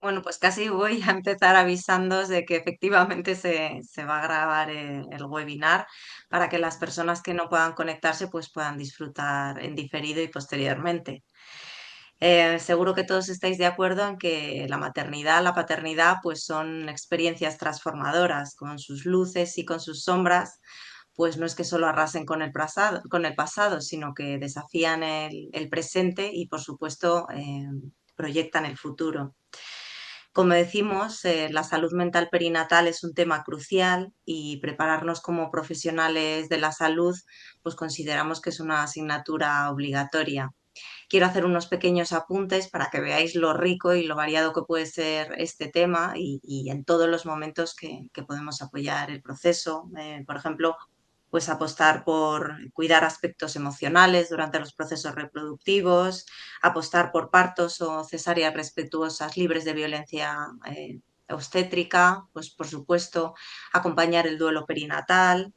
Bueno, pues casi voy a empezar avisándoos de que efectivamente se va a grabar el webinar para que las personas que no puedan conectarse pues puedan disfrutar en diferido y posteriormente. Seguro que todos estáis de acuerdo en que la maternidad, la paternidad, pues son experiencias transformadoras, con sus luces y con sus sombras, pues no es que solo arrasen con el pasado, sino que desafían el presente y, por supuesto, proyectan el futuro. Como decimos, la salud mental perinatal es un tema crucial y prepararnos como profesionales de la salud, pues consideramos que es una asignatura obligatoria. Quiero hacer unos pequeños apuntes para que veáis lo rico y lo variado que puede ser este tema y en todos los momentos que podemos apoyar el proceso. Por ejemplo, pues apostar por cuidar aspectos emocionales durante los procesos reproductivos, apostar por partos o cesáreas respetuosas libres de violencia obstétrica, pues por supuesto acompañar el duelo perinatal.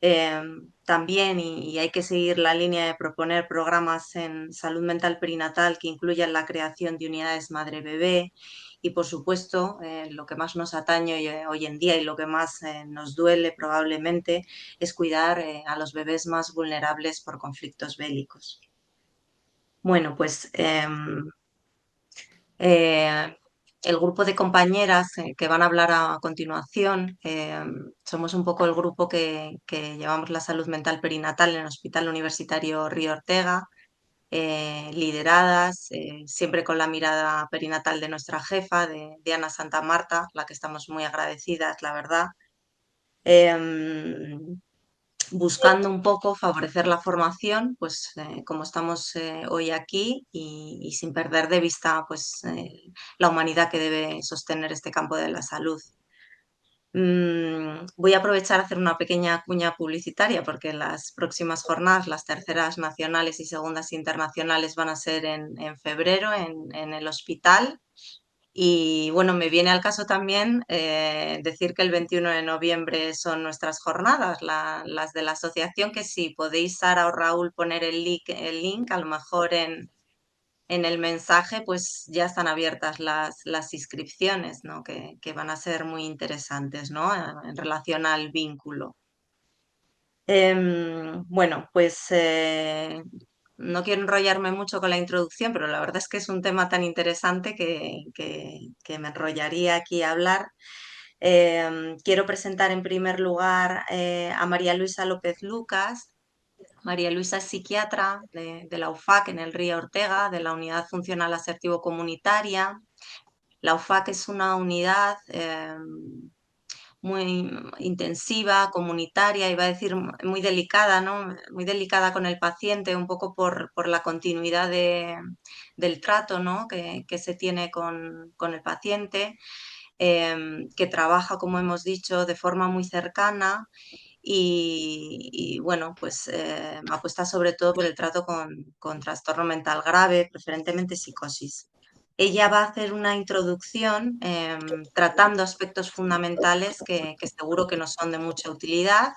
Eh, También, y hay que seguir la línea de proponer programas en salud mental perinatal que incluyan la creación de unidades madre-bebé y, por supuesto, lo que más nos atañe hoy en día y lo que más nos duele probablemente es cuidar a los bebés más vulnerables por conflictos bélicos. Bueno, pues eh, el grupo de compañeras que van a hablar a continuación, somos un poco el grupo que llevamos la salud mental perinatal en el Hospital Universitario Río Ortega, lideradas siempre con la mirada perinatal de nuestra jefa, de Diana Santa Marta, la que estamos muy agradecidas, la verdad. Buscando un poco favorecer la formación, pues como estamos hoy aquí y sin perder de vista pues, la humanidad que debe sostener este campo de la salud. Voy a aprovechar a hacer una pequeña cuña publicitaria porque las próximas jornadas, las terceras nacionales y segundas internacionales, van a ser en febrero en el hospital. Y bueno, me viene al caso también decir que el 21 de noviembre son nuestras jornadas, las de la asociación, que si podéis, Sara o Raúl, poner el link a lo mejor en el mensaje, pues ya están abiertas las inscripciones, ¿no? Que van a ser muy interesantes, ¿no? En relación al vínculo. Bueno, pues no quiero enrollarme mucho con la introducción, pero la verdad es que es un tema tan interesante que me enrollaría aquí a hablar. Quiero presentar en primer lugar a María Luisa López Lucas. María Luisa es psiquiatra de la UFAC en el Río Ortega, de la Unidad Funcional Asertivo Comunitaria. La UFAC es una unidad muy intensiva, comunitaria, iba a decir muy delicada, ¿no? Muy delicada con el paciente, un poco por la continuidad del trato, ¿no? que se tiene con el paciente, que trabaja, como hemos dicho, de forma muy cercana y bueno, pues apuesta sobre todo por el trato con trastorno mental grave, preferentemente psicosis. Ella va a hacer una introducción tratando aspectos fundamentales que seguro que nos son de mucha utilidad.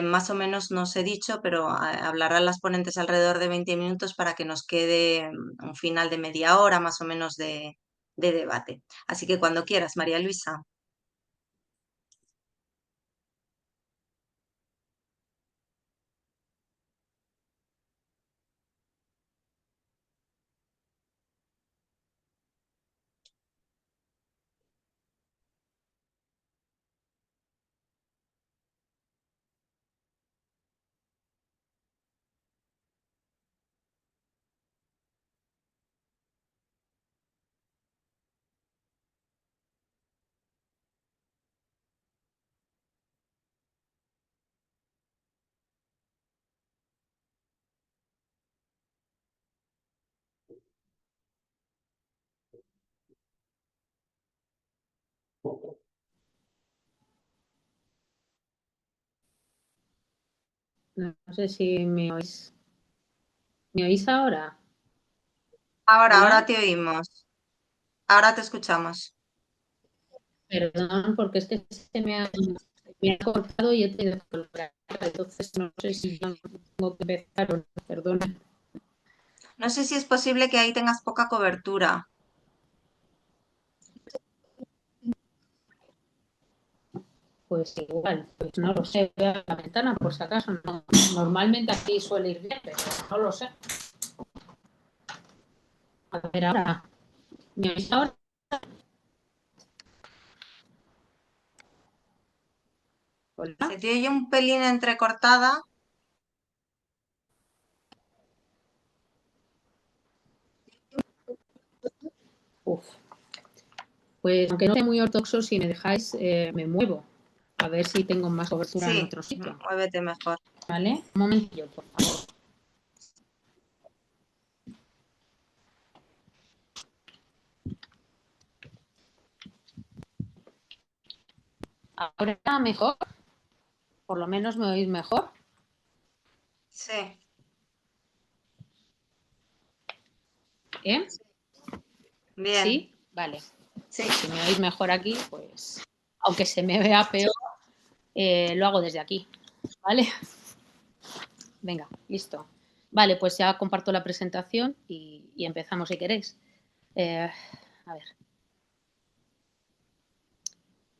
Más o menos no os he dicho, pero hablarán las ponentes alrededor de 20 minutos para que nos quede un final de media hora más o menos de debate. Así que cuando quieras, María Luisa. No sé si me oís. ¿Me oís ahora? Ahora ¿Hola? te oímos. Ahora te escuchamos. Perdón, porque es que me ha cortado y he tenido que colgar. Entonces no sé si tengo que empezar o no. Perdona. No sé si es posible que ahí tengas poca cobertura. Pues igual, pues no lo sé, voy a la ventana por si acaso. No. Normalmente aquí suele ir bien, pero no lo sé. A ver ahora. ¿Me oís ahora? Hola. Se te oye un pelín entrecortada. Uf. Pues aunque no sea muy ortodoxo, si me dejáis, me muevo. A ver si tengo más cobertura en Sí, otro sitio. muévete mejor. ¿Vale? Un momentillo, por favor. Ahora mejor. Por lo menos me oís mejor. Sí, ¿Eh? bien. ¿Sí? Vale. Sí. Si me oís mejor aquí, pues aunque se me vea peor, lo hago desde aquí. ¿Vale? Venga, listo. Vale, pues ya comparto la presentación y empezamos si queréis. A ver.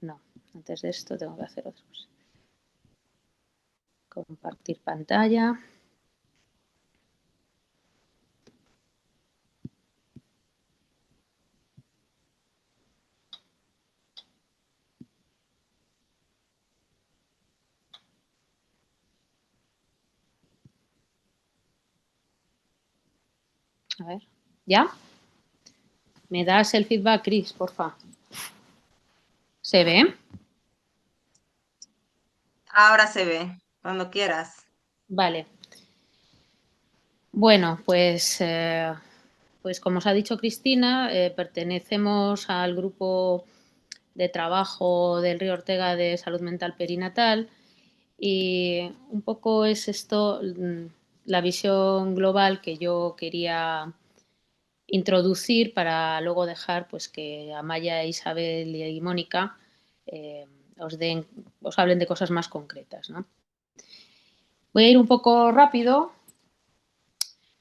No, antes de esto tengo que hacer otra cosa. Compartir pantalla. A ver. ¿Ya? ¿Me das el feedback, Chris, porfa? ¿Se ve? Ahora se ve, cuando quieras. Vale. Bueno, pues como os ha dicho Cristina, pertenecemos al grupo de trabajo del Río Ortega de Salud Mental Perinatal y un poco es esto la visión global que yo quería introducir para luego dejar pues que Amaya, Isabel y Mónica eh, os hablen de cosas más concretas, ¿no? Voy a ir un poco rápido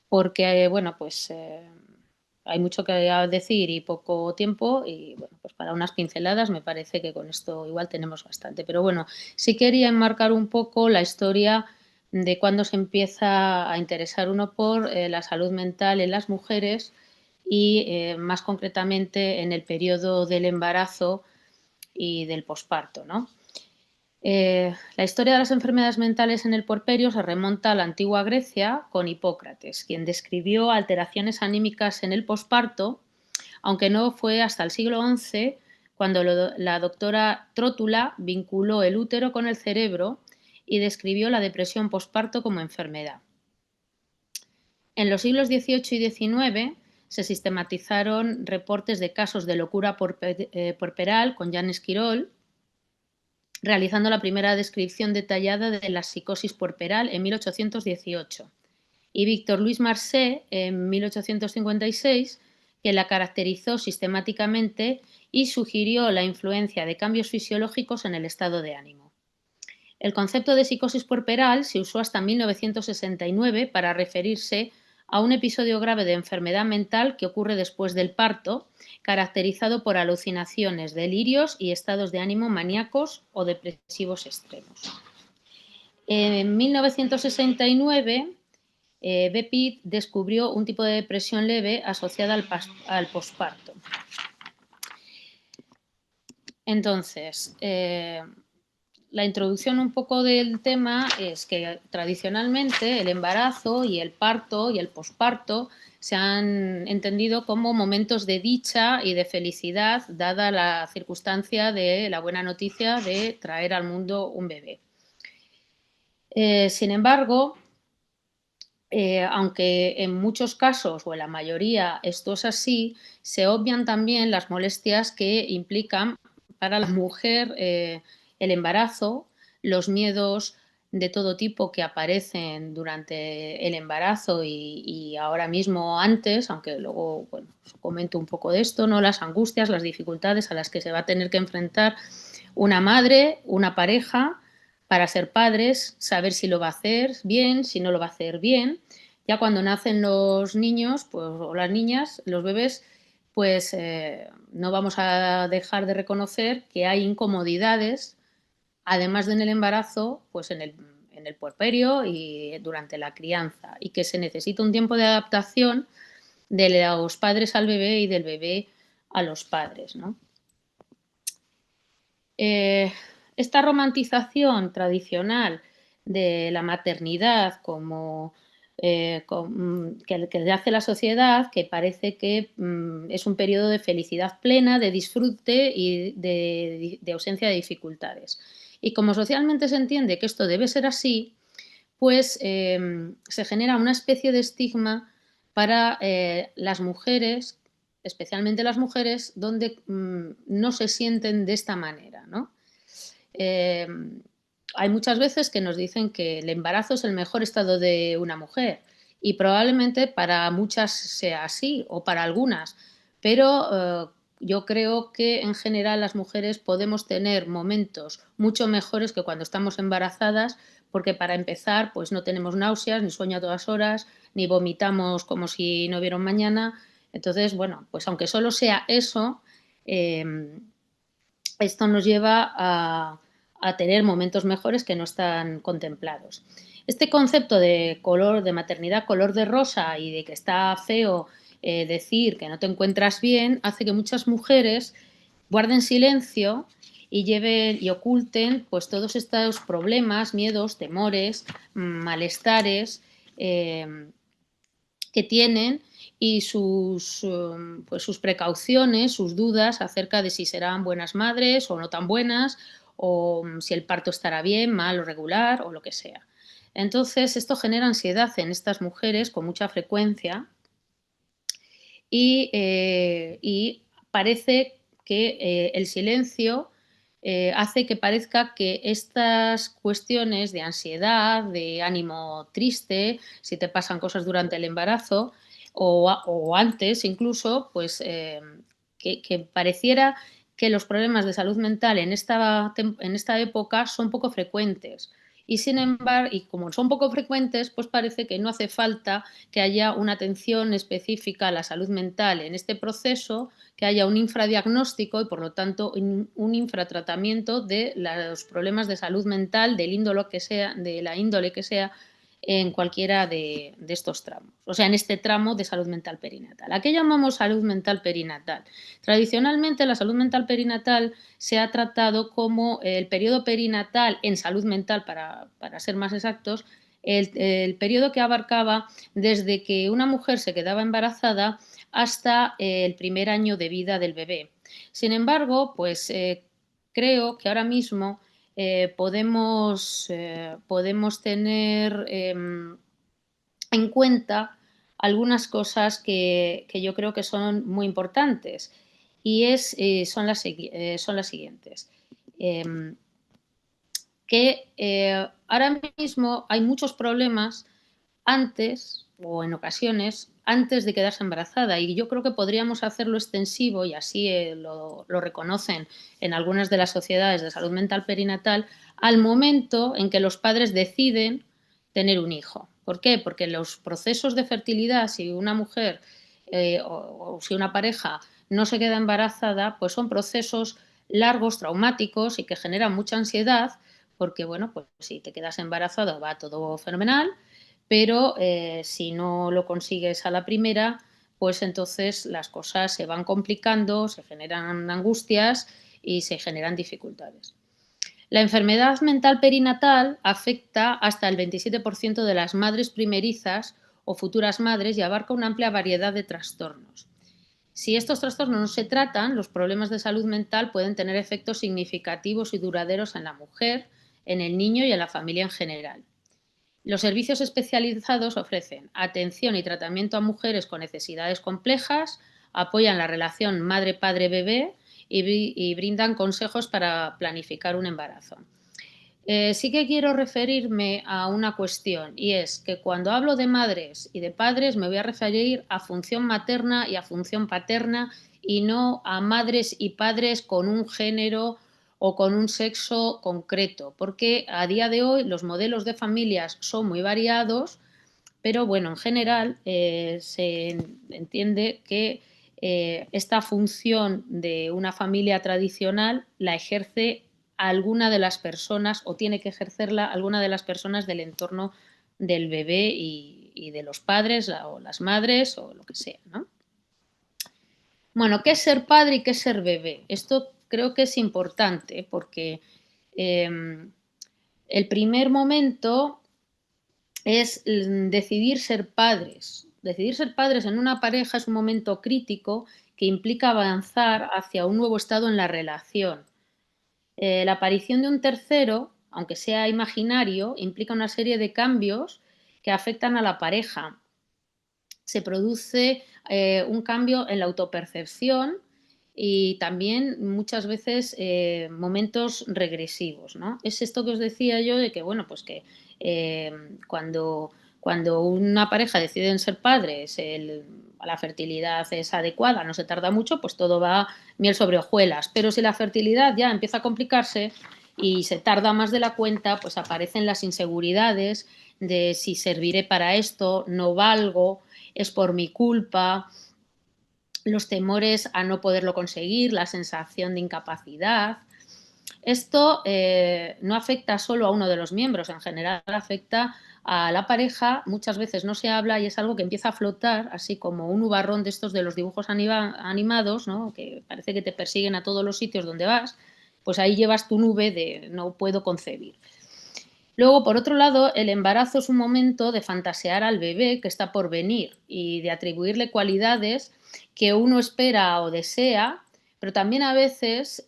porque, bueno, pues hay mucho que decir y poco tiempo y, bueno, pues para unas pinceladas me parece que con esto igual tenemos bastante. Pero bueno, sí quería enmarcar un poco la historia de cuándo se empieza a interesar uno por la salud mental en las mujeres y más concretamente en el periodo del embarazo y del posparto, ¿no? La historia de las enfermedades mentales en el puerperio se remonta a la antigua Grecia con Hipócrates, quien describió alteraciones anímicas en el posparto, aunque no fue hasta el siglo XI cuando la doctora Trótula vinculó el útero con el cerebro y describió la depresión posparto como enfermedad. En los siglos XVIII y XIX se sistematizaron reportes de casos de locura puerperal con Jan Esquirol, realizando la primera descripción detallada de la psicosis puerperal en 1818, y Víctor Luis Marcé en 1856, que la caracterizó sistemáticamente y sugirió la influencia de cambios fisiológicos en el estado de ánimo. El concepto de psicosis puerperal se usó hasta 1969 para referirse a un episodio grave de enfermedad mental que ocurre después del parto, caracterizado por alucinaciones, delirios y estados de ánimo maníacos o depresivos extremos. En 1969, Bepit descubrió un tipo de depresión leve asociada al posparto. Entonces, la introducción un poco del tema es que tradicionalmente el embarazo y el parto y el posparto se han entendido como momentos de dicha y de felicidad, dada la circunstancia de la buena noticia de traer al mundo un bebé. Sin embargo, aunque en muchos casos o en la mayoría esto es así, se obvian también las molestias que implican para la mujer el embarazo, los miedos de todo tipo que aparecen durante el embarazo y ahora mismo antes, aunque luego bueno, os comento un poco de esto, ¿no? Las angustias, las dificultades a las que se va a tener que enfrentar una madre, una pareja, para ser padres, saber si lo va a hacer bien, si no lo va a hacer bien. Ya cuando nacen los niños pues, o las niñas, los bebés, pues no vamos a dejar de reconocer que hay incomodidades además de en el embarazo, pues en el puerperio y durante la crianza, y que se necesita un tiempo de adaptación de los padres al bebé y del bebé a los padres, ¿no? Eh, Esta romantización tradicional de la maternidad como que le hace la sociedad, que parece que es un periodo de felicidad plena, de disfrute y de ausencia de dificultades. Y como socialmente se entiende que esto debe ser así, pues se genera una especie de estigma para las mujeres, especialmente las mujeres, donde no se sienten de esta manera, ¿no? Eh, Hay muchas veces que nos dicen que el embarazo es el mejor estado de una mujer y probablemente para muchas sea así o para algunas, pero yo creo que en general las mujeres podemos tener momentos mucho mejores que cuando estamos embarazadas, porque para empezar pues no tenemos náuseas, ni sueño a todas horas, ni vomitamos como si no hubiera un mañana. Entonces, bueno, pues aunque solo sea eso, eh, esto nos lleva a tener momentos mejores que no están contemplados. Este concepto de color, de maternidad color de rosa y de que está feo decir que no te encuentras bien, hace que muchas mujeres guarden silencio y lleven y oculten pues todos estos problemas, miedos, temores, malestares eh, que tienen y pues sus precauciones, sus dudas acerca de si serán buenas madres o no tan buenas, o si el parto estará bien, mal o regular, o lo que sea. Entonces, esto genera ansiedad en estas mujeres con mucha frecuencia y parece que el silencio hace que parezca que estas cuestiones de ansiedad, de ánimo triste, si te pasan cosas durante el embarazo o antes incluso, pues que pareciera que los problemas de salud mental en esta época son poco frecuentes. Y sin embargo, y como son poco frecuentes, pues parece que no hace falta que haya una atención específica a la salud mental en este proceso, que haya un infradiagnóstico y por lo tanto un infratratamiento de los problemas de salud mental del índole que sea, de la índole que sea en cualquiera de estos tramos, o sea, en este tramo de salud mental perinatal. ¿A qué llamamos salud mental perinatal? Tradicionalmente la salud mental perinatal se ha tratado como el periodo perinatal en salud mental, para ser más exactos, el periodo que abarcaba desde que una mujer se quedaba embarazada hasta el primer año de vida del bebé. Sin embargo, pues creo que ahora mismo podemos tener en cuenta algunas cosas que yo creo que son muy importantes y son las siguientes. Em, que ahora mismo hay muchos problemas antes o en ocasiones antes de quedarse embarazada y yo creo que podríamos hacerlo extensivo y así lo reconocen en algunas de las sociedades de salud mental perinatal al momento en que los padres deciden tener un hijo. ¿Por qué? Porque los procesos de fertilidad, si una mujer o si una pareja no se queda embarazada, pues son procesos largos, traumáticos y que generan mucha ansiedad porque, bueno, pues si te quedas embarazado va todo fenomenal, pero si no lo consigues a la primera, pues entonces las cosas se van complicando, se generan angustias y se generan dificultades. La enfermedad mental perinatal afecta hasta el 27% de las madres primerizas o futuras madres y abarca una amplia variedad de trastornos. Si estos trastornos no se tratan, los problemas de salud mental pueden tener efectos significativos y duraderos en la mujer, en el niño y en la familia en general. Los servicios especializados ofrecen atención y tratamiento a mujeres con necesidades complejas, apoyan la relación madre-padre-bebé y brindan consejos para planificar un embarazo. Sí que quiero referirme a una cuestión y es que cuando hablo de madres y de padres me voy a referir a función materna y a función paterna y no a madres y padres con un género o con un sexo concreto, porque a día de hoy los modelos de familias son muy variados, pero bueno, en general se entiende que esta función de una familia tradicional la ejerce a alguna de las personas o tiene que ejercerla alguna de las personas del entorno del bebé y de los padres o las madres o lo que sea, ¿no? Bueno, ¿qué es ser padre y qué es ser bebé? Esto creo que es importante porque el primer momento es decidir ser padres. Decidir ser padres en una pareja es un momento crítico que implica avanzar hacia un nuevo estado en la relación. La aparición de un tercero, aunque sea imaginario, implica una serie de cambios que afectan a la pareja. Se produce un cambio en la autopercepción y también muchas veces momentos regresivos, ¿no? Es esto que os decía yo de que, bueno, pues que eh, cuando, cuando una pareja decide ser padres, la fertilidad es adecuada, no se tarda mucho, pues todo va miel sobre hojuelas. Pero si la fertilidad ya empieza a complicarse y se tarda más de la cuenta, pues aparecen las inseguridades de si serviré para esto, no valgo, es por mi culpa, los temores a no poderlo conseguir, la sensación de incapacidad. Esto no afecta solo a uno de los miembros, en general afecta a la pareja, muchas veces no se habla y es algo que empieza a flotar, así como un nubarrón de estos de los dibujos animados, ¿no? Que parece que te persiguen a todos los sitios donde vas, pues ahí llevas tu nube de no puedo concebir. Luego, por otro lado, el embarazo es un momento de fantasear al bebé que está por venir y de atribuirle cualidades que uno espera o desea, pero también a veces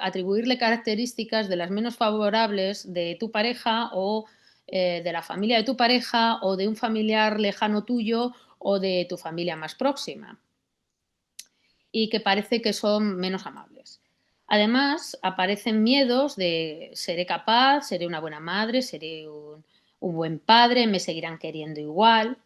atribuirle características de las menos favorables de tu pareja o de la familia de tu pareja o de un familiar lejano tuyo o de tu familia más próxima y que parece que son menos amables. Además, aparecen miedos de seré capaz, seré una buena madre, seré un buen padre, me seguirán queriendo igual.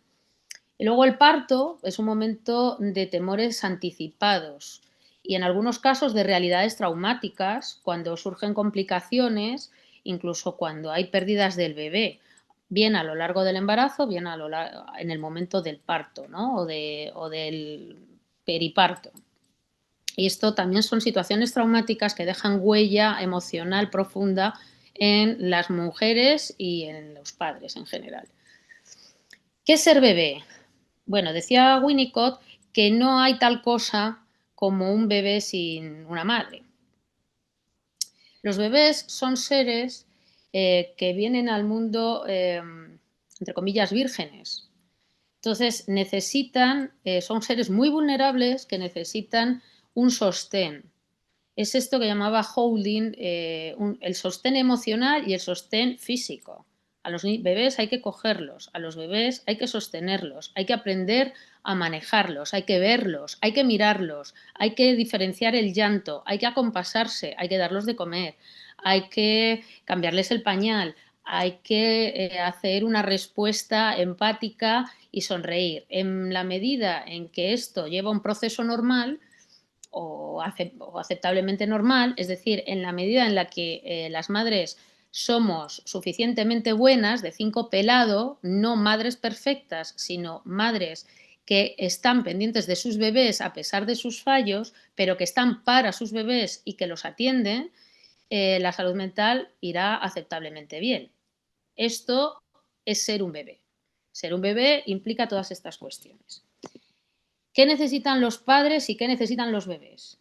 Y luego el parto es un momento de temores anticipados y en algunos casos de realidades traumáticas cuando surgen complicaciones, incluso cuando hay pérdidas del bebé, bien a lo largo del embarazo, bien en el momento del parto, ¿no? O del periparto. Y esto también son situaciones traumáticas que dejan huella emocional profunda en las mujeres y en los padres en general. ¿Qué es ser bebé? Bueno, decía Winnicott que no hay tal cosa como un bebé sin una madre. Los bebés son seres que vienen al mundo, entre comillas, vírgenes. Entonces necesitan, son seres muy vulnerables que necesitan un sostén. Es esto que llamaba Houlding el sostén emocional y el sostén físico. A los bebés hay que cogerlos, a los bebés hay que sostenerlos, hay que aprender a manejarlos, hay que verlos, hay que mirarlos, hay que diferenciar el llanto, hay que acompasarse, hay que darlos de comer, hay que cambiarles el pañal, hay que hacer una respuesta empática y sonreír. En la medida en que esto lleva un proceso normal, o aceptablemente normal, es decir, en la medida en la que las madres somos suficientemente buenas, de 5 pelado, no madres perfectas, sino madres que están pendientes de sus bebés a pesar de sus fallos, pero que están para sus bebés y que los atienden, la salud mental irá aceptablemente bien. Esto es ser un bebé. Ser un bebé implica todas estas cuestiones. ¿Qué necesitan los padres y qué necesitan los bebés?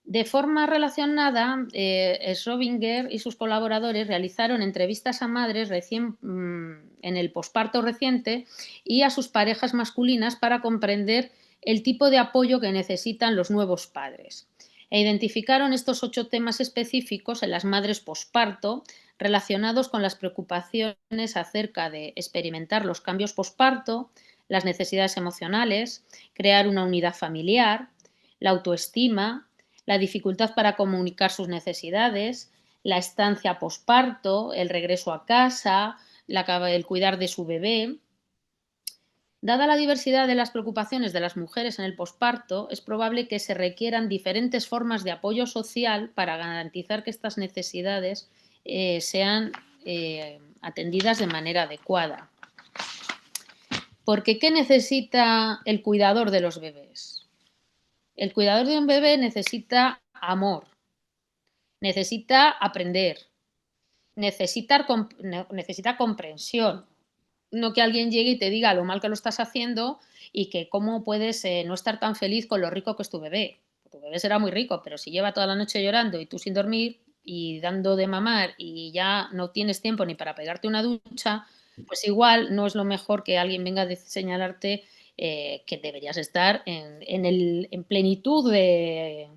De forma relacionada, Schrödinger y sus colaboradores realizaron entrevistas a madres en el posparto reciente y a sus parejas masculinas para comprender el tipo de apoyo que necesitan los nuevos padres. E identificaron estos 8 temas específicos en las madres posparto relacionados con las preocupaciones acerca de experimentar los cambios posparto, las necesidades emocionales, crear una unidad familiar, la autoestima, la dificultad para comunicar sus necesidades, la estancia posparto, el regreso a casa, el cuidar de su bebé. Dada la diversidad de las preocupaciones de las mujeres en el posparto, es probable que se requieran diferentes formas de apoyo social para garantizar que estas necesidades sean atendidas de manera adecuada. Porque ¿qué necesita el cuidador de los bebés? El cuidador de un bebé necesita amor, necesita aprender, necesita comprensión, no que alguien llegue y te diga lo mal que lo estás haciendo y que cómo puedes no estar tan feliz con lo rico que es tu bebé. Tu bebé será muy rico, pero si lleva toda la noche llorando y tú sin dormir y dando de mamar y ya no tienes tiempo ni para pegarte una ducha, pues igual no es lo mejor que alguien venga a señalarte que deberías estar en plenitud de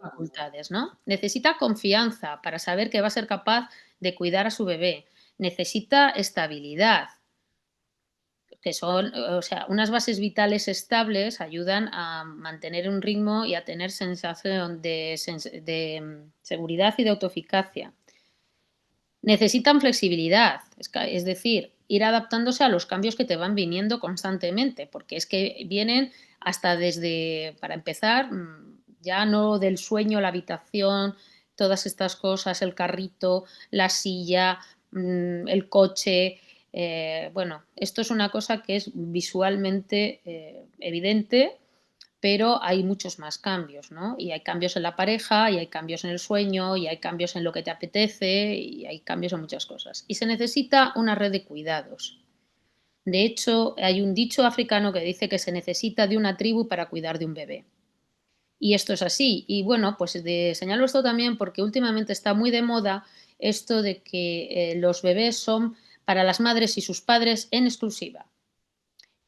facultades, ¿no? Necesita confianza para saber que va a ser capaz de cuidar a su bebé. Necesita estabilidad, que son, o sea, unas bases vitales estables ayudan a mantener un ritmo y a tener sensación de seguridad y de autoeficacia. Necesitan flexibilidad, es decir, ir adaptándose a los cambios que te van viniendo constantemente, porque es que vienen hasta desde, para empezar, ya no del sueño, la habitación, todas estas cosas, el carrito, la silla, el coche. Bueno, esto es una cosa que es visualmente evidente, pero hay muchos más cambios, ¿no? Y hay cambios en la pareja, y hay cambios en el sueño, y hay cambios en lo que te apetece, y hay cambios en muchas cosas. Y se necesita una red de cuidados. De hecho, hay un dicho africano que dice que se necesita de una tribu para cuidar de un bebé. Y esto es así. Y bueno, pues señalo esto también porque últimamente está muy de moda esto de que los bebés son para las madres y sus padres en exclusiva.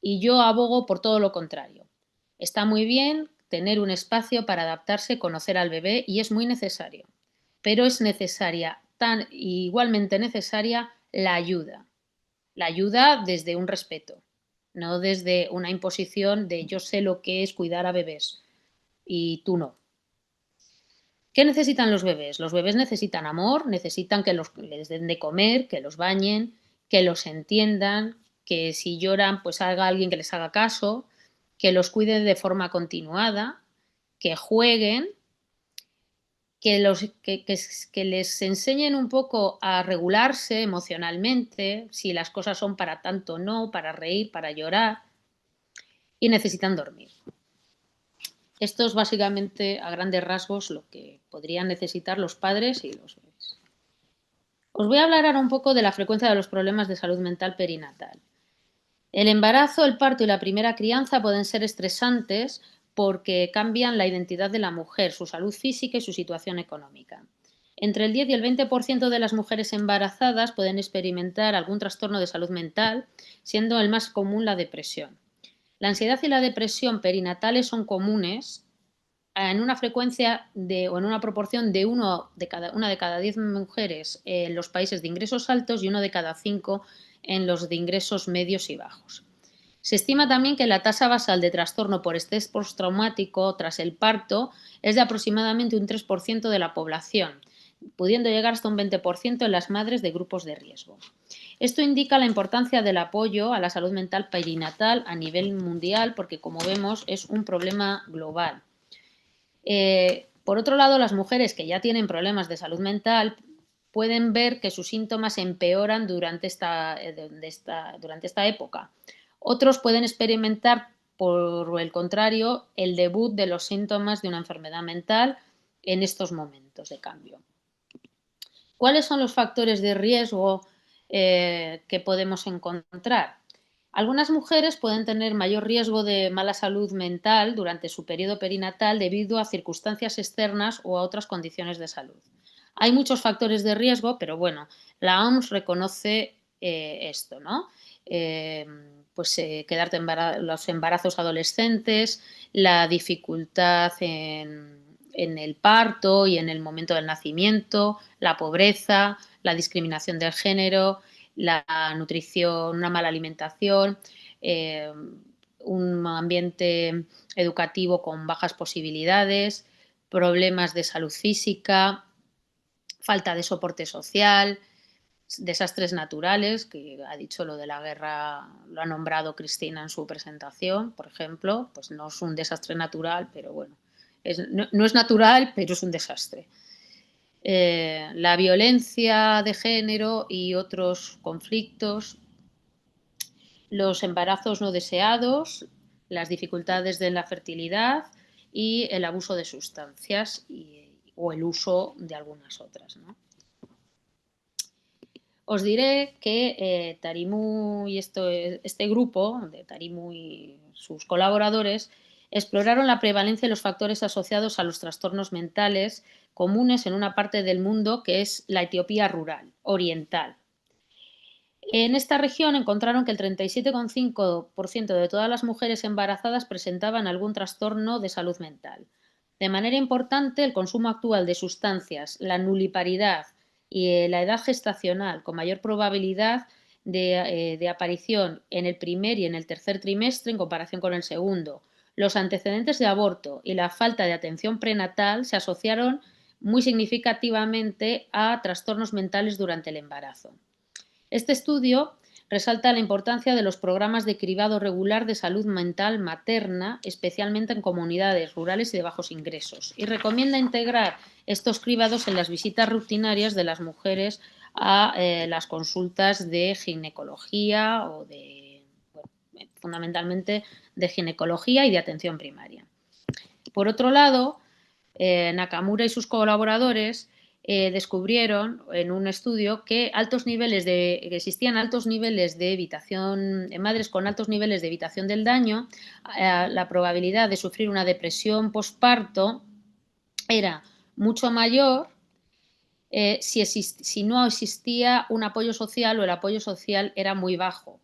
Y yo abogo por todo lo contrario. Está muy bien tener un espacio para adaptarse, conocer al bebé y es muy necesario. Pero es necesaria, tan igualmente necesaria, la ayuda. La ayuda desde un respeto, no desde una imposición de yo sé lo que es cuidar a bebés y tú no. ¿Qué necesitan los bebés? Los bebés necesitan amor, necesitan que les den de comer, que los bañen, que los entiendan, que si lloran, pues haga alguien que les haga caso, que los cuide de forma continuada, que jueguen, que les enseñen un poco a regularse emocionalmente, si las cosas son para tanto o no, para reír, para llorar, y necesitan dormir. Esto es básicamente, a grandes rasgos, lo que podrían necesitar los padres y los bebés. Os voy a hablar ahora un poco de la frecuencia de los problemas de salud mental perinatal. El embarazo, el parto y la primera crianza pueden ser estresantes porque cambian la identidad de la mujer, su salud física y su situación económica. Entre el 10 y el 20% de las mujeres embarazadas pueden experimentar algún trastorno de salud mental, siendo el más común la depresión. La ansiedad y la depresión perinatales son comunes en una frecuencia o en una proporción de una de cada 10 mujeres en los países de ingresos altos y uno de cada 5 en los de ingresos medios y bajos. Se estima también que la tasa basal de trastorno por estrés postraumático tras el parto es de aproximadamente un 3% de la población, pudiendo llegar hasta un 20% en las madres de grupos de riesgo. Esto indica la importancia del apoyo a la salud mental perinatal a nivel mundial porque, como vemos, es un problema global. Por otro lado, las mujeres que ya tienen problemas de salud mental pueden ver que sus síntomas empeoran durante esta época. Otros pueden experimentar, por el contrario, el debut de los síntomas de una enfermedad mental en estos momentos de cambio. ¿Cuáles son los factores de riesgo que podemos encontrar? Algunas mujeres pueden tener mayor riesgo de mala salud mental durante su periodo perinatal debido a circunstancias externas o a otras condiciones de salud. Hay muchos factores de riesgo, pero bueno, la OMS reconoce esto, ¿no? Quedarte los embarazos adolescentes, la dificultad en el parto y en el momento del nacimiento, la pobreza, la discriminación del género, la nutrición, una mala alimentación, un ambiente educativo con bajas posibilidades, problemas de salud física, falta de soporte social, desastres naturales, que ha dicho lo de la guerra, lo ha nombrado Cristina en su presentación, por ejemplo, pues no es un desastre natural, pero bueno, no es natural, pero es un desastre. La violencia de género y otros conflictos, los embarazos no deseados, las dificultades de la fertilidad y el abuso de sustancias y o el uso de algunas otras, ¿no? Os diré que Tarimú y este grupo de Tarimú y sus colaboradores exploraron la prevalencia de los factores asociados a los trastornos mentales comunes en una parte del mundo que es la Etiopía rural, oriental. En esta región encontraron que el 37,5% de todas las mujeres embarazadas presentaban algún trastorno de salud mental. De manera importante, el consumo actual de sustancias, la nuliparidad y la edad gestacional con mayor probabilidad de aparición en el primer y en el tercer trimestre en comparación con el segundo, los antecedentes de aborto y la falta de atención prenatal se asociaron muy significativamente a trastornos mentales durante el embarazo. Este estudio resalta la importancia de los programas de cribado regular de salud mental materna, especialmente en comunidades rurales y de bajos ingresos, y recomienda integrar estos cribados en las visitas rutinarias de las mujeres a las consultas de ginecología o fundamentalmente de ginecología y de atención primaria. Por otro lado, Nakamura y sus colaboradores descubrieron en un estudio que existían altos niveles de evitación, en madres con altos niveles de evitación del daño, la probabilidad de sufrir una depresión posparto era mucho mayor si no existía un apoyo social o el apoyo social era muy bajo.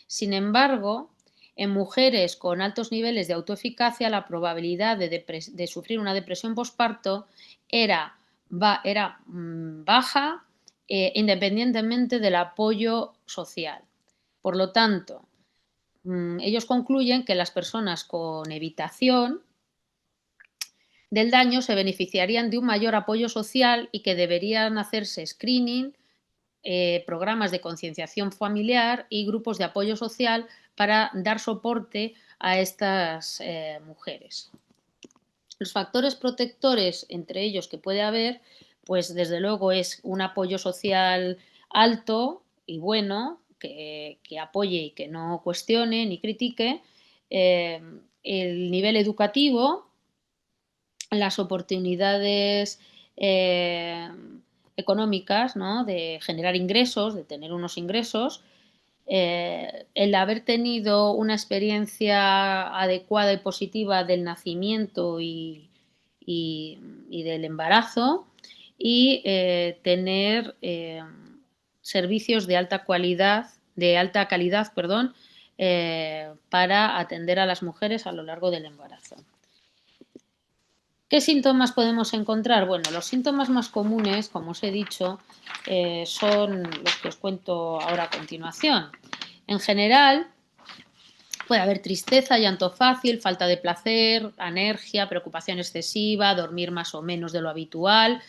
Sin embargo, en mujeres con altos niveles de autoeficacia, la probabilidad de sufrir una depresión posparto era baja independientemente del apoyo social. Por lo tanto, ellos concluyen que las personas con evitación del daño se beneficiarían de un mayor apoyo social y que deberían hacerse screening, programas de concienciación familiar y grupos de apoyo social para dar soporte a estas mujeres. Los factores protectores, entre ellos que puede haber, pues desde luego es un apoyo social alto y bueno, que apoye y que no cuestione ni critique, el nivel educativo, las oportunidades económicas, ¿no? De generar ingresos, de tener unos ingresos, el haber tenido una experiencia adecuada y positiva del nacimiento y del embarazo y tener servicios de alta calidad, perdón, para atender a las mujeres a lo largo del embarazo. ¿Qué síntomas podemos encontrar? Bueno, los síntomas más comunes, como os he dicho, son los que os cuento ahora a continuación. En general, puede haber tristeza, llanto fácil, falta de placer, anergia, preocupación excesiva, dormir más o menos de lo habitual,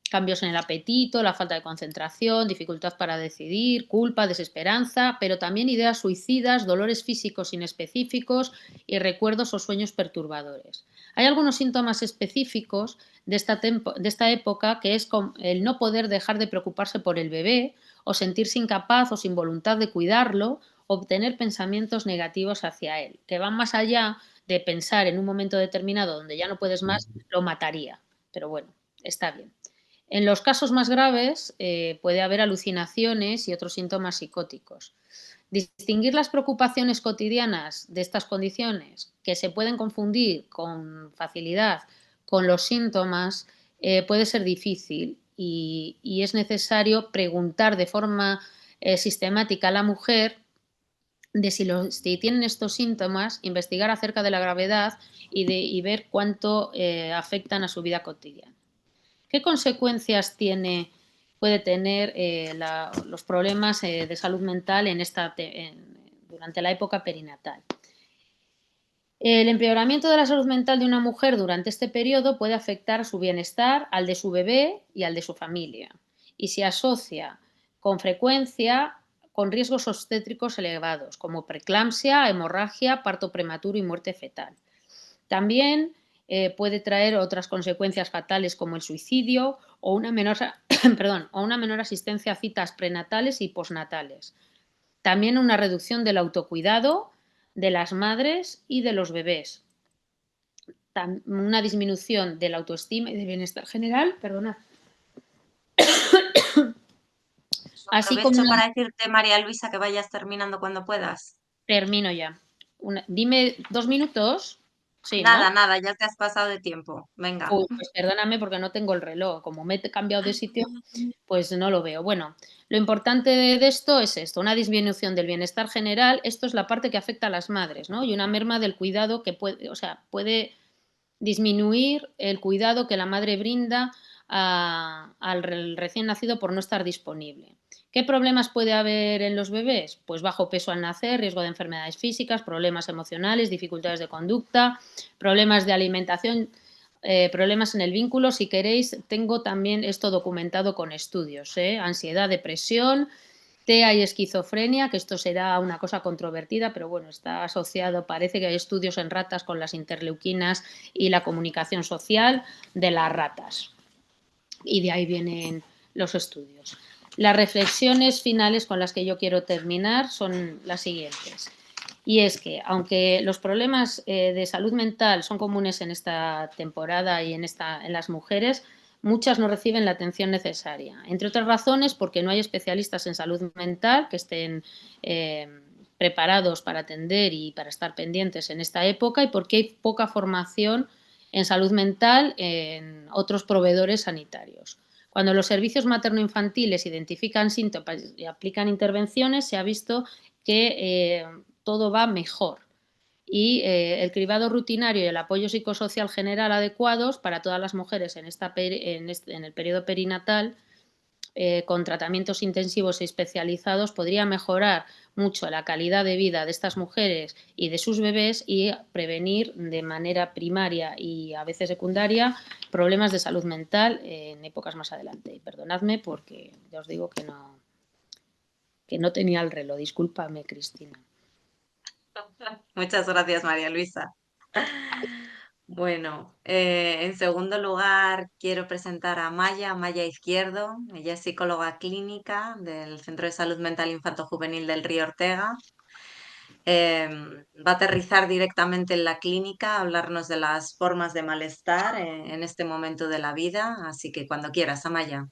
cambios en el apetito, la falta de concentración, dificultad para decidir, culpa, desesperanza, pero también ideas suicidas, dolores físicos inespecíficos y recuerdos o sueños perturbadores. Hay algunos síntomas específicos de esta época que es el no poder dejar de preocuparse por el bebé o sentirse incapaz o sin voluntad de cuidarlo, obtener pensamientos negativos hacia él, que van más allá de pensar en un momento determinado donde ya no puedes más, lo mataría. Pero bueno, está bien. En los casos más graves puede haber alucinaciones y otros síntomas psicóticos. Distinguir las preocupaciones cotidianas de estas condiciones, que se pueden confundir con facilidad con los síntomas, puede ser difícil y es necesario preguntar de forma sistemática a la mujer de si tienen estos síntomas, investigar acerca de la gravedad y ver cuánto afectan a su vida cotidiana. ¿Qué consecuencias puede tener los problemas de salud mental durante la época perinatal? El empeoramiento de la salud mental de una mujer durante este periodo puede afectar su bienestar, al de su bebé y al de su familia, y se asocia con frecuencia con riesgos obstétricos elevados, como preeclampsia, hemorragia, parto prematuro y muerte fetal. También puede traer otras consecuencias fatales como el suicidio o una menor, o una menor asistencia a citas prenatales y postnatales. También una reducción del autocuidado de las madres y de los bebés. una disminución de la autoestima y del bienestar general, perdona, así como Aprovecho una. para decirte, María Luisa, que vayas terminando cuando puedas. Termino ya. Dime 2 minutos. Sí, Nada, ¿no? nada, ya te has pasado de tiempo. Venga. Uy, pues perdóname porque no tengo el reloj. Como me he cambiado de sitio, pues no lo veo. Bueno, lo importante de esto es esto, una disminución del bienestar general. Esto es la parte que afecta a las madres, ¿no? Y una merma del cuidado que puede, o sea, puede disminuir el cuidado que la madre brinda al recién nacido por no estar disponible. ¿Qué problemas puede haber en los bebés? Pues bajo peso al nacer, riesgo de enfermedades físicas, problemas emocionales, dificultades de conducta, problemas de alimentación, problemas en el vínculo. Si queréis, tengo también esto documentado con estudios, ansiedad, depresión, TEA y esquizofrenia, que esto será una cosa controvertida, pero bueno, está asociado, parece que hay estudios en ratas con las interleuquinas y la comunicación social de las ratas. Y de ahí vienen los estudios. Las reflexiones finales con las que yo quiero terminar son las siguientes. Y es que, aunque los problemas de salud mental son comunes en esta temporada y en las mujeres, muchas no reciben la atención necesaria. Entre otras razones, porque no hay especialistas en salud mental que estén preparados para atender y para estar pendientes en esta época, y porque hay poca formación en salud mental en otros proveedores sanitarios. Cuando los servicios materno-infantiles identifican síntomas y aplican intervenciones, se ha visto que todo va mejor. Y el cribado rutinario y el apoyo psicosocial general adecuados para todas las mujeres en el periodo perinatal, con tratamientos intensivos y especializados, podría mejorar mucho la calidad de vida de estas mujeres y de sus bebés y prevenir de manera primaria y a veces secundaria problemas de salud mental en épocas más adelante. Y perdonadme porque ya os digo que no tenía el reloj. Discúlpame, Cristina. Muchas gracias, María Luisa. Bueno, en segundo lugar quiero presentar a Maya Izquierdo. Ella es psicóloga clínica del Centro de Salud Mental Infanto Juvenil del Río Ortega. Va a aterrizar directamente en la clínica, a hablarnos de las formas de malestar en este momento de la vida. Así que cuando quieras, Amaya.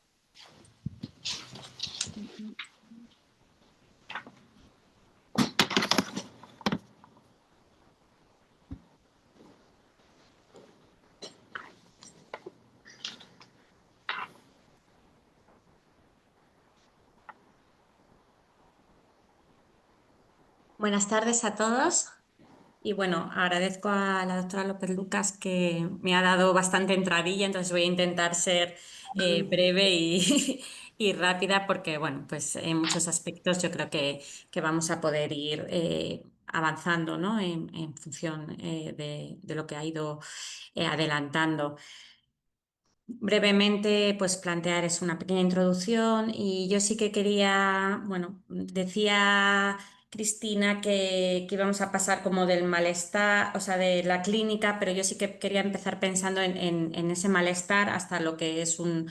Buenas tardes a todos. Y bueno, agradezco a la doctora López Lucas que me ha dado bastante entradilla, entonces voy a intentar ser breve y, y rápida porque, bueno, pues en muchos aspectos yo creo que vamos a poder ir avanzando, ¿no? En función de lo que ha ido adelantando. Brevemente, pues plantear es una pequeña introducción y yo sí que quería, bueno, decía Cristina que íbamos a pasar como del malestar, o sea, de la clínica, pero yo sí que quería empezar pensando en ese malestar hasta lo que es un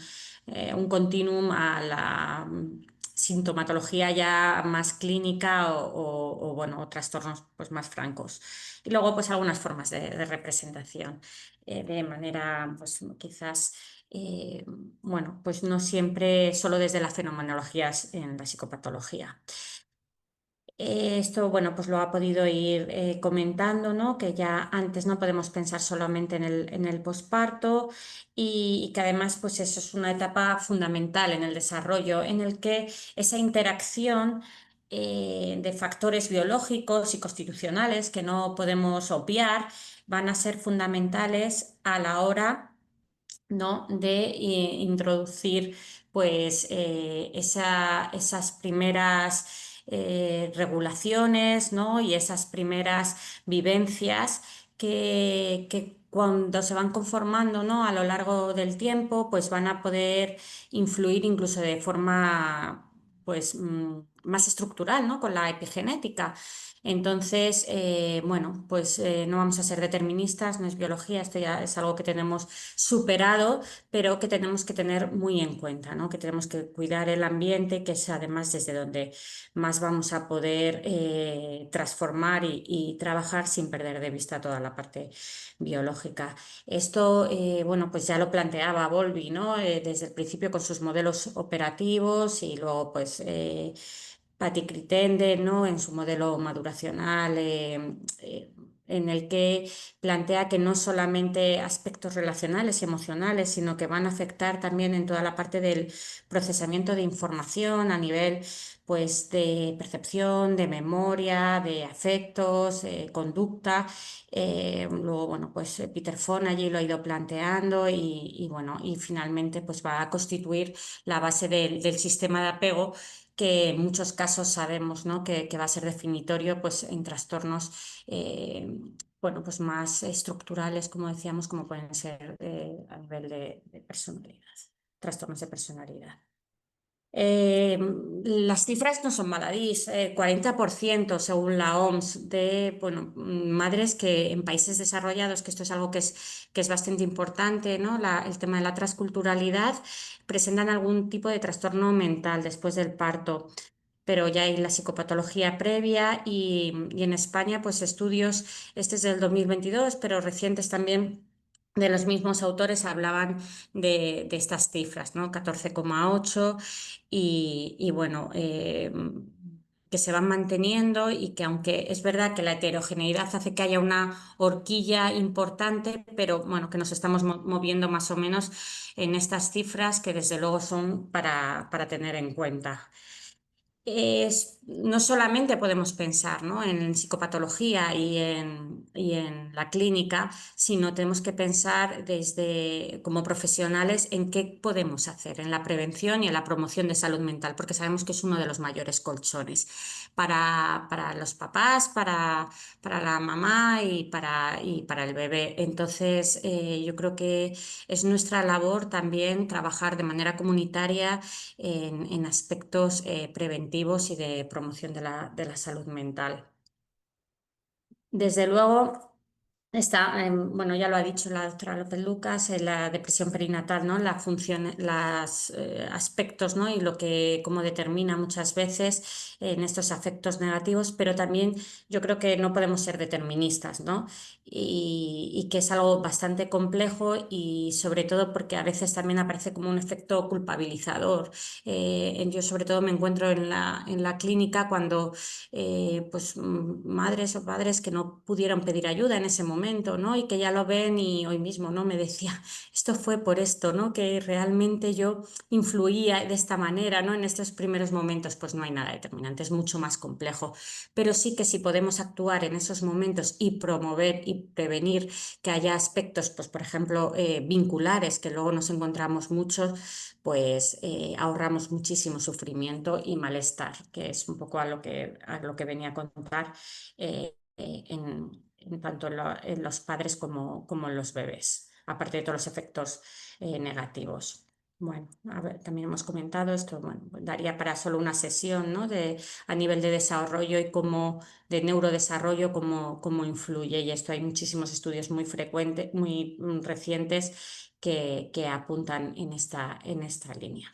continuum a la sintomatología ya más clínica o, bueno, o trastornos pues más francos. Y luego pues algunas formas de representación de manera pues quizás eh, bueno, pues no siempre solo desde la fenomenología en la psicopatología. Esto, bueno, pues lo ha podido ir comentando, ¿no? Que ya antes no podemos pensar solamente en el posparto y que además, pues eso es una etapa fundamental en el desarrollo, en el que esa interacción de factores biológicos y constitucionales que no podemos obviar van a ser fundamentales a la hora, ¿no? De introducir pues esas primeras regulaciones, ¿no? Y esas primeras vivencias que cuando se van conformando, ¿no? A lo largo del tiempo pues van a poder influir incluso de forma pues más estructural, ¿no? Con la epigenética. Entonces, bueno, pues no vamos a ser deterministas, no es biología, esto ya es algo que tenemos superado, pero que tenemos que tener muy en cuenta, ¿no? Que tenemos que cuidar el ambiente, que es además desde donde más vamos a poder transformar y trabajar sin perder de vista toda la parte biológica. Esto, bueno, pues ya lo planteaba Bowlby, ¿no? Desde el principio con sus modelos operativos y luego, pues, Patti Critende, ¿no? En su modelo maduracional, en el que plantea que no solamente aspectos relacionales y emocionales, sino que van a afectar también en toda la parte del procesamiento de información a nivel, pues, de percepción, de memoria, de afectos, conducta. Luego, bueno, pues Peter Fon allí lo ha ido planteando bueno, y finalmente pues va a constituir la base del sistema de apego que en muchos casos sabemos, ¿no? que va a ser definitorio pues, en trastornos bueno, pues más estructurales, como decíamos, como pueden ser a nivel de personalidad, trastornos de personalidad. Las cifras no son baladís, 40% según la OMS de bueno, madres que en países desarrollados, que esto es algo que es bastante importante, ¿no? El tema de la transculturalidad, presentan algún tipo de trastorno mental después del parto, pero ya hay la psicopatología previa y en España pues estudios, este es del 2022, pero recientes también de los mismos autores hablaban de estas cifras, ¿no? 14,8 y bueno, que se van manteniendo y que aunque es verdad que la heterogeneidad hace que haya una horquilla importante, pero bueno, que nos estamos moviendo más o menos en estas cifras que desde luego son para tener en cuenta. No solamente podemos pensar, ¿no? en psicopatología y en la clínica, sino tenemos que pensar desde como profesionales en qué podemos hacer en la prevención y en la promoción de salud mental, porque sabemos que es uno de los mayores colchones para los papás, para la mamá y para el bebé. Entonces, yo creo que es nuestra labor también trabajar de manera comunitaria en aspectos preventivos y de promoción de la salud mental. Desde luego, está, bueno, ya lo ha dicho la doctora López Lucas, la depresión perinatal, ¿no? La función, los aspectos, ¿no? Y lo que como determina muchas veces en estos afectos negativos, pero también yo creo que no podemos ser deterministas, ¿no? Y que es algo bastante complejo y sobre todo porque a veces también aparece como un efecto culpabilizador. Yo sobre todo me encuentro en la clínica cuando pues madres o padres que no pudieron pedir ayuda en ese momento, ¿no? Y que ya lo ven y hoy mismo, ¿no? Me decía, esto fue por esto, ¿no? Que realmente yo influía de esta manera, ¿no? En estos primeros momentos, pues no hay nada determinante, es mucho más complejo. Pero sí que si podemos actuar en esos momentos y promover y prevenir que haya aspectos, pues por ejemplo, vinculares, que luego nos encontramos muchos, pues ahorramos muchísimo sufrimiento y malestar, que es un poco a lo que venía a contar en tanto en los padres como en los bebés, aparte de todos los efectos negativos. Bueno, a ver, también hemos comentado esto, bueno, daría para solo una sesión, ¿no? A nivel de desarrollo y de neurodesarrollo, cómo influye. Y esto hay muchísimos estudios muy frecuentes, muy recientes que apuntan en esta línea.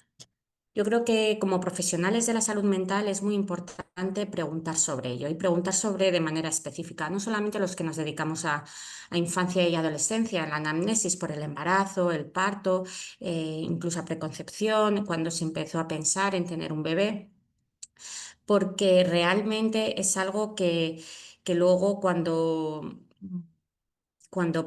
Yo creo que como profesionales de la salud mental es muy importante preguntar sobre ello y preguntar sobre de manera específica, no solamente los que nos dedicamos a infancia y adolescencia, en la anamnesis por el embarazo, el parto, incluso a preconcepción, cuando se empezó a pensar en tener un bebé, porque realmente es algo que luego cuando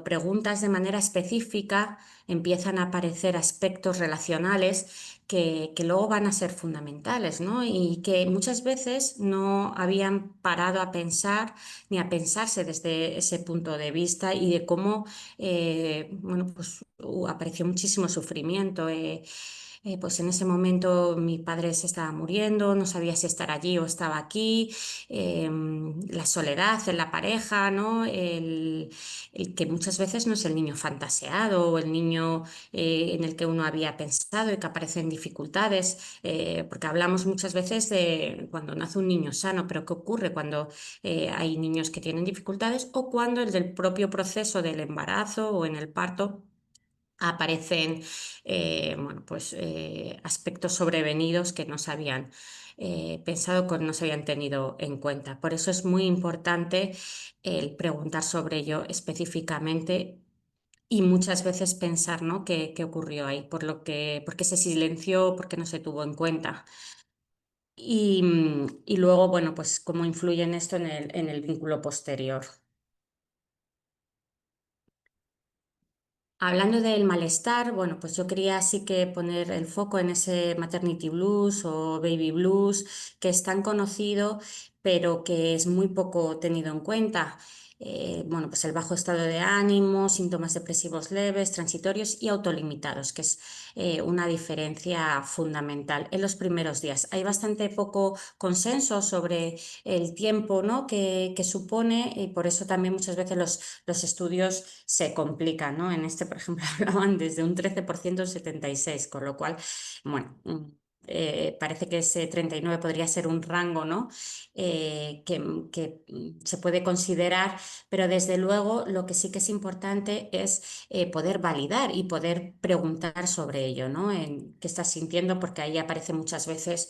preguntas de manera específica, empiezan a aparecer aspectos relacionales que luego van a ser fundamentales, ¿no? Y que muchas veces no habían parado a pensar ni a pensarse desde ese punto de vista y de cómo, bueno, pues apareció muchísimo sufrimiento. pues en ese momento mi padre se estaba muriendo, no sabía si estar allí o estaba aquí, la soledad en la pareja, ¿no? El que muchas veces no es el niño fantaseado o el niño en el que uno había pensado y que aparecen dificultades, porque hablamos muchas veces de cuando nace un niño sano, pero ¿qué ocurre cuando hay niños que tienen dificultades o cuando el del propio proceso del embarazo o en el parto aparecen bueno, pues, aspectos sobrevenidos que no se habían pensado, que no se habían tenido en cuenta? Por eso es muy importante el preguntar sobre ello específicamente y muchas veces pensar, ¿no? ¿Qué ocurrió ahí? ¿Por qué se silenció? ¿Por qué no se tuvo en cuenta? Y luego, bueno, pues cómo influye en esto en el vínculo posterior. Hablando del malestar, bueno, pues yo quería así que poner el foco en ese maternity blues o baby blues, que es tan conocido, pero que es muy poco tenido en cuenta. Bueno, pues el bajo estado de ánimo, síntomas depresivos leves, transitorios y autolimitados, que es una diferencia fundamental en los primeros días. Hay bastante poco consenso sobre el tiempo, ¿no? que supone, y por eso también muchas veces los estudios se complican, ¿no? En este, por ejemplo, hablaban desde un 13% al 76%, con lo cual, bueno, parece que ese 39 podría ser un rango, ¿no? Que se puede considerar, pero desde luego lo que sí que es importante es poder validar y poder preguntar sobre ello, ¿no? En qué estás sintiendo, porque ahí aparece muchas veces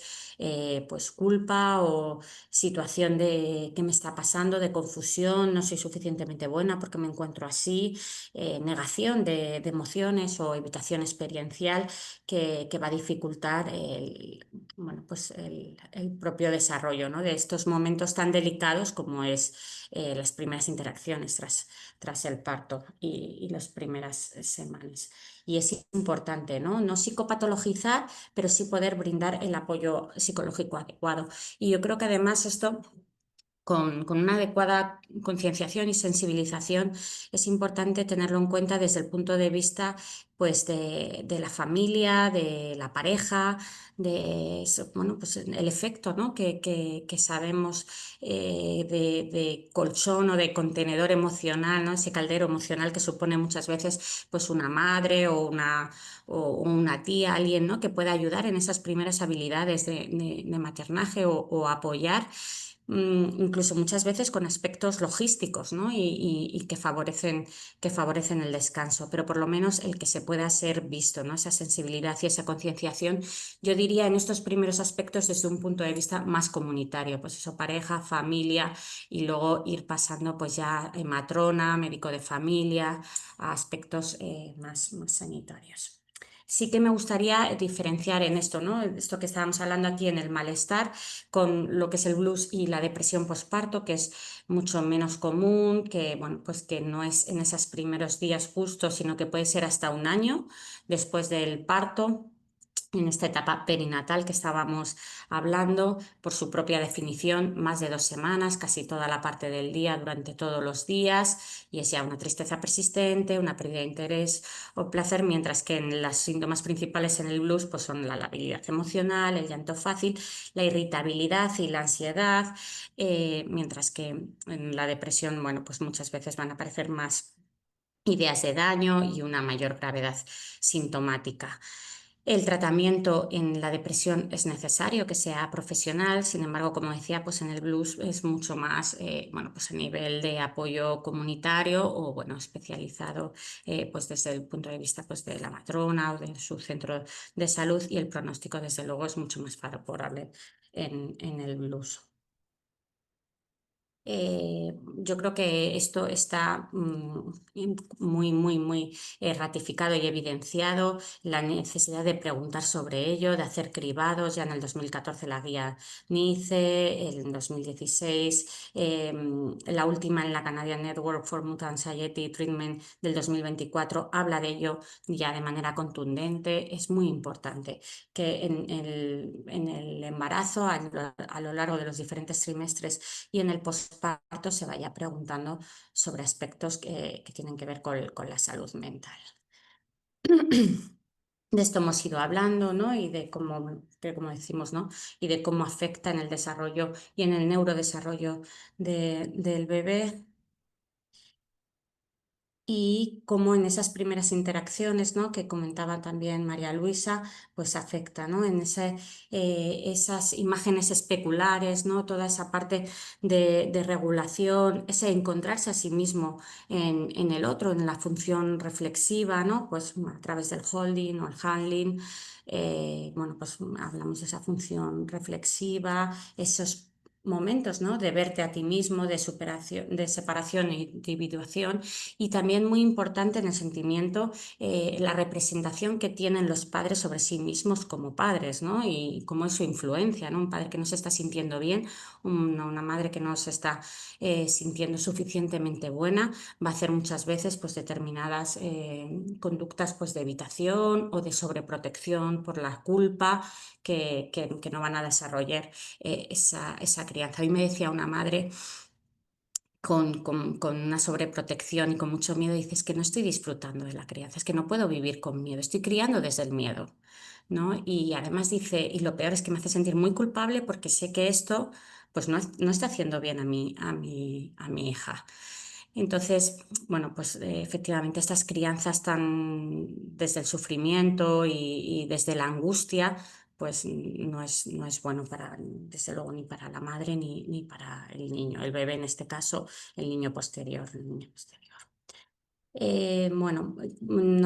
pues culpa o situación de qué me está pasando, de confusión, no soy suficientemente buena porque me encuentro así, negación de emociones o evitación experiencial que va a dificultar bueno, pues el propio desarrollo, ¿no? De estos momentos tan delicados como es las primeras interacciones tras el parto y las primeras semanas. Y es importante, ¿no? No psicopatologizar, pero sí poder brindar el apoyo psicológico adecuado. Y yo creo que además esto con una adecuada concienciación y sensibilización es importante tenerlo en cuenta desde el punto de vista pues, de la familia, de la pareja, de bueno, pues, el efecto, ¿no? que sabemos de colchón o de contenedor emocional, ¿no? Ese caldero emocional que supone muchas veces pues, una madre o una tía, alguien, ¿no? que pueda ayudar en esas primeras habilidades de maternaje o apoyar, incluso muchas veces con aspectos logísticos, ¿no? y que favorecen el descanso, pero por lo menos el que se pueda ser visto, ¿no? Esa sensibilidad y esa concienciación, yo diría en estos primeros aspectos desde un punto de vista más comunitario, pues eso, pareja, familia, y luego ir pasando pues ya matrona, médico de familia, a aspectos más sanitarios. Sí que me gustaría diferenciar en esto, ¿no? Esto que estábamos hablando aquí en el malestar, con lo que es el blues y la depresión postparto, que es mucho menos común, que, bueno, pues que no es en esos primeros días justo, sino que puede ser hasta un año después del parto, en esta etapa perinatal que estábamos hablando, por su propia definición, más de 2 semanas, casi toda la parte del día, durante todos los días, y es ya una tristeza persistente, una pérdida de interés o placer, mientras que en los síntomas principales en el blues pues son la labilidad emocional, el llanto fácil, la irritabilidad y la ansiedad, mientras que en la depresión, bueno, pues muchas veces van a aparecer más ideas de daño y una mayor gravedad sintomática. El tratamiento en la depresión es necesario que sea profesional, sin embargo, como decía, pues en el blues es mucho más, bueno, pues a nivel de apoyo comunitario o, bueno, especializado, pues desde el punto de vista pues de la matrona o de su centro de salud, y el pronóstico, desde luego, es mucho más favorable en el blues. Yo creo que esto está muy ratificado y evidenciado, la necesidad de preguntar sobre ello, de hacer cribados, ya en el 2014 la guía NICE, en 2016 la última en la Canadian Network for Mood Anxiety Treatment del 2024 habla de ello ya de manera contundente. Es muy importante que en el embarazo, a lo largo de los diferentes trimestres y en el posparto, se vaya preguntando sobre aspectos que tienen que ver con la salud mental. De esto hemos ido hablando, ¿no? Y de cómo, que como decimos, ¿no? Y de cómo afecta en el desarrollo y en el neurodesarrollo del bebé. Y cómo en esas primeras interacciones, ¿no? Que comentaba también María Luisa, pues afecta, ¿no? En esas imágenes especulares, ¿no? Toda esa parte de regulación, ese encontrarse a sí mismo en el otro, en la función reflexiva, ¿no? Pues a través del holding o el handling, bueno, pues hablamos de esa función reflexiva, esos momentos, ¿no? De verte a ti mismo, de superación, de separación e individuación, y también muy importante en el sentimiento, la representación que tienen los padres sobre sí mismos como padres, ¿no? Y cómo es su influencia, ¿no? Un padre que no se está sintiendo bien, una madre que no se está sintiendo suficientemente buena, va a hacer muchas veces pues determinadas conductas pues de evitación o de sobreprotección por la culpa que no van a desarrollar esa crianza. A mí me decía una madre con una sobreprotección y con mucho miedo, dices que no estoy disfrutando de la crianza, es que no puedo vivir con miedo, estoy criando desde el miedo, ¿no? Y además dice, y lo peor es que me hace sentir muy culpable porque sé que esto pues no está haciendo bien a mi hija. Entonces, bueno, pues efectivamente estas crianzas tan desde el sufrimiento y desde la angustia, pues no es bueno para, desde luego, ni para la madre ni para el niño, el bebé en este caso, el niño posterior, el niño posterior. Bueno,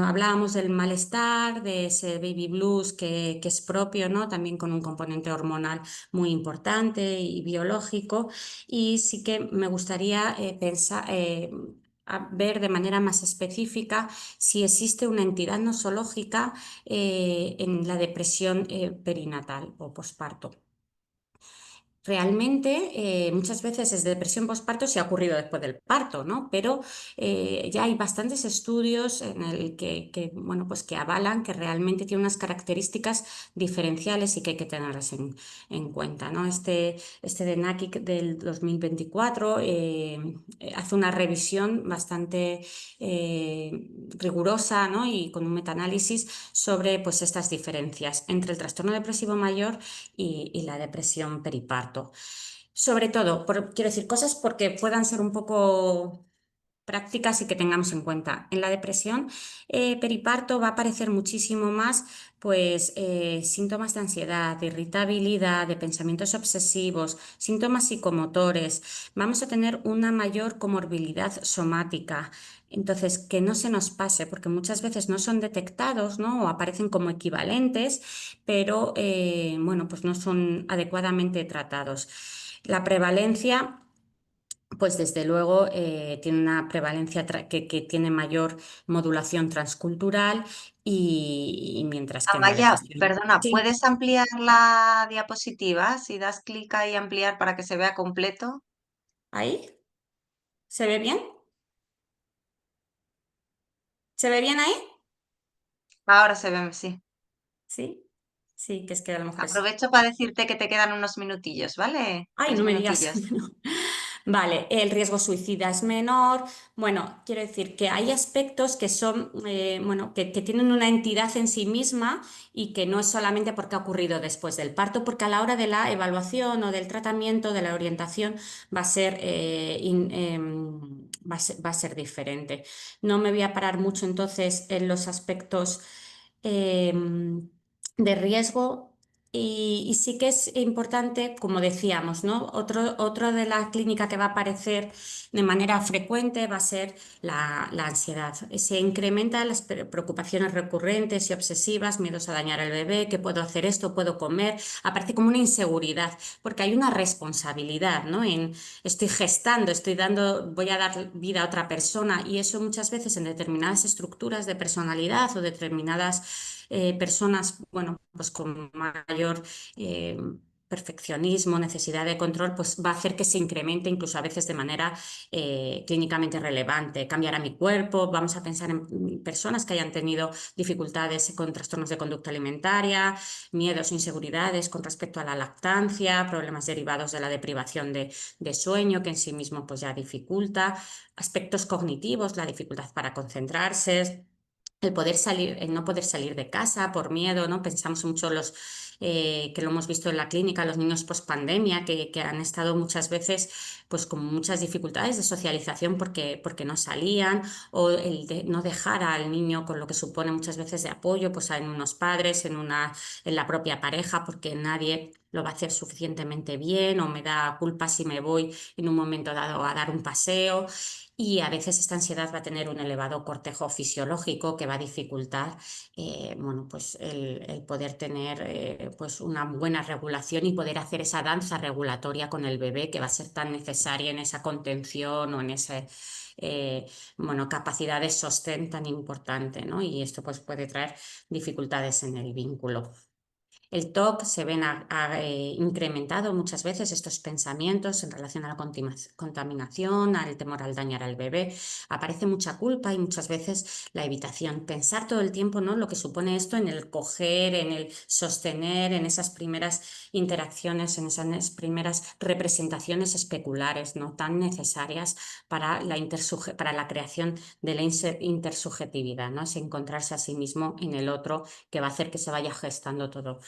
hablábamos del malestar, de ese baby blues que es propio, ¿no? También con un componente hormonal muy importante y biológico. Y sí que me gustaría pensar, ver de manera más específica si existe una entidad nosológica en la depresión perinatal o posparto. Realmente, muchas veces es depresión postparto si ha ocurrido después del parto, ¿no? Pero ya hay bastantes estudios en el bueno, pues que avalan que realmente tiene unas características diferenciales y que hay que tenerlas en cuenta, ¿no? Este de NACIC del 2024 hace una revisión bastante rigurosa, ¿no? Y con un metaanálisis sobre pues, estas diferencias entre el trastorno depresivo mayor y la depresión periparto. Sobre todo, quiero decir cosas porque puedan ser un poco prácticas y que tengamos en cuenta. En la depresión periparto va a aparecer muchísimo más pues síntomas de ansiedad, de irritabilidad, de pensamientos obsesivos, síntomas psicomotores. Vamos a tener una mayor comorbilidad somática. Entonces, que no se nos pase, porque muchas veces no son detectados, ¿no? O aparecen como equivalentes, pero bueno, pues no son adecuadamente tratados. La prevalencia pues desde luego tiene una prevalencia que tiene mayor modulación transcultural y mientras que en la Amaya, depresión... perdona, Sí, ¿puedes ampliar la diapositiva? Si das clic ahí ampliar para que se vea completo. ahí, ¿se ve bien? ¿Se ve bien ahí? Ahora se ve, sí. Sí, sí, que es que a lo mejor es... Aprovecho para decirte que te quedan unos minutillos, ¿vale? Ay, Tres no me digas. minutillos. Bueno, vale, el riesgo suicida es menor. Bueno, quiero decir que hay aspectos que son, bueno, que tienen una entidad en sí misma y que no es solamente porque ha ocurrido después del parto, porque a la hora de la evaluación o del tratamiento, de la orientación, va a ser, va a ser diferente. No me voy a parar mucho entonces en los aspectos de riesgo. Y sí que es importante, como decíamos, ¿no? Otro de la clínica que va a aparecer de manera frecuente va a ser la ansiedad. Se incrementan las preocupaciones recurrentes y obsesivas, miedos a dañar al bebé, que puedo hacer esto, puedo comer. Aparece como una inseguridad, porque hay una responsabilidad, ¿no? Estoy gestando, voy a dar vida a otra persona, y eso muchas veces en determinadas estructuras de personalidad o determinadas personas, bueno, pues con mayor perfeccionismo, necesidad de control, pues va a hacer que se incremente incluso a veces de manera clínicamente relevante. Cambiará mi cuerpo, vamos a pensar en personas que hayan tenido dificultades con trastornos de conducta alimentaria, miedos o inseguridades con respecto a la lactancia, problemas derivados de la deprivación de sueño, que en sí mismo pues ya dificulta, aspectos cognitivos, la dificultad para concentrarse, el poder salir, el no poder salir de casa por miedo, ¿no? Pensamos mucho que lo hemos visto en la clínica, los niños post pandemia, que han estado muchas veces pues con muchas dificultades de socialización porque no salían, o el de no dejar al niño con lo que supone muchas veces de apoyo, pues en unos padres, en la propia pareja, porque nadie lo va a hacer suficientemente bien, o me da culpa si me voy en un momento dado a dar un paseo. Y a veces esta ansiedad va a tener un elevado cortejo fisiológico que va a dificultar bueno, pues el poder tener pues una buena regulación y poder hacer esa danza regulatoria con el bebé que va a ser tan necesaria en esa contención o en esa bueno, capacidad de sostén tan importante, ¿no? Y esto pues puede traer dificultades en el vínculo. El TOC se ven incrementado muchas veces estos pensamientos en relación a la contaminación, al temor al dañar al bebé. Aparece mucha culpa y muchas veces la evitación. Pensar todo el tiempo, ¿no? Lo que supone esto en el coger, en el sostener, en esas primeras interacciones, en esas primeras representaciones especulares, ¿no? Tan necesarias para para la creación de la intersubjetividad, ¿no? Es encontrarse a sí mismo en el otro que va a hacer que se vaya gestando todo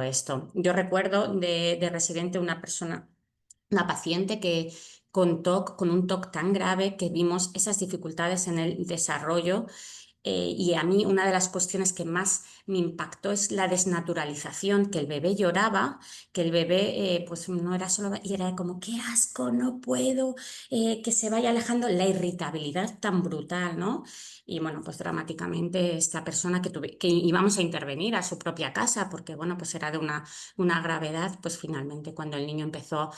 esto. Yo recuerdo de residente una paciente que con TOC, con un TOC tan grave que vimos esas dificultades en el desarrollo. Y a mí una de las cuestiones que más me impactó es la desnaturalización, que el bebé lloraba, que el bebé pues no era solo, y era como, qué asco, no puedo, que se vaya alejando, la irritabilidad tan brutal, ¿no? Y bueno, pues dramáticamente esta persona que íbamos a intervenir a su propia casa, porque bueno, pues era de una gravedad, pues finalmente cuando el niño empezó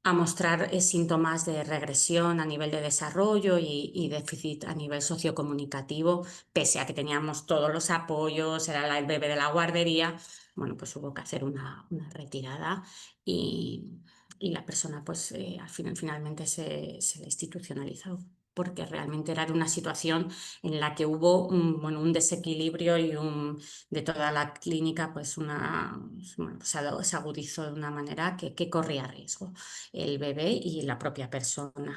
a mostrar síntomas de regresión a nivel de desarrollo y déficit a nivel sociocomunicativo, pese a que teníamos todos los apoyos, era el bebé de la guardería, bueno, pues hubo que hacer una retirada y, y la persona pues finalmente se le institucionalizó porque realmente era de una situación en la que hubo bueno, un desequilibrio de toda la clínica, pues bueno, se agudizó de una manera que corría riesgo el bebé y la propia persona.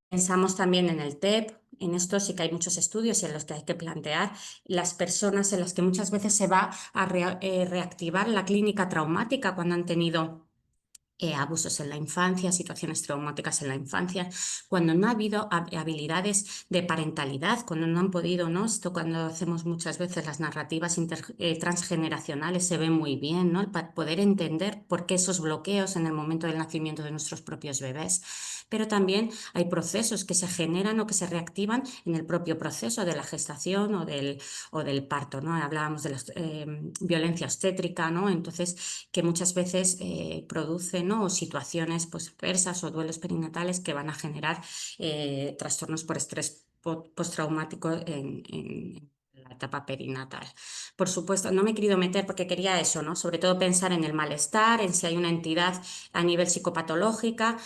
Pensamos también en el TEP, en esto sí que hay muchos estudios en los que hay que plantear las personas en las que muchas veces se va a reactivar la clínica traumática cuando han tenido abusos en la infancia, situaciones traumáticas en la infancia, cuando no ha habido habilidades de parentalidad, cuando no han podido, ¿no? Esto cuando hacemos muchas veces las narrativas transgeneracionales se ve muy bien, ¿no? Para poder entender por qué esos bloqueos en el momento del nacimiento de nuestros propios bebés. Pero también hay procesos que se generan o que se reactivan en el propio proceso de la gestación o del parto, ¿no? Hablábamos de la violencia obstétrica, ¿no? Entonces, que muchas veces producen, ¿no? O situaciones pues, adversas o duelos perinatales que van a generar trastornos por estrés postraumático en la etapa perinatal. Por supuesto, no me he querido meter porque quería eso, ¿no? Sobre todo pensar en el malestar, en si hay una entidad a nivel psicopatológica,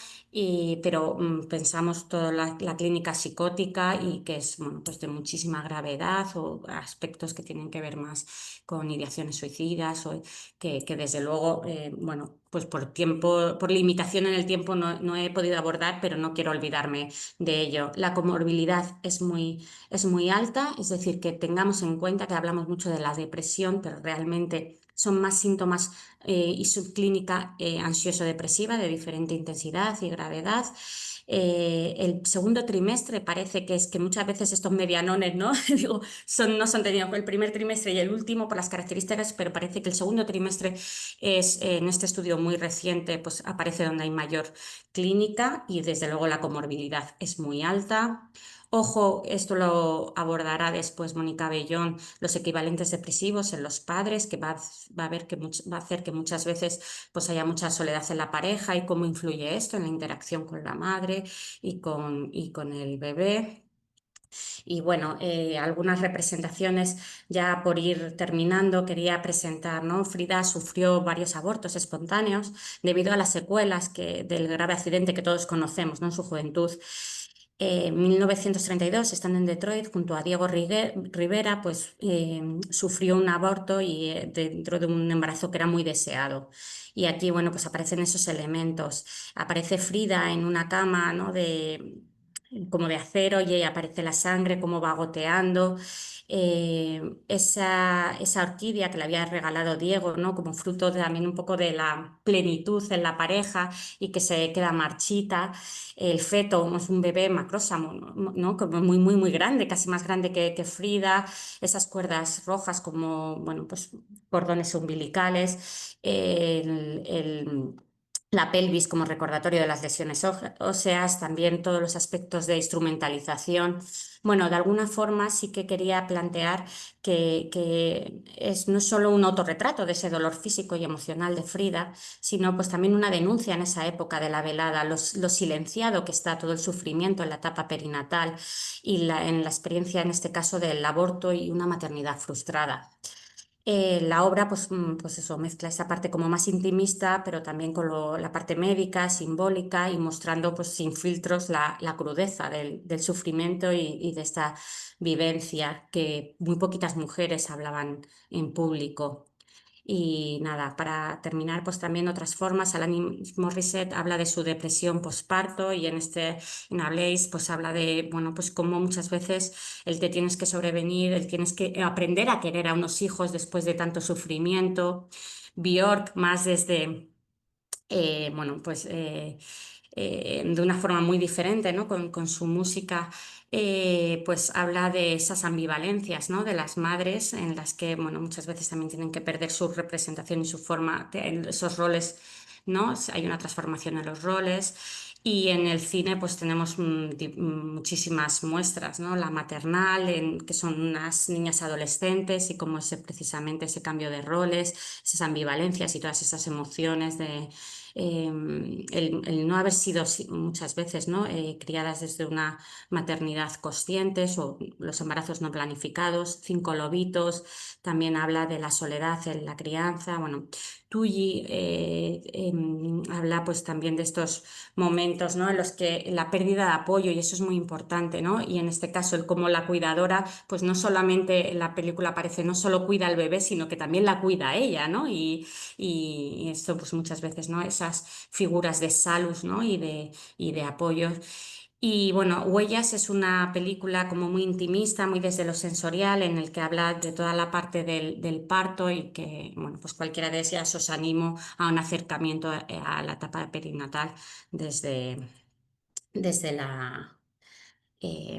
pero pensamos toda la clínica psicótica y que es bueno, pues de muchísima gravedad o aspectos que tienen que ver más con ideaciones suicidas o que desde luego, bueno, pues por tiempo, por limitación en el tiempo no he podido abordar, pero no quiero olvidarme de ello. La comorbilidad es muy alta, es decir, que tengamos en cuenta que hablamos mucho de la depresión, pero realmente son más síntomas y subclínica ansioso-depresiva de diferente intensidad y gravedad. El segundo trimestre parece que es que muchas veces estos medianones, ¿no? Digo, no son tenidos el primer trimestre y el último por las características, pero parece que el segundo trimestre es, en este estudio muy reciente, pues aparece donde hay mayor clínica y desde luego la comorbilidad es muy alta. Ojo, esto lo abordará después Mónica Bellón, los equivalentes depresivos en los padres, que va a hacer que muchas veces pues haya mucha soledad en la pareja y cómo influye esto en la interacción con la madre y con el bebé. Y bueno, algunas representaciones ya por ir terminando quería presentar, ¿no? Frida sufrió varios abortos espontáneos debido a las secuelas del grave accidente que todos conocemos, ¿no? En su juventud. En 1932, estando en Detroit junto a Diego Rivera, pues sufrió un aborto y dentro de un embarazo que era muy deseado. Y aquí, bueno, pues aparecen esos elementos. Aparece Frida en una cama, ¿no? como de acero y ahí aparece la sangre, cómo va goteando. Esa orquídea que le había regalado Diego, ¿no? Como fruto también un poco de la plenitud en la pareja y que se queda marchita. El feto es un bebé macrósamo, ¿no? Como muy, muy, muy grande, casi más grande que Frida. Esas cuerdas rojas como, bueno, pues cordones umbilicales. La pelvis como recordatorio de las lesiones óseas, también todos los aspectos de instrumentalización. Bueno, de alguna forma sí que quería plantear que no es solo un autorretrato de ese dolor físico y emocional de Frida, sino pues también una denuncia en esa época de la velada, lo silenciado que está todo el sufrimiento en la etapa perinatal y en la experiencia en este caso del aborto y una maternidad frustrada. La obra, pues eso, mezcla esa parte como más intimista, pero también con la parte médica, simbólica y mostrando pues sin filtros la crudeza del sufrimiento y de esta vivencia que muy poquitas mujeres hablaban en público. Y nada, para terminar, pues también otras formas. Alanis Morissette habla de su depresión posparto y en A Blaze, pues habla de, bueno, pues cómo muchas veces el te tienes que sobrevenir, el tienes que aprender a querer a unos hijos después de tanto sufrimiento. Björk, más desde, bueno, pues de una forma muy diferente, ¿no? Con su música, pues habla de esas ambivalencias, ¿no? De las madres en las que, bueno, muchas veces también tienen que perder su representación y su forma, en esos roles, ¿no? Hay una transformación en los roles. Y en el cine pues tenemos muchísimas muestras, ¿no? La maternal, que son unas niñas adolescentes y cómo es precisamente ese cambio de roles, esas ambivalencias y todas esas emociones de el no haber sido muchas veces, ¿no? Criadas desde una maternidad conscientes o los embarazos no planificados. Cinco lobitos, también habla de la soledad en la crianza. Bueno, Tully habla pues también de estos momentos, ¿no? En los que la pérdida de apoyo, y eso es muy importante, ¿no? Y en este caso, el cómo la cuidadora, pues no solamente en la película aparece, no solo cuida al bebé, sino que también la cuida a ella, ¿no? Y esto pues muchas veces, ¿no? Esas figuras de salus, ¿no? Y de apoyo. Y bueno, Huellas es una película como muy intimista, muy desde lo sensorial, en el que habla de toda la parte del parto y que, bueno, pues cualquiera de ellas os animo a un acercamiento a la etapa perinatal desde, desde la,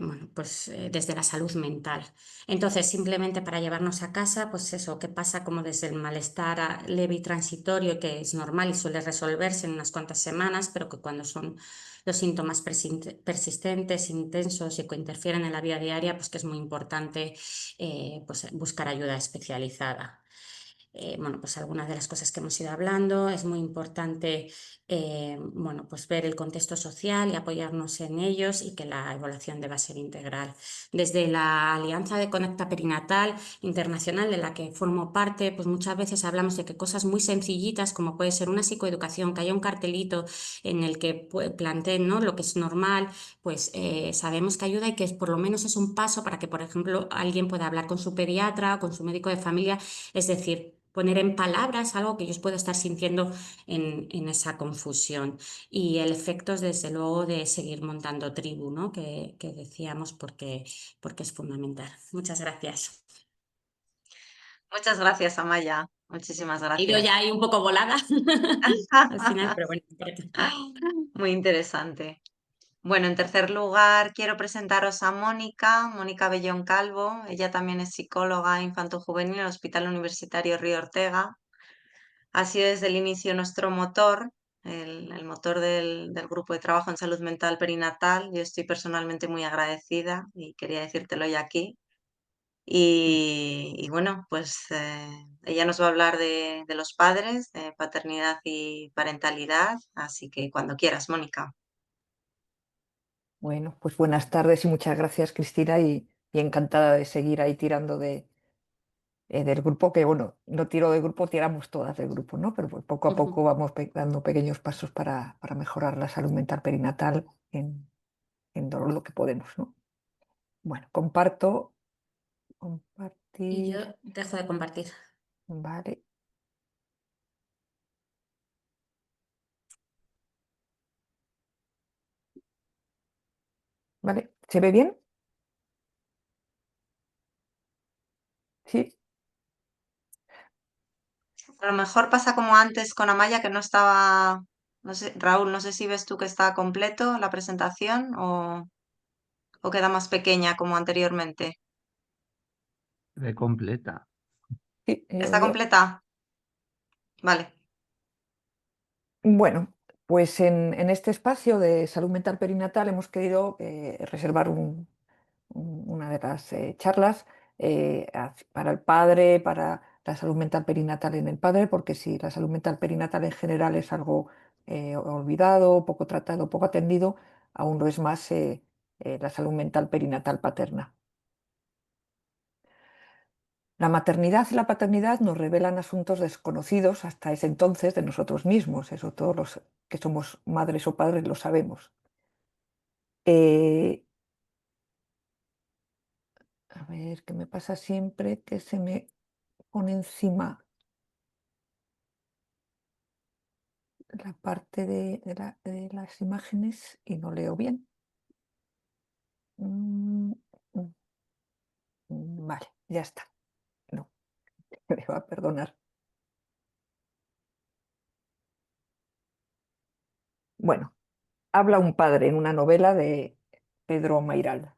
bueno, pues desde la salud mental. Entonces, simplemente para llevarnos a casa, pues eso, que pasa como desde el malestar leve y transitorio, que es normal y suele resolverse en unas cuantas semanas, pero que cuando son los síntomas persistentes, intensos y que interfieren en la vida diaria, pues que es muy importante pues buscar ayuda especializada. Bueno, pues algunas de las cosas que hemos ido hablando, es muy importante bueno, pues ver el contexto social y apoyarnos en ellos y que la evaluación deba ser integral. Desde la Alianza de Conecta Perinatal Internacional, de la que formo parte, pues muchas veces hablamos de que cosas muy sencillitas, como puede ser una psicoeducación, que haya un cartelito en el que planteen, ¿no? Lo que es normal, pues sabemos que ayuda y que por lo menos es un paso para que, por ejemplo, alguien pueda hablar con su pediatra o con su médico de familia, es decir, poner en palabras algo que ellos puedan estar sintiendo en esa confusión. Y el efecto es desde luego de seguir montando tribu, ¿no? Que decíamos porque es fundamental. Muchas gracias. Muchas gracias, Amaya. Muchísimas He ido ya gracias. ahí un poco volada al final, pero bueno. Muy interesante. Bueno, en tercer lugar, quiero presentaros a Mónica Bellón Calvo. Ella también es psicóloga infanto-juvenil en el Hospital Universitario Río Ortega. Ha sido desde el inicio nuestro motor, el motor del grupo de trabajo en salud mental perinatal. Yo estoy personalmente muy agradecida y quería decírtelo ya aquí. Y bueno, pues ella nos va a hablar de los padres, de paternidad y parentalidad, así que cuando quieras, Mónica. Bueno, pues buenas tardes y muchas gracias, Cristina, y encantada de seguir ahí tirando del grupo, que bueno, no tiro del grupo, tiramos todas del grupo, ¿no? Pero pues poco a poco vamos dando pequeños pasos para mejorar la salud mental perinatal en todo lo que podemos, ¿no? Bueno, Y yo compartir, dejo de compartir. vale. ¿Se ve bien? Sí. A lo mejor pasa como antes con Amaya, que no estaba, no sé, Raúl, no sé si ves tú que está completo la presentación o queda más pequeña como anteriormente. Ve completa. Sí, ¿Está completa? Vale. Bueno, pues en este espacio de salud mental perinatal hemos querido reservar una de las charlas para el padre, para la salud mental perinatal en el padre, porque si la salud mental perinatal en general es algo olvidado, poco tratado, poco atendido, aún lo es más la salud mental perinatal paterna. La maternidad y la paternidad nos revelan asuntos desconocidos hasta ese entonces de nosotros mismos. Eso todos los que somos madres o padres lo sabemos. Eh, a ver, ¿qué me pasa siempre? Que se me pone encima la parte de las imágenes y no leo bien. Mm, mm, vale, ya está. No, me va a perdonar. Bueno, habla un padre en una novela de Pedro Mairal.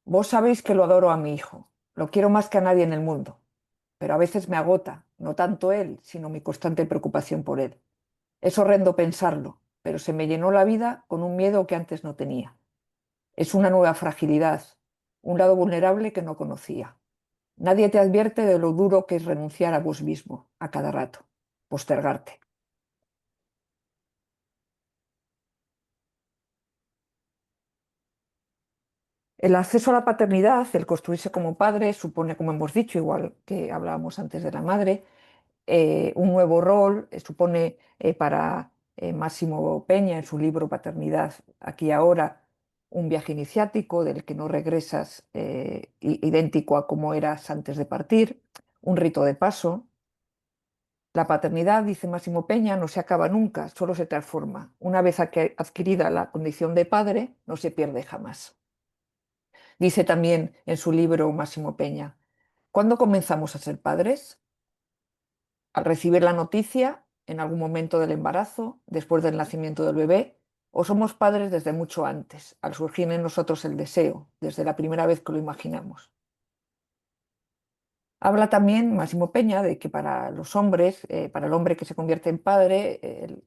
Vos sabéis que lo adoro a mi hijo, lo quiero más que a nadie en el mundo, pero a veces me agota, no tanto él, sino mi constante preocupación por él. Es horrendo pensarlo, pero se me llenó la vida con un miedo que antes no tenía. Es una nueva fragilidad, un lado vulnerable que no conocía. Nadie te advierte de lo duro que es renunciar a vos mismo a cada rato, postergarte. El acceso a la paternidad, el construirse como padre, supone, como hemos dicho, igual que hablábamos antes de la madre, un nuevo rol, supone para Máximo Peña en su libro Paternidad, aquí y ahora, un viaje iniciático del que no regresas idéntico a como eras antes de partir, un rito de paso. La paternidad, dice Máximo Peña, no se acaba nunca, solo se transforma. Una vez adquirida la condición de padre, no se pierde jamás. Dice también en su libro Máximo Peña, ¿cuándo comenzamos a ser padres? Al recibir la noticia, en algún momento del embarazo, después del nacimiento del bebé, o somos padres desde mucho antes, al surgir en nosotros el deseo, desde la primera vez que lo imaginamos. Habla también Máximo Peña de que para los hombres, para el hombre que se convierte en padre,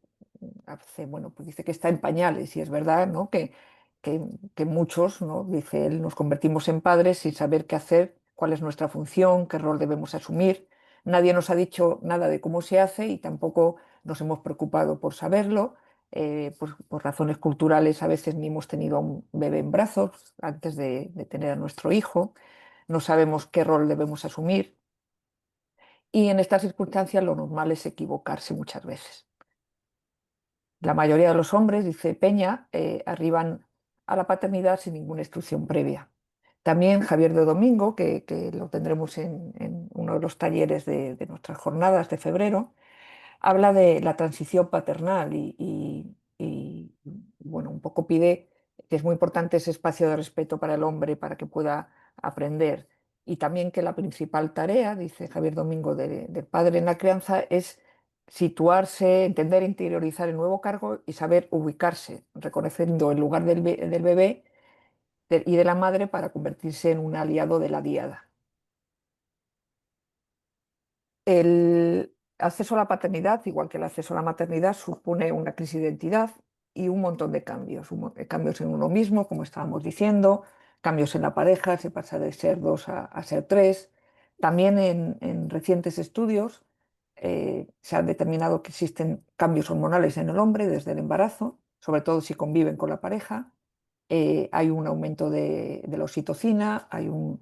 bueno, pues dice que está en pañales y es verdad, ¿no? Que, que muchos, ¿no? Dice él, nos convertimos en padres sin saber qué hacer, cuál es nuestra función, qué rol debemos asumir. Nadie nos ha dicho nada de cómo se hace y tampoco nos hemos preocupado por saberlo. Por razones culturales a veces ni hemos tenido a un bebé en brazos antes de tener a nuestro hijo. No sabemos qué rol debemos asumir y en estas circunstancias lo normal es equivocarse muchas veces. La mayoría de los hombres, dice Peña, arriban a la paternidad sin ninguna instrucción previa. También Javier de Domingo, que lo tendremos en uno de los talleres de nuestras jornadas de febrero, habla de la transición paternal bueno, un poco pide que es muy importante ese espacio de respeto para el hombre para que pueda aprender. Y también que la principal tarea, dice Javier Domingo, del padre en la crianza es situarse, entender e interiorizar el nuevo cargo y saber ubicarse, reconociendo el lugar del bebé y de la madre para convertirse en un aliado de la diada. El acceso a la paternidad, igual que el acceso a la maternidad, supone una crisis de identidad y un montón de cambios. Cambios en uno mismo, como estábamos diciendo, cambios en la pareja, se pasa de ser dos a ser tres. También en recientes estudios se ha determinado que existen cambios hormonales en el hombre desde el embarazo, sobre todo si conviven con la pareja. Hay un aumento de la oxitocina, hay un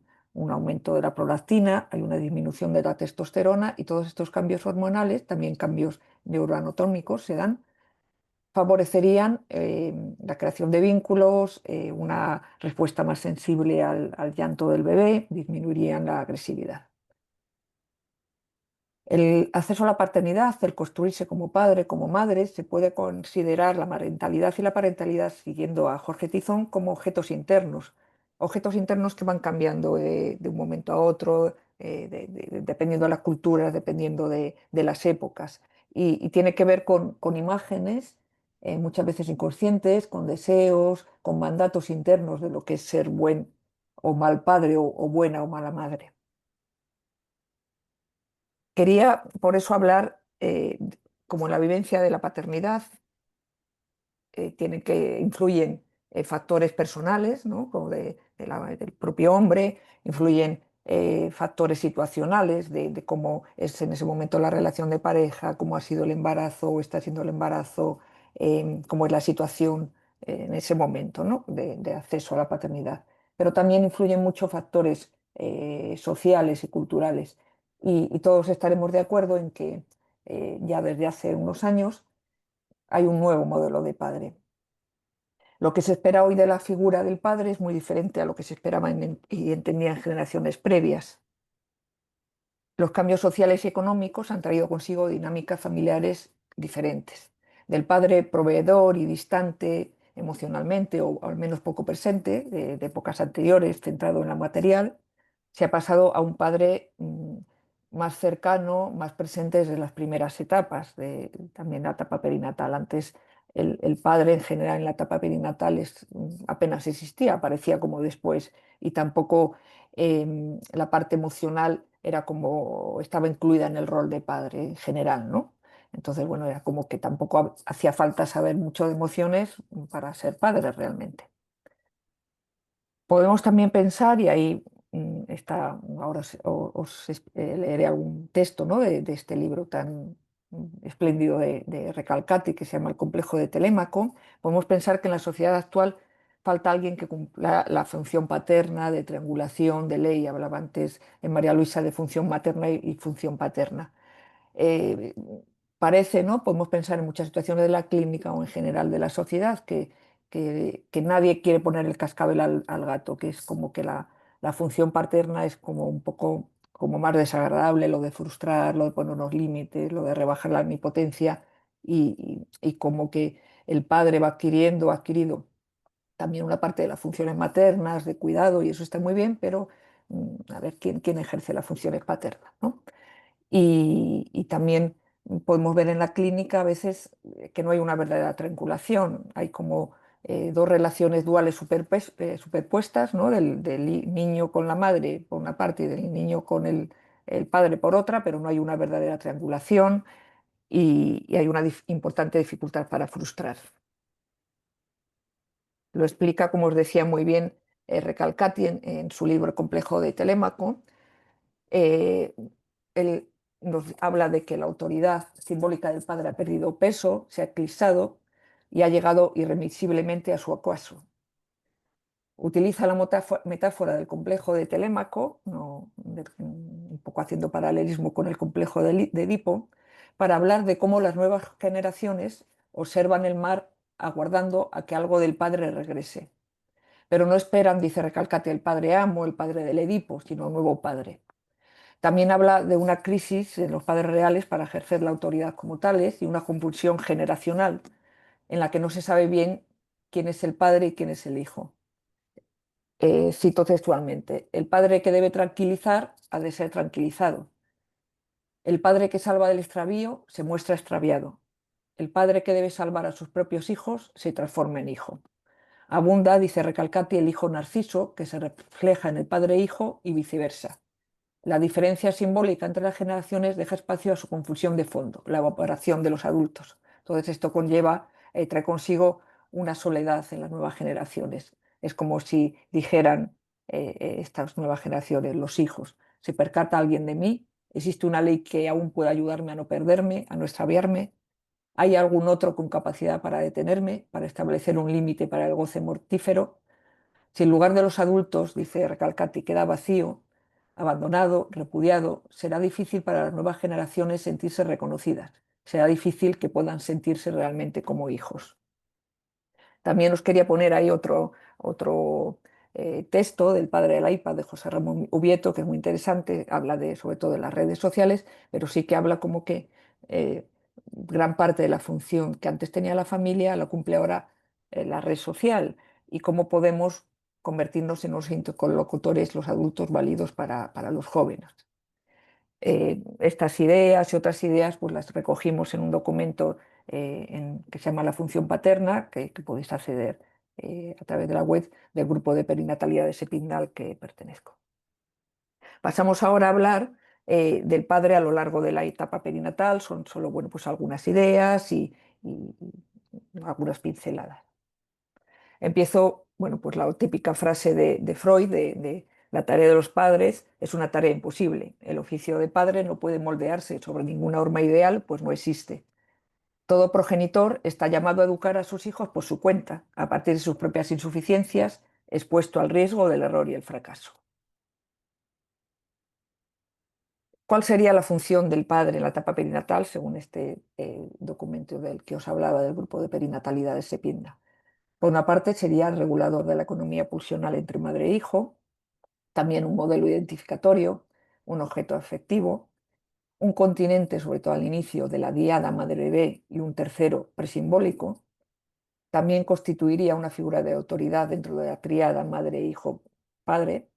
aumento de la prolactina, hay una disminución de la testosterona y todos estos cambios hormonales, también cambios neuroanatómicos se dan, favorecerían la creación de vínculos, una respuesta más sensible al llanto del bebé, disminuirían la agresividad. El acceso a la paternidad, el construirse como padre, como madre, se puede considerar la marentalidad y la parentalidad, siguiendo a Jorge Tizón, como objetos internos que van cambiando de un momento a otro, dependiendo de las culturas, dependiendo de las épocas. Y tiene que ver con imágenes, muchas veces inconscientes, con deseos, con mandatos internos de lo que es ser buen o mal padre o buena o mala madre. Quería por eso hablar, como en la vivencia de la paternidad, influyen factores personales, ¿no? Como del propio hombre, influyen factores situacionales de cómo es en ese momento la relación de pareja, cómo ha sido el embarazo o está siendo el embarazo, cómo es la situación en ese momento, ¿no? de acceso a la paternidad. Pero también influyen muchos factores sociales y culturales. Y todos estaremos de acuerdo en que ya desde hace unos años hay un nuevo modelo de padre. Lo que se espera hoy de la figura del padre es muy diferente a lo que se esperaba y entendía en generaciones previas. Los cambios sociales y económicos han traído consigo dinámicas familiares diferentes. Del padre proveedor y distante emocionalmente, o al menos poco presente, de épocas anteriores, centrado en lo material, se ha pasado a un padre más cercano, más presente desde las primeras etapas, también la etapa perinatal. Antes el padre en general en la etapa perinatal apenas existía, aparecía como después, y tampoco la parte emocional era como estaba incluida en el rol de padre en general, ¿no? Entonces, bueno, era como que tampoco hacía falta saber mucho de emociones para ser padre realmente. Podemos también pensar, y ahí está, ahora leeré algún texto, ¿no? de este libro tan espléndido de Recalcati, que se llama El complejo de Telémaco. Podemos pensar que en la sociedad actual falta alguien que cumpla la función paterna, de triangulación, de ley. Hablaba antes en María Luisa de función materna y función paterna. Eh, Parece, ¿no? Podemos pensar en muchas situaciones de la clínica o en general de la sociedad que nadie quiere poner el cascabel al gato, que es como que la función paterna es como un poco como más desagradable, lo de frustrar, lo de poner unos límites, lo de rebajar la omnipotencia y como que el padre va ha adquirido también una parte de las funciones maternas, de cuidado, y eso está muy bien, pero a ver quién ejerce las funciones paternas, ¿no? Y también podemos ver en la clínica a veces que no hay una verdadera triangulación, hay como dos relaciones duales superpuestas, ¿no? del niño con la madre por una parte y del niño con el padre por otra, pero no hay una verdadera triangulación y hay una importante dificultad para frustrar. Lo explica, como os decía muy bien, Recalcati en su libro El complejo de Telémaco. eh, Él nos habla de que la autoridad simbólica del padre ha perdido peso, se ha eclipsado y ha llegado irremisiblemente a su ocaso. Utiliza la metáfora del complejo de Telémaco, un poco haciendo paralelismo con el complejo de Edipo, para hablar de cómo las nuevas generaciones observan el mar aguardando a que algo del padre regrese. Pero no esperan, dice Recalcati, el padre amo, el padre del Edipo, sino un nuevo padre. También habla de una crisis en los padres reales para ejercer la autoridad como tales y una compulsión generacional en la que no se sabe bien quién es el padre y quién es el hijo. Cito textualmente: el padre que debe tranquilizar ha de ser tranquilizado. El padre que salva del extravío se muestra extraviado. El padre que debe salvar a sus propios hijos se transforma en hijo. Abunda, dice Recalcati, el hijo narciso que se refleja en el padre hijo y viceversa. La diferencia simbólica entre las generaciones deja espacio a su confusión de fondo, la evaporación de los adultos. Entonces esto trae consigo una soledad en las nuevas generaciones. Es como si dijeran estas nuevas generaciones, los hijos: ¿se percata alguien de mí? ¿Existe una ley que aún pueda ayudarme a no perderme, a no extraviarme? ¿Hay algún otro con capacidad para detenerme, para establecer un límite para el goce mortífero? Si el lugar de los adultos, dice Recalcati, queda vacío, abandonado, repudiado, será difícil para las nuevas generaciones sentirse reconocidas. Será difícil que puedan sentirse realmente como hijos. También os quería poner ahí otro texto del padre de la IPA de José Ramón Ubieto, que es muy interesante, habla sobre todo de las redes sociales, pero sí que habla como que gran parte de la función que antes tenía la familia la cumple ahora la red social, y cómo podemos convertirnos en unos interlocutores, los adultos válidos para los jóvenes. Estas ideas y otras ideas pues las recogimos en un documento que se llama La función paterna, que podéis acceder a través de la web del grupo de perinatalidad de Sepidna al que pertenezco. Pasamos ahora a hablar del padre a lo largo de la etapa perinatal. Son solo, bueno, pues algunas ideas y algunas pinceladas. Empiezo, bueno, pues la típica frase de Freud, de la tarea de los padres es una tarea imposible. El oficio de padre no puede moldearse sobre ninguna norma ideal, pues no existe. Todo progenitor está llamado a educar a sus hijos por su cuenta, a partir de sus propias insuficiencias, expuesto al riesgo del error y el fracaso. ¿Cuál sería la función del padre en la etapa perinatal, según este documento del que os hablaba del grupo de perinatalidad de Sepidna? Por una parte, sería el regulador de la economía pulsional entre madre e hijo, también un modelo identificatorio, un objeto afectivo, un continente, sobre todo al inicio, de la diada madre-bebé y un tercero presimbólico. También constituiría una figura de autoridad dentro de la tríada madre-hijo-padre.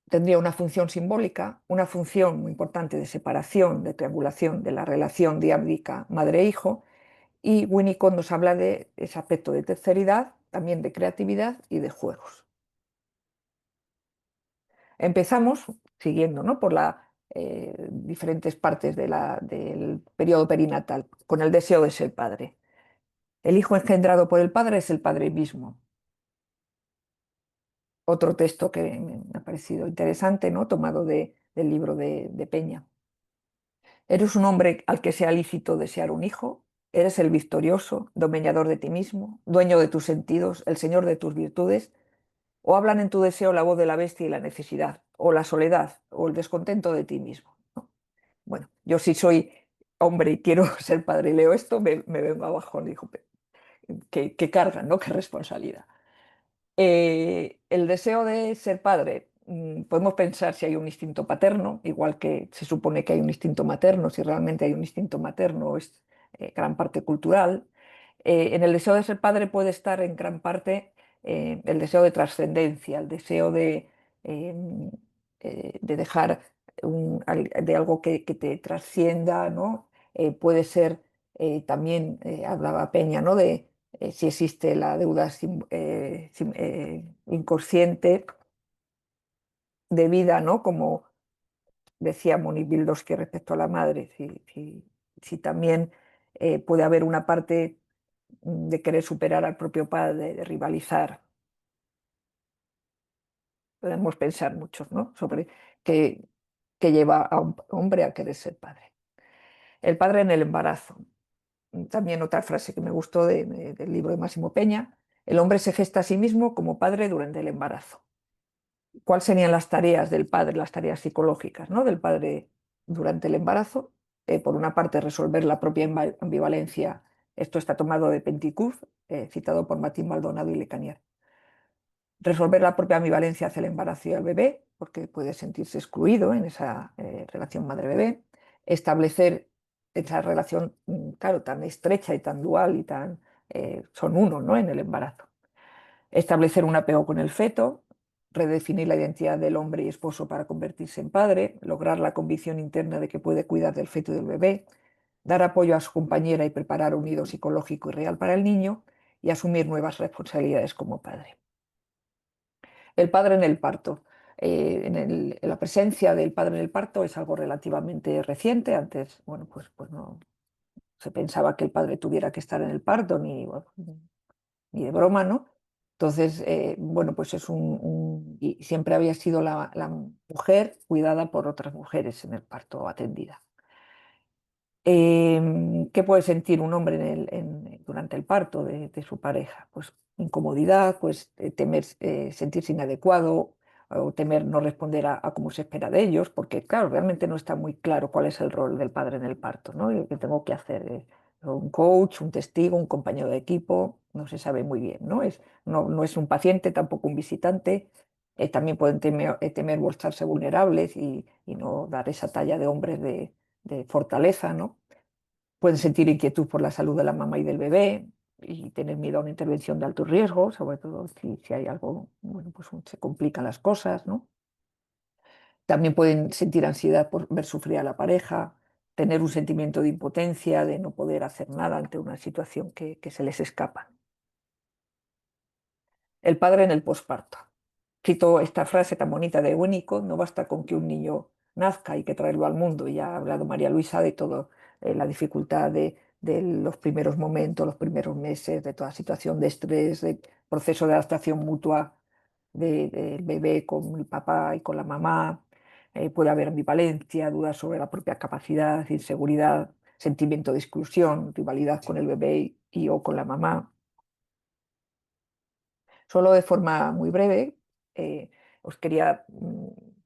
Tendría una función simbólica, una función muy importante de separación, de triangulación de la relación diádica madre-hijo, y Winnicott nos habla de ese aspecto de terceridad, también de creatividad y de juegos. Empezamos siguiendo, ¿no?, por las diferentes partes del periodo perinatal, con el deseo de ser padre. El hijo engendrado por el padre es el padre mismo. Otro texto que me ha parecido interesante, ¿no?, tomado del libro de Peña. Eres un hombre al que sea lícito desear un hijo, eres el victorioso, dominador de ti mismo, dueño de tus sentidos, el señor de tus virtudes, o hablan en tu deseo la voz de la bestia y la necesidad, o la soledad, o el descontento de ti mismo, ¿no? Bueno, yo si soy hombre y quiero ser padre y leo esto, me vengo abajo, digo, qué carga, ¿no?, qué responsabilidad. El deseo de ser padre, podemos pensar si hay un instinto paterno, igual que se supone que hay un instinto materno. Si realmente hay un instinto materno, es gran parte cultural. En el deseo de ser padre puede estar en gran parte el deseo de trascendencia, el deseo de dejar de algo que te trascienda, ¿no? Puede ser también, hablaba Peña, ¿no?, de si existe la deuda inconsciente de vida, ¿no?, como decía Monique Wildowski respecto a la madre, si también puede haber una parte de querer superar al propio padre, de rivalizar. Podemos pensar muchos, ¿no?, sobre qué lleva a un hombre a querer ser padre. El padre en el embarazo. También otra frase que me gustó del libro de Máximo Peña: el hombre se gesta a sí mismo como padre durante el embarazo. ¿Cuáles serían las tareas del padre, las tareas psicológicas, ¿no?, del padre durante el embarazo? Por una parte, resolver la propia ambivalencia. Esto está tomado de Penticuf, citado por Martín Maldonado y Lecanier. Resolver la propia ambivalencia hacia el embarazo y el bebé, porque puede sentirse excluido en esa relación madre-bebé. Establecer esa relación, claro, tan estrecha y tan dual y tan son uno, ¿no?, en el embarazo. Establecer un apego con el feto, redefinir la identidad del hombre y esposo para convertirse en padre, lograr la convicción interna de que puede cuidar del feto y del bebé, dar apoyo a su compañera y preparar un nido psicológico y real para el niño, y asumir nuevas responsabilidades como padre. El padre en el parto. La presencia del padre en el parto es algo relativamente reciente. Antes, bueno, pues no se pensaba que el padre tuviera que estar en el parto, ni de broma, ¿no? Entonces, bueno, pues y siempre había sido la mujer cuidada por otras mujeres en el parto, atendida. ¿Qué puede sentir un hombre durante el parto de su pareja? Pues incomodidad, pues temer sentirse inadecuado, o temer no responder a cómo se espera de ellos, porque claro, realmente no está muy claro cuál es el rol del padre en el parto, ¿no? Y qué tengo que hacer. un coach, un testigo, un compañero de equipo, no se sabe muy bien, ¿no? No es un paciente, tampoco un visitante. También pueden temer mostrarse vulnerables y no dar esa talla de hombres de fortaleza, ¿no? Pueden sentir inquietud por la salud de la mamá y del bebé y tener miedo a una intervención de alto riesgo, sobre todo si hay algo, bueno, pues se complican las cosas, ¿no? También pueden sentir ansiedad por ver sufrir a la pareja, tener un sentimiento de impotencia, de no poder hacer nada ante una situación que se les escapa. El padre en el posparto. Cito esta frase tan bonita de Winnicott: no basta con que un niño nazca, hay que traerlo al mundo. Ya ha hablado María Luisa de todo, la dificultad de los primeros momentos, los primeros meses, de toda situación de estrés, de proceso de adaptación mutua del bebé con el papá y con la mamá. Puede haber ambivalencia, dudas sobre la propia capacidad, inseguridad, sentimiento de exclusión, rivalidad con el bebé y o con la mamá. Solo de forma muy breve, os quería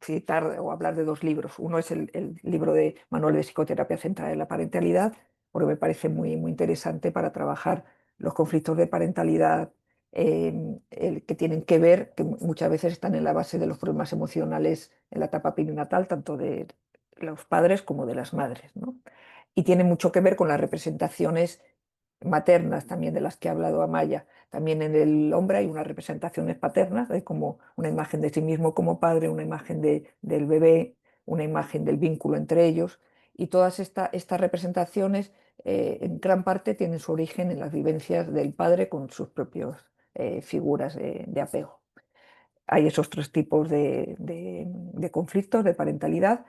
citar o hablar de dos libros. Uno es el libro de Manual de Psicoterapia Centrada en la Parentalidad, porque me parece muy, muy interesante para trabajar los conflictos de parentalidad que tienen que ver, que muchas veces están en la base de los problemas emocionales en la etapa perinatal, tanto de los padres como de las madres, ¿no? Y tiene mucho que ver con las representaciones maternas también de las que ha hablado Amaya. También en el hombre hay unas representaciones paternas, hay como una imagen de sí mismo como padre, una imagen del bebé, una imagen del vínculo entre ellos, y todas estas representaciones en gran parte tienen su origen en las vivencias del padre con sus propias figuras de apego. Hay esos tres tipos de conflictos de parentalidad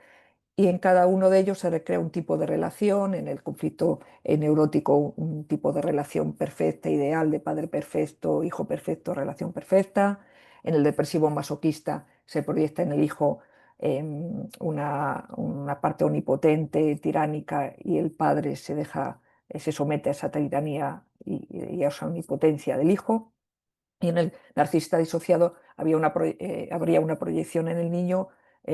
y en cada uno de ellos se recrea un tipo de relación. En el conflicto neurótico, un tipo de relación perfecta, ideal, de padre perfecto, hijo perfecto, relación perfecta. En el depresivo masoquista se proyecta en el hijo una parte omnipotente, tiránica, y el padre se somete a esa tiranía y a esa omnipotencia del hijo. Y en el narcisista disociado habría una proyección en el niño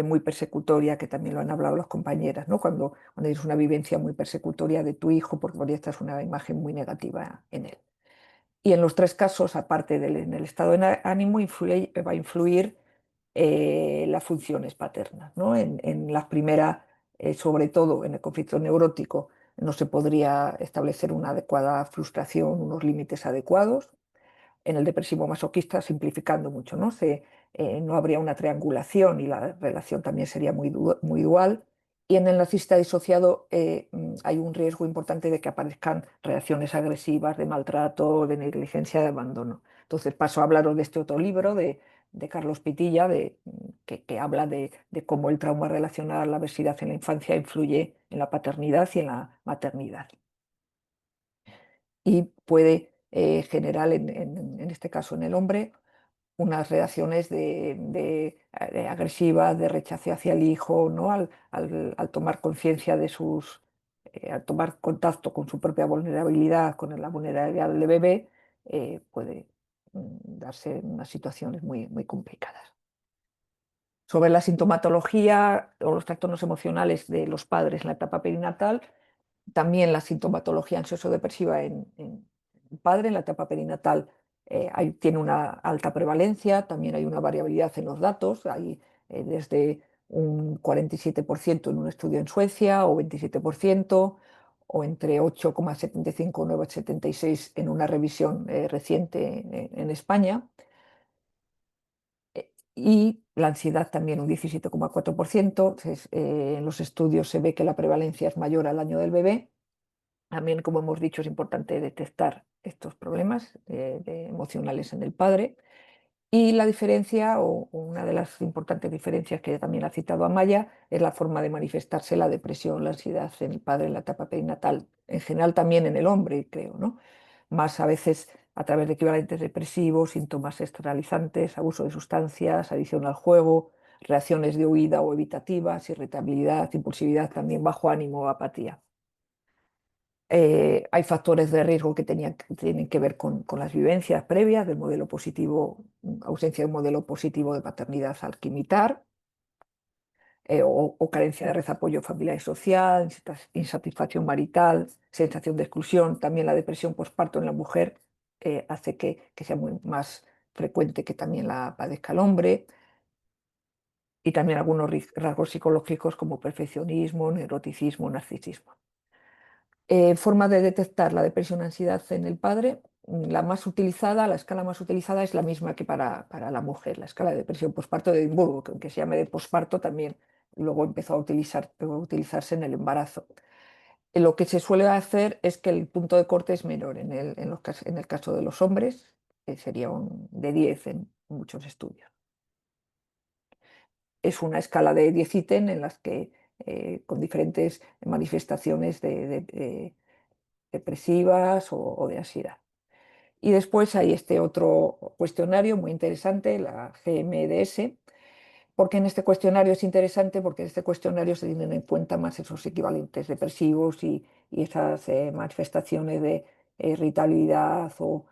muy persecutoria, que también lo han hablado las compañeras, ¿no? Cuando tienes una vivencia muy persecutoria de tu hijo porque proyectas una imagen muy negativa en él. Y en los tres casos, aparte en el estado de ánimo, va a influir las funciones paternas, ¿no? En la primera, sobre todo en el conflicto neurótico, no se podría establecer una adecuada frustración, unos límites adecuados. En el depresivo masoquista, simplificando mucho, ¿no? No habría una triangulación y la relación también sería muy dual. Y en el narcisista disociado hay un riesgo importante de que aparezcan reacciones agresivas, de maltrato, de negligencia, de abandono. Entonces paso a hablaros de este otro libro de Carlos Pitilla, que habla de cómo el trauma relacional a la adversidad en la infancia influye en la paternidad y en la maternidad. Y puede generar, en este caso en el hombre, unas reacciones de agresivas, de rechazo hacia el hijo, ¿no? Al tomar conciencia al tomar contacto con su propia vulnerabilidad, con la vulnerabilidad del bebé, puede darse unas situaciones muy, muy complicadas. Sobre la sintomatología o los trastornos emocionales de los padres en la etapa perinatal, también la sintomatología ansioso-depresiva en el padre en la etapa perinatal tiene una alta prevalencia. También hay una variabilidad en los datos, hay desde un 47% en un estudio en Suecia o 27%, o entre 8,75 y 9,76 en una revisión reciente en España. Y la ansiedad también un 17,4%. En los estudios se ve que la prevalencia es mayor al año del bebé. También, como hemos dicho, es importante detectar estos problemas emocionales en el padre. Y la diferencia, o una de las importantes diferencias que también ha citado Amaya, es la forma de manifestarse la depresión, la ansiedad en el padre en la etapa perinatal. En general también en el hombre, creo, ¿no? Más a veces a través de equivalentes depresivos, síntomas externalizantes, abuso de sustancias, adicción al juego, reacciones de huida o evitativas, irritabilidad, impulsividad, también bajo ánimo o apatía. Hay factores de riesgo que tienen que ver con las vivencias previas del modelo positivo, ausencia de un modelo positivo de paternidad al que imitar. o carencia de red, apoyo familiar y social, insatisfacción marital, sensación de exclusión. También la depresión postparto en la mujer hace que sea más frecuente que también la padezca el hombre. Y también algunos rasgos psicológicos como perfeccionismo, neuroticismo, narcisismo. Forma de detectar la depresión o ansiedad en el padre. La más utilizada, la escala más utilizada es la misma que para la mujer, la escala de depresión postparto de Edimburgo, que aunque se llame de postparto también luego empezó a utilizarse en el embarazo. Lo que se suele hacer es que el punto de corte es menor en el caso de los hombres, que sería de 10 en muchos estudios. Es una escala de 10 ítems en las que con diferentes manifestaciones depresivas o de ansiedad. Y después hay este otro cuestionario muy interesante, la GMDS, porque en este cuestionario es interesante porque en este cuestionario se tienen en cuenta más esos equivalentes depresivos y esas manifestaciones de irritabilidad o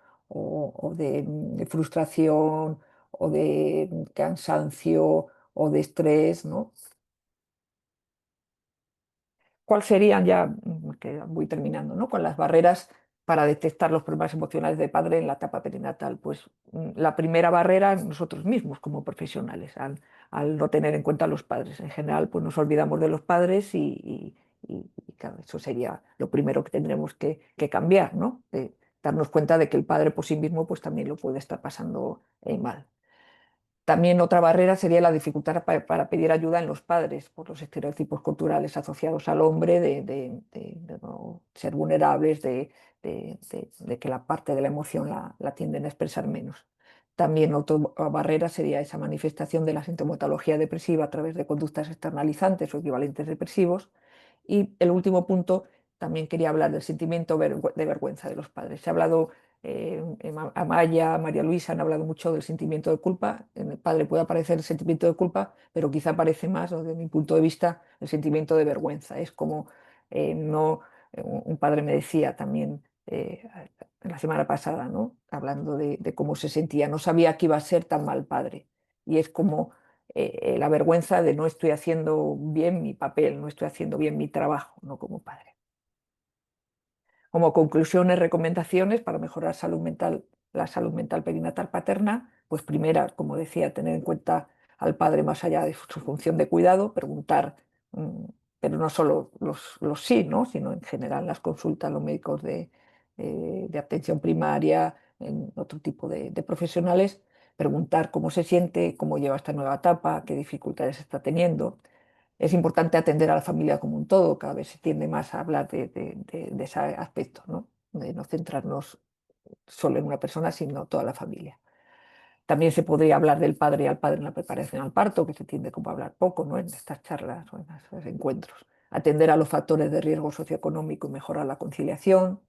de frustración o de cansancio o de estrés, ¿no? ¿Cuáles serían ya, que voy terminando, ¿no? Con las barreras para detectar los problemas emocionales de padre en la etapa perinatal? Pues la primera barrera nosotros mismos como profesionales, al no tener en cuenta a los padres. En general, pues nos olvidamos de los padres y claro, eso sería lo primero que tendremos que cambiar, ¿no? Darnos cuenta de que el padre por sí mismo pues también lo puede estar pasando mal. También otra barrera sería la dificultad para pedir ayuda en los padres por los estereotipos culturales asociados al hombre, de no ser vulnerables, de que la parte de la emoción la tienden a expresar menos. También otra barrera sería esa manifestación de la sintomatología depresiva a través de conductas externalizantes o equivalentes depresivos. Y el último punto, también quería hablar del sentimiento de vergüenza de los padres. Se ha hablado Amaya, María Luisa han hablado mucho del sentimiento de culpa. En el padre puede aparecer el sentimiento de culpa, pero quizá aparece más, desde mi punto de vista, el sentimiento de vergüenza. Es como no. Un padre me decía también la semana pasada, ¿no? Hablando de cómo se sentía, no sabía que iba a ser tan mal padre. Y es como la vergüenza de no estoy haciendo bien mi papel, no estoy haciendo bien mi trabajo, no como padre. Como conclusiones, recomendaciones para mejorar la salud mental perinatal paterna, pues primera, como decía, tener en cuenta al padre más allá de su función de cuidado, preguntar, pero no solo los sí, ¿no? Sino en general las consultas a los médicos de atención primaria, en otro tipo de profesionales, preguntar cómo se siente, cómo lleva esta nueva etapa, qué dificultades está teniendo. Es importante atender a la familia como un todo, cada vez se tiende más a hablar de ese aspecto, ¿no? De no centrarnos solo en una persona, sino toda la familia. También se podría hablar del padre al padre en la preparación al parto, que se tiende como a hablar poco, ¿no? En estas charlas o en estos encuentros. Atender a los factores de riesgo socioeconómico y mejorar la conciliación.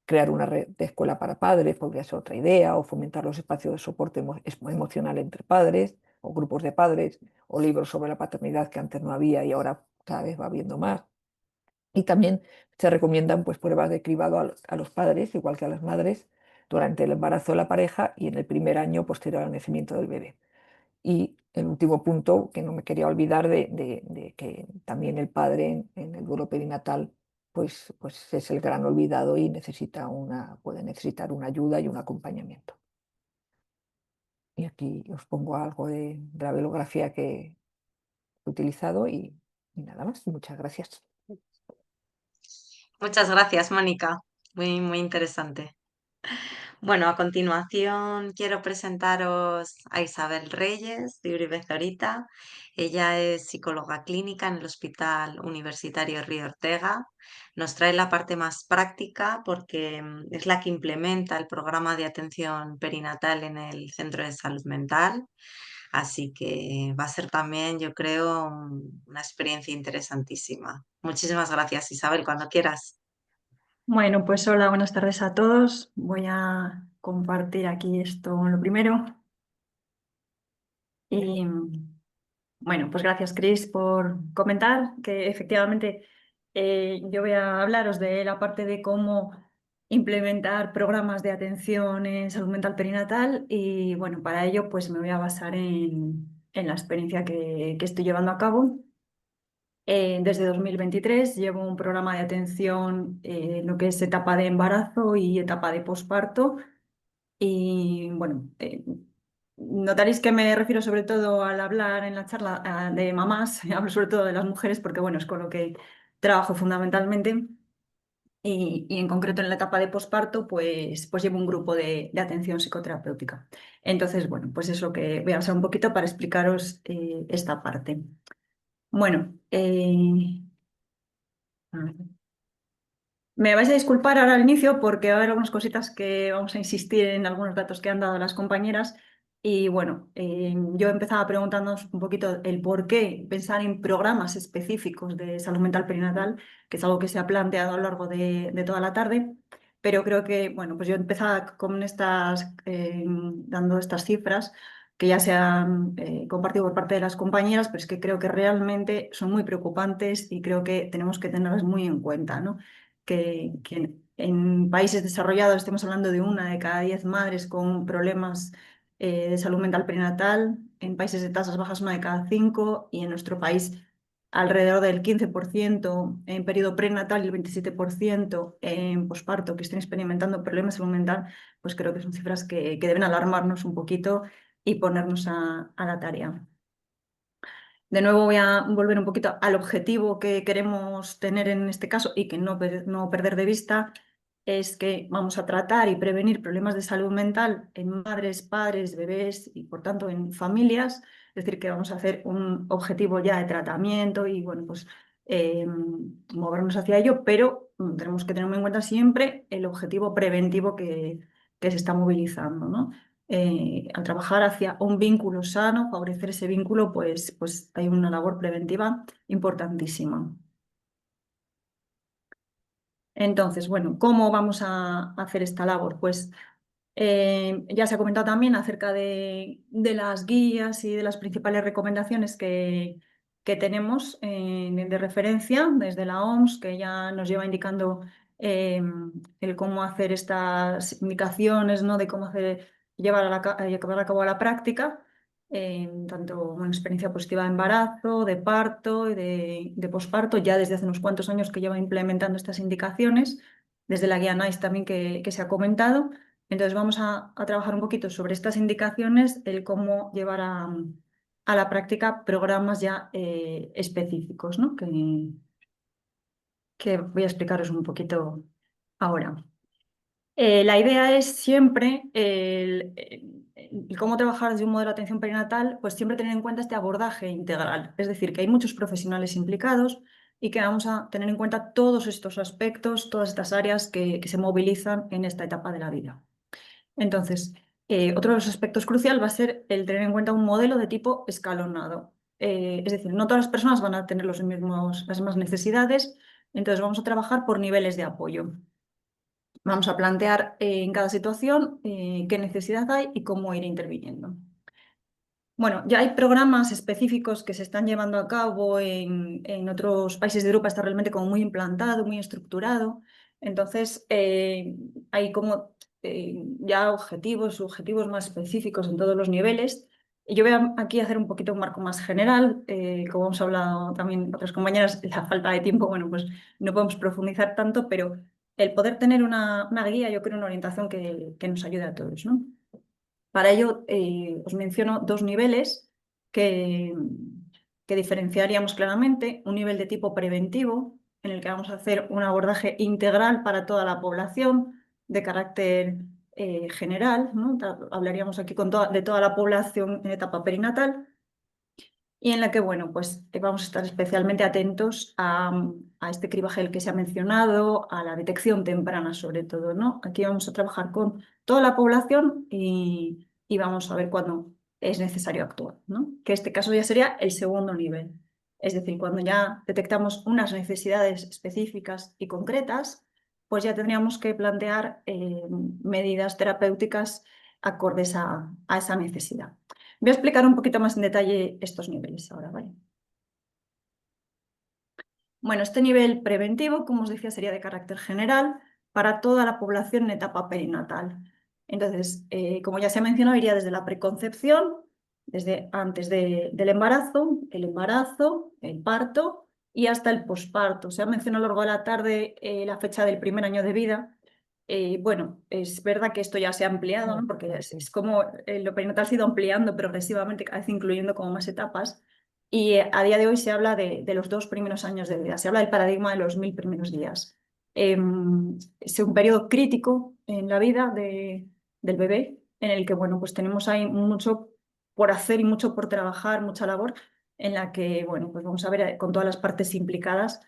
Crear una red de escuela para padres podría ser otra idea, o fomentar los espacios de soporte emocional entre padres, o grupos de padres, o libros sobre la paternidad que antes no había y ahora cada vez va habiendo más. Y también se recomiendan pues, pruebas de cribado a los padres, igual que a las madres, durante el embarazo de la pareja y en el primer año posterior al nacimiento del bebé. Y el último punto, que no me quería olvidar, de que también el padre en el duelo perinatal pues es el gran olvidado y puede necesitar una ayuda y un acompañamiento. Y aquí os pongo algo de la bibliografía que he utilizado y nada más. Muchas gracias. Muchas gracias, Mónica. Muy, muy interesante. Bueno, a continuación quiero presentaros a Isabel Reyes de Uribe Zorita. Ella es psicóloga clínica en el Hospital Universitario Río Ortega. Nos trae la parte más práctica porque es la que implementa el programa de atención perinatal en el Centro de Salud Mental. Así que va a ser también, yo creo, una experiencia interesantísima. Muchísimas gracias, Isabel, cuando quieras. Bueno, pues hola, buenas tardes a todos. Voy a compartir aquí esto lo primero. Y bueno, pues gracias, Chris, por comentar que efectivamente yo voy a hablaros de la parte de cómo implementar programas de atención en salud mental perinatal y bueno, para ello pues me voy a basar en la experiencia que estoy llevando a cabo Desde 2023 llevo un programa de atención en lo que es etapa de embarazo y etapa de posparto. Y bueno, notaréis que me refiero sobre todo al hablar en la charla de mamás, hablo sobre todo de las mujeres porque bueno, es con lo que trabajo fundamentalmente. Y en concreto en la etapa de posparto, pues llevo un grupo de atención psicoterapéutica. Entonces, bueno, pues es lo que voy a usar un poquito para explicaros esta parte. Bueno, a ver. Me vais a disculpar ahora al inicio porque va a haber algunas cositas que vamos a insistir en algunos datos que han dado las compañeras. Y bueno, yo empezaba preguntándonos un poquito el por qué pensar en programas específicos de salud mental perinatal, que es algo que se ha planteado a lo largo de toda la tarde. Pero creo que, bueno, pues yo empezaba con dando estas cifras que ya se han compartido por parte de las compañeras, pero es que creo que realmente son muy preocupantes y creo que tenemos que tenerlas muy en cuenta, ¿no? Que en países desarrollados estemos hablando de 1 de cada 10 madres con problemas de salud mental perinatal, en países de tasas bajas 1 de cada 5 y en nuestro país alrededor del 15% en periodo prenatal y el 27% en posparto que estén experimentando problemas de salud mental, pues creo que son cifras que deben alarmarnos un poquito y ponernos a la tarea. De nuevo voy a volver un poquito al objetivo que queremos tener en este caso y que no perder de vista, es que vamos a tratar y prevenir problemas de salud mental en madres, padres, bebés y por tanto en familias. Es decir, que vamos a hacer un objetivo ya de tratamiento y bueno, pues movernos hacia ello, pero tenemos que tener muy en cuenta siempre el objetivo preventivo que se está movilizando, ¿no? Al trabajar hacia un vínculo sano, favorecer ese vínculo, pues hay una labor preventiva importantísima. Entonces, bueno, ¿cómo vamos a hacer esta labor? Pues ya se ha comentado también acerca de las guías y de las principales recomendaciones que tenemos de referencia desde la OMS, que ya nos lleva indicando el cómo hacer estas indicaciones, ¿no? De cómo llevar a cabo a la práctica, tanto una experiencia positiva de embarazo, de parto y de posparto, ya desde hace unos cuantos años que lleva implementando estas indicaciones, desde la guía NICE también que se ha comentado. Entonces vamos a trabajar un poquito sobre estas indicaciones, el cómo llevar a la práctica programas ya específicos, ¿no? Que voy a explicaros un poquito ahora. La idea es siempre el cómo trabajar desde un modelo de atención perinatal, pues siempre tener en cuenta este abordaje integral. Es decir, que hay muchos profesionales implicados y que vamos a tener en cuenta todos estos aspectos, todas estas áreas que se movilizan en esta etapa de la vida. Entonces, otro de los aspectos crucial va a ser el tener en cuenta un modelo de tipo escalonado. Es decir, no todas las personas van a tener las mismas necesidades, entonces vamos a trabajar por niveles de apoyo. Vamos a plantear en cada situación qué necesidad hay y cómo ir interviniendo. Bueno, ya hay programas específicos que se están llevando a cabo en otros países de Europa, está realmente como muy implantado, muy estructurado. Entonces, hay como ya objetivos más específicos en todos los niveles. Y yo voy aquí a hacer un poquito un marco más general. Como hemos hablado también otras compañeras, la falta de tiempo, bueno, pues no podemos profundizar tanto, pero el poder tener una guía, yo creo, una orientación que nos ayude a todos, ¿no? Para ello, os menciono 2 niveles que, que diferenciaríamos claramente. Un nivel de tipo preventivo, en el que vamos a hacer un abordaje integral para toda la población de carácter general, ¿no? Hablaríamos aquí de toda la población en etapa perinatal. Y en la que, bueno, pues vamos a estar especialmente atentos a este cribaje que se ha mencionado, a la detección temprana sobre todo, ¿no? Aquí vamos a trabajar con toda la población y vamos a ver cuándo es necesario actuar, ¿no? Que este caso ya sería el segundo nivel. Es decir, cuando ya detectamos unas necesidades específicas y concretas, pues ya tendríamos que plantear medidas terapéuticas acordes a esa necesidad. Voy a explicar un poquito más en detalle estos niveles ahora, ¿vale? Bueno, este nivel preventivo, como os decía, sería de carácter general para toda la población en etapa perinatal. Entonces, como ya se ha mencionado, iría desde la preconcepción, desde antes del embarazo, el parto y hasta el posparto. Se ha mencionado a lo largo de la tarde la fecha del primer año de vida. Bueno, es verdad que esto ya se ha ampliado, ¿no? Porque es como lo perinatal se ha ido ampliando progresivamente, cada vez incluyendo como más etapas. Y a día de hoy se habla de los 2 primeros años de vida, se habla del paradigma de los 1000 primeros días. Es un periodo crítico en la vida del bebé, en el que bueno, pues tenemos ahí mucho por hacer y mucho por trabajar, mucha labor, en la que bueno, pues vamos a ver con todas las partes implicadas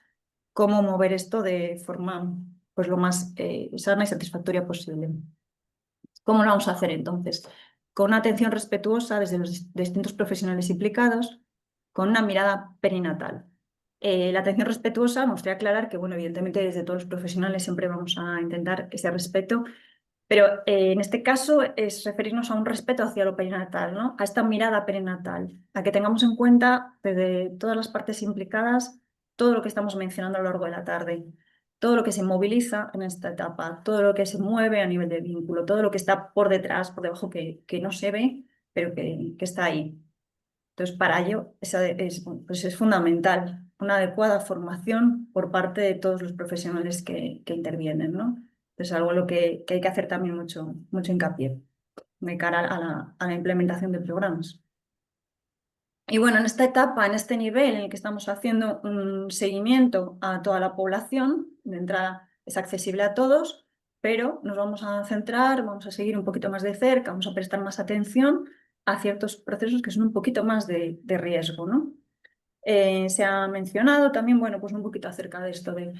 cómo mover esto de forma pues lo más sana y satisfactoria posible. ¿Cómo lo vamos a hacer entonces? Con una atención respetuosa desde los distintos profesionales implicados, con una mirada perinatal. La atención respetuosa, me gustaría aclarar que, bueno, evidentemente desde todos los profesionales siempre vamos a intentar ese respeto, pero en este caso es referirnos a un respeto hacia lo perinatal, ¿no? A esta mirada perinatal, a que tengamos en cuenta desde todas las partes implicadas todo lo que estamos mencionando a lo largo de la tarde, todo lo que se moviliza en esta etapa, todo lo que se mueve a nivel de vínculo, todo lo que está por detrás, por debajo, que no se ve, pero que está ahí. Entonces, para ello pues es fundamental una adecuada formación por parte de todos los profesionales que intervienen, ¿no? Es algo en lo que hay que hacer también mucho hincapié de cara a la implementación de programas. Y bueno, en esta etapa, en este nivel en el que estamos haciendo un seguimiento a toda la población, de entrada es accesible a todos, pero nos vamos a centrar, vamos a seguir un poquito más de cerca, vamos a prestar más atención a ciertos procesos que son un poquito más de riesgo, ¿no? Se ha mencionado también, bueno, pues un poquito acerca de esto de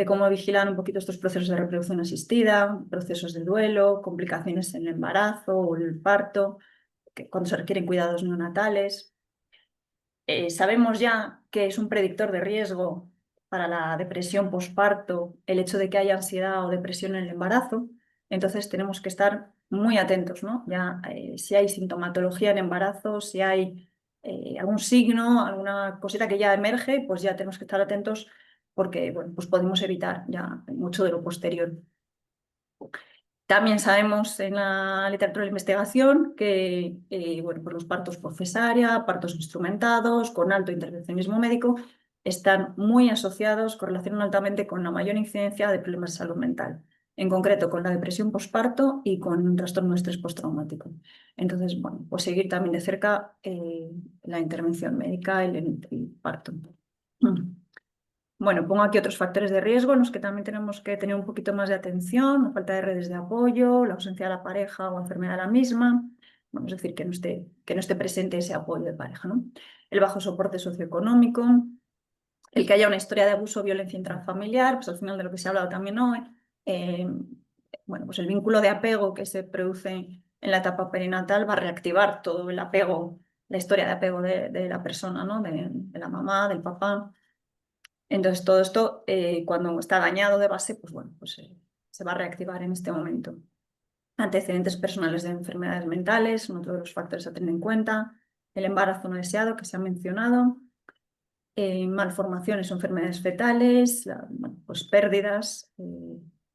cómo vigilar un poquito estos procesos de reproducción asistida, procesos de duelo, complicaciones en el embarazo o el parto, cuando se requieren cuidados neonatales. Sabemos ya que es un predictor de riesgo para la depresión posparto el hecho de que haya ansiedad o depresión en el embarazo, entonces tenemos que estar muy atentos, ¿no? Ya si hay sintomatología en embarazo, si hay algún signo, alguna cosita que ya emerge, pues ya tenemos que estar atentos porque bueno, pues podemos evitar ya mucho de lo posterior. También sabemos en la literatura de investigación que bueno, pues los partos por cesárea, partos instrumentados, con alto intervencionismo médico, están muy asociados, correlacionan altamente con la mayor incidencia de problemas de salud mental, en concreto con la depresión posparto y con trastorno de estrés postraumático. Entonces, bueno, pues seguir también de cerca la intervención médica y el parto. Bueno, pongo aquí otros factores de riesgo en los que también tenemos que tener un poquito más de atención, la falta de redes de apoyo, la ausencia de la pareja o enfermedad de la misma, vamos a decir que no esté presente ese apoyo de pareja, ¿no? El bajo soporte socioeconómico, el que haya una historia de abuso o violencia intrafamiliar, pues al final de lo que se ha hablado también hoy, bueno, pues el vínculo de apego que se produce en la etapa perinatal va a reactivar todo el apego, la historia de apego de la persona, ¿no? De la mamá, del papá. Entonces, todo esto, cuando está dañado de base, pues bueno, pues se va a reactivar en este momento. Antecedentes personales de enfermedades mentales son otro de los factores a tener en cuenta. El embarazo no deseado, que se ha mencionado. Malformaciones o enfermedades fetales, bueno, pues pérdidas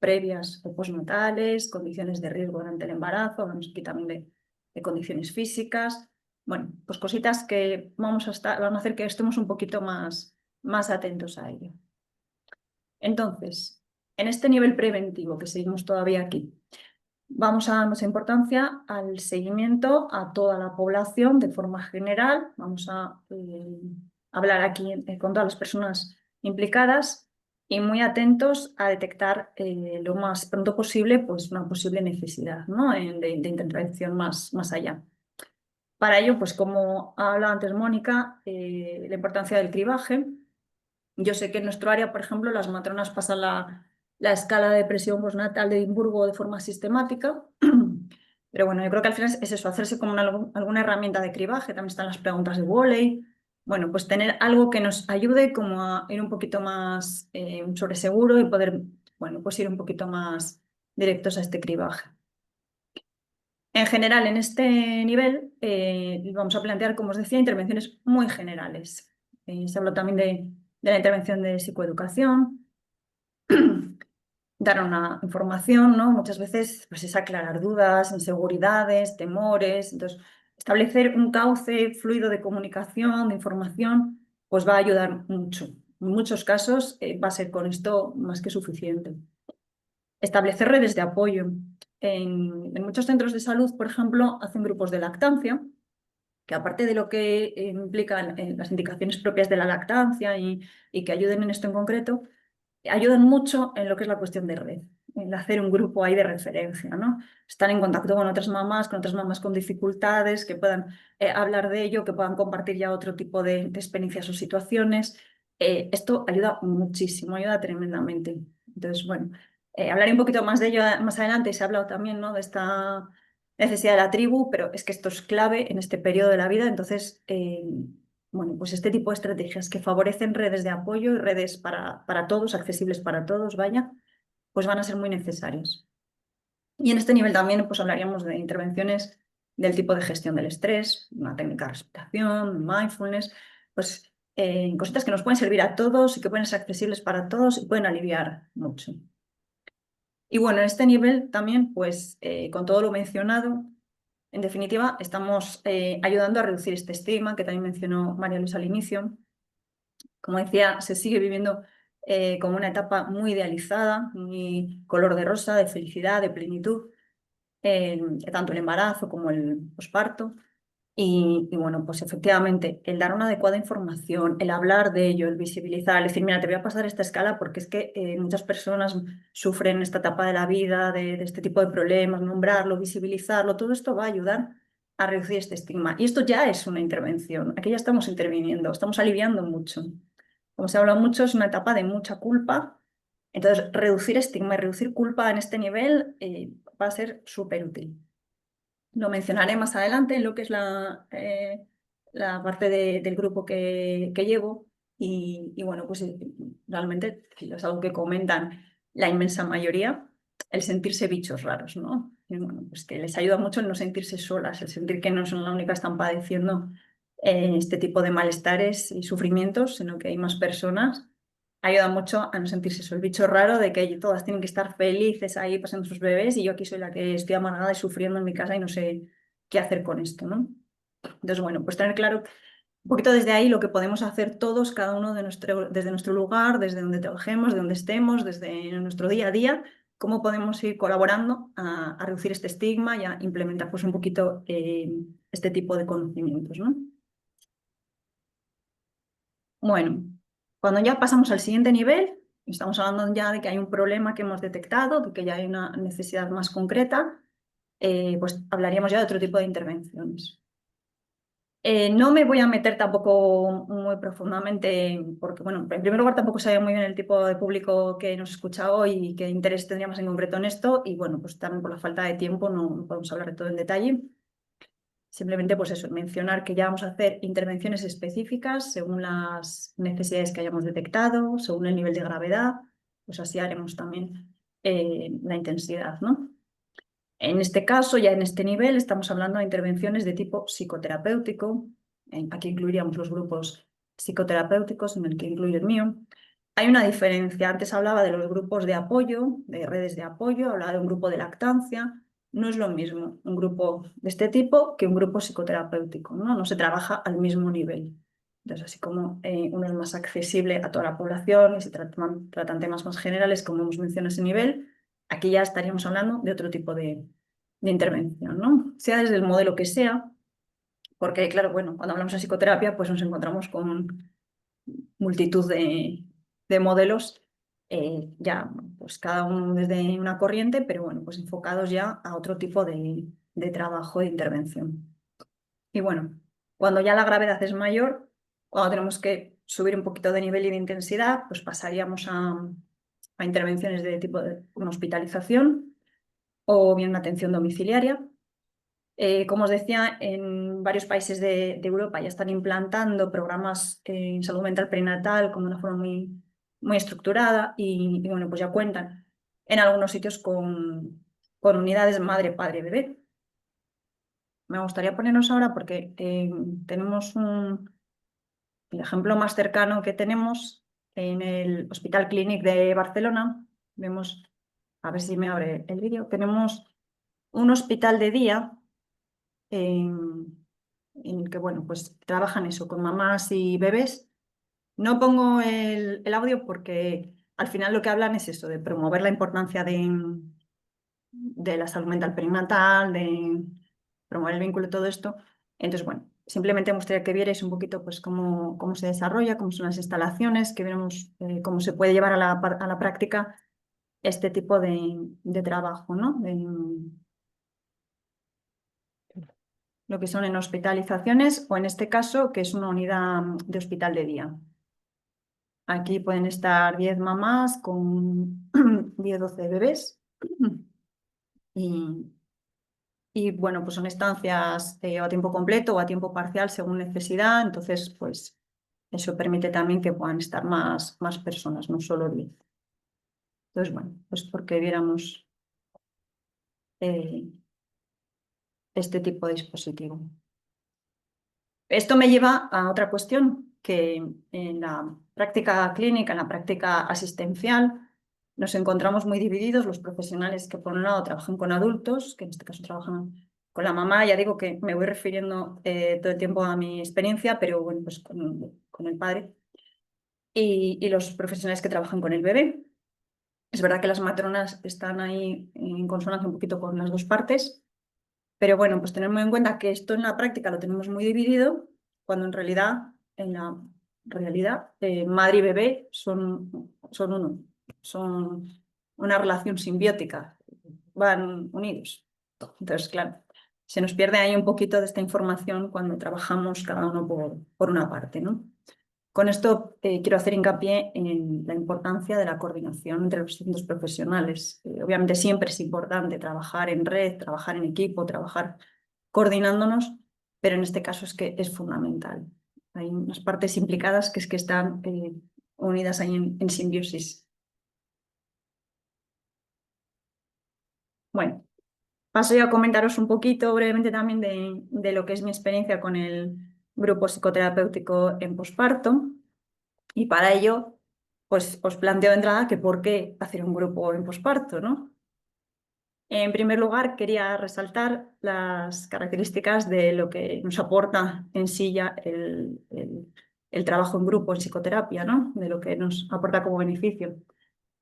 previas o postnatales, condiciones de riesgo durante el embarazo, hablamos aquí también de condiciones físicas. Bueno, pues cositas que van a hacer que estemos un poquito más atentos a ello. Entonces, en este nivel preventivo que seguimos todavía aquí, vamos a dar mucha importancia al seguimiento a toda la población de forma general. Vamos a hablar aquí con todas las personas implicadas y muy atentos a detectar lo más pronto posible pues, una posible necesidad, ¿no? de intervención más allá. Para ello, pues como ha hablado antes Mónica, la importancia del cribaje. Yo sé que en nuestro área, por ejemplo, las matronas pasan la escala de presión postnatal de Edimburgo de forma sistemática, pero bueno, yo creo que al final es eso, hacerse como alguna herramienta de cribaje, también están las preguntas de Woolley, bueno, pues tener algo que nos ayude como a ir un poquito más sobre seguro y poder, bueno, pues ir un poquito más directos a este cribaje. En general, en este nivel vamos a plantear, como os decía, intervenciones muy generales. Se habló también de la intervención de psicoeducación, dar una información, ¿no? Muchas veces pues, es aclarar dudas, inseguridades, temores. Entonces, establecer un cauce fluido de comunicación, de información, pues va a ayudar mucho. En muchos casos va a ser con esto más que suficiente. Establecer redes de apoyo. En muchos centros de salud, por ejemplo, hacen grupos de lactancia, que aparte de lo que implican las indicaciones propias de la lactancia y que ayuden en esto en concreto, ayudan mucho en lo que es la cuestión de red, en hacer un grupo ahí de referencia, ¿no? Estar en contacto con otras mamás con dificultades, que puedan hablar de ello, que puedan compartir ya otro tipo de experiencias o situaciones. Esto ayuda muchísimo, ayuda tremendamente. Entonces, bueno, hablaré un poquito más de ello más adelante. Se ha hablado también, ¿no?, de esta necesidad de la tribu, pero es que esto es clave en este periodo de la vida. Entonces, bueno, pues este tipo de estrategias que favorecen redes de apoyo y redes para todos, accesibles para todos, vaya, pues van a ser muy necesarias. Y en este nivel también pues hablaríamos de intervenciones del tipo de gestión del estrés, una técnica de respiración, mindfulness, pues cositas que nos pueden servir a todos y que pueden ser accesibles para todos y pueden aliviar mucho. Y bueno, en este nivel también, pues con todo lo mencionado, en definitiva, estamos ayudando a reducir este estigma que también mencionó María Luisa al inicio. Como decía, se sigue viviendo como una etapa muy idealizada, muy color de rosa, de felicidad, de plenitud, tanto el embarazo como el posparto. Y bueno, pues efectivamente, el dar una adecuada información, el hablar de ello, el visibilizar, el decir, mira, te voy a pasar esta escala porque es que muchas personas sufren esta etapa de la vida, de este tipo de problemas, nombrarlo, visibilizarlo, todo esto va a ayudar a reducir este estigma. Y esto ya es una intervención, aquí ya estamos interviniendo, estamos aliviando mucho. Como se habla mucho, es una etapa de mucha culpa. Entonces, reducir estigma y reducir culpa en este nivel va a ser súper útil. Lo mencionaré más adelante en lo que es la parte del grupo que llevo. Y bueno, pues realmente es algo que comentan la inmensa mayoría, el sentirse bichos raros, ¿no? Y bueno, pues que les ayuda mucho el no sentirse solas, el sentir que no son las únicas que están padeciendo este tipo de malestares y sufrimientos, sino que hay más personas. Ayuda mucho a no sentirse eso, el bicho raro de que todas tienen que estar felices ahí pasando sus bebés y yo aquí soy la que estoy amargada y sufriendo en mi casa y no sé qué hacer con esto, ¿no? Entonces, bueno, pues tener claro un poquito desde ahí lo que podemos hacer todos, cada uno desde nuestro lugar, desde donde trabajemos, de donde estemos, desde nuestro día a día, cómo podemos ir colaborando a reducir este estigma y a implementar pues un poquito este tipo de conocimientos, ¿no? Bueno, cuando ya pasamos al siguiente nivel, estamos hablando ya de que hay un problema que hemos detectado, de que ya hay una necesidad más concreta, pues hablaríamos ya de otro tipo de intervenciones. No me voy a meter tampoco muy profundamente, porque bueno, en primer lugar tampoco sabía muy bien el tipo de público que nos escucha hoy y qué interés tendríamos en concreto en esto, y bueno, pues también por la falta de tiempo no podemos hablar de todo en detalle. Simplemente, pues eso, mencionar que ya vamos a hacer intervenciones específicas según las necesidades que hayamos detectado, según el nivel de gravedad, pues así haremos también la intensidad, ¿no? En este caso, ya en este nivel, estamos hablando de intervenciones de tipo psicoterapéutico. Aquí incluiríamos los grupos psicoterapéuticos, en el que incluye el mío. Hay una diferencia. Antes hablaba de los grupos de apoyo, de redes de apoyo, hablaba de un grupo de lactancia. No es lo mismo un grupo de este tipo que un grupo psicoterapéutico, ¿no? No se trabaja al mismo nivel. Entonces, así como uno es más accesible a toda la población y se tratan temas más generales, como hemos mencionado ese nivel, aquí ya estaríamos hablando de otro tipo de intervención, ¿no? Sea desde el modelo que sea, porque claro, bueno, cuando hablamos de psicoterapia, pues nos encontramos con multitud de modelos, ya, pues cada uno desde una corriente, pero bueno, pues enfocados ya a otro tipo de trabajo de intervención. Y bueno, cuando ya la gravedad es mayor, cuando tenemos que subir un poquito de nivel y de intensidad, pues pasaríamos a intervenciones de tipo de una hospitalización o bien una atención domiciliaria. Como os decía, en varios países de Europa ya están implantando programas en salud mental perinatal como una forma muy estructurada y bueno, pues ya cuentan en algunos sitios con unidades madre, padre, bebé. Me gustaría ponernos ahora porque tenemos el ejemplo más cercano que tenemos en el Hospital Clínic de Barcelona. Vemos, a ver si me abre el vídeo, tenemos un hospital de día en el que bueno, pues trabajan eso con mamás y bebés No pongo el audio porque al final lo que hablan es eso, de promover la importancia de la salud mental perinatal, de promover el vínculo y todo esto. Entonces, bueno, simplemente me gustaría que vierais un poquito pues, cómo se desarrolla, cómo son las instalaciones, que viéramos cómo se puede llevar a la práctica este tipo de trabajo, ¿no? Lo que son en hospitalizaciones o en este caso, que es una unidad de hospital de día. Aquí pueden estar 10 mamás con 10-12 bebés. Y bueno, pues son estancias o a tiempo completo o a tiempo parcial según necesidad. Entonces, pues eso permite también que puedan estar más personas, no solo 10. Entonces, bueno, pues porque viéramos este tipo de dispositivo. Esto me lleva a otra cuestión, que en la práctica clínica, en la práctica asistencial, nos encontramos muy divididos los profesionales que por un lado trabajan con adultos, que en este caso trabajan con la mamá. Ya digo que me voy refiriendo todo el tiempo a mi experiencia, pero bueno, pues con el padre. Y los profesionales que trabajan con el bebé. Es verdad que las matronas están ahí en consonancia un poquito con las dos partes, pero bueno, pues tener muy en cuenta que esto en la práctica lo tenemos muy dividido, cuando en la realidad, madre y bebé son uno, son una relación simbiótica, van unidos. Entonces, claro, se nos pierde ahí un poquito de esta información cuando trabajamos cada uno por una parte, ¿no? Con esto quiero hacer hincapié en la importancia de la coordinación entre los distintos profesionales. Obviamente siempre es importante trabajar en red, trabajar en equipo, trabajar coordinándonos, pero en este caso es que es fundamental. Hay unas partes implicadas que es que están unidas ahí en simbiosis. Bueno, paso ya a comentaros un poquito brevemente también de lo que es mi experiencia con el grupo psicoterapéutico en posparto. Y para ello, pues os planteo de entrada que por qué hacer un grupo en posparto, ¿no? En primer lugar, quería resaltar las características de lo que nos aporta en sí ya el trabajo en grupo en psicoterapia, ¿no? De lo que nos aporta como beneficio.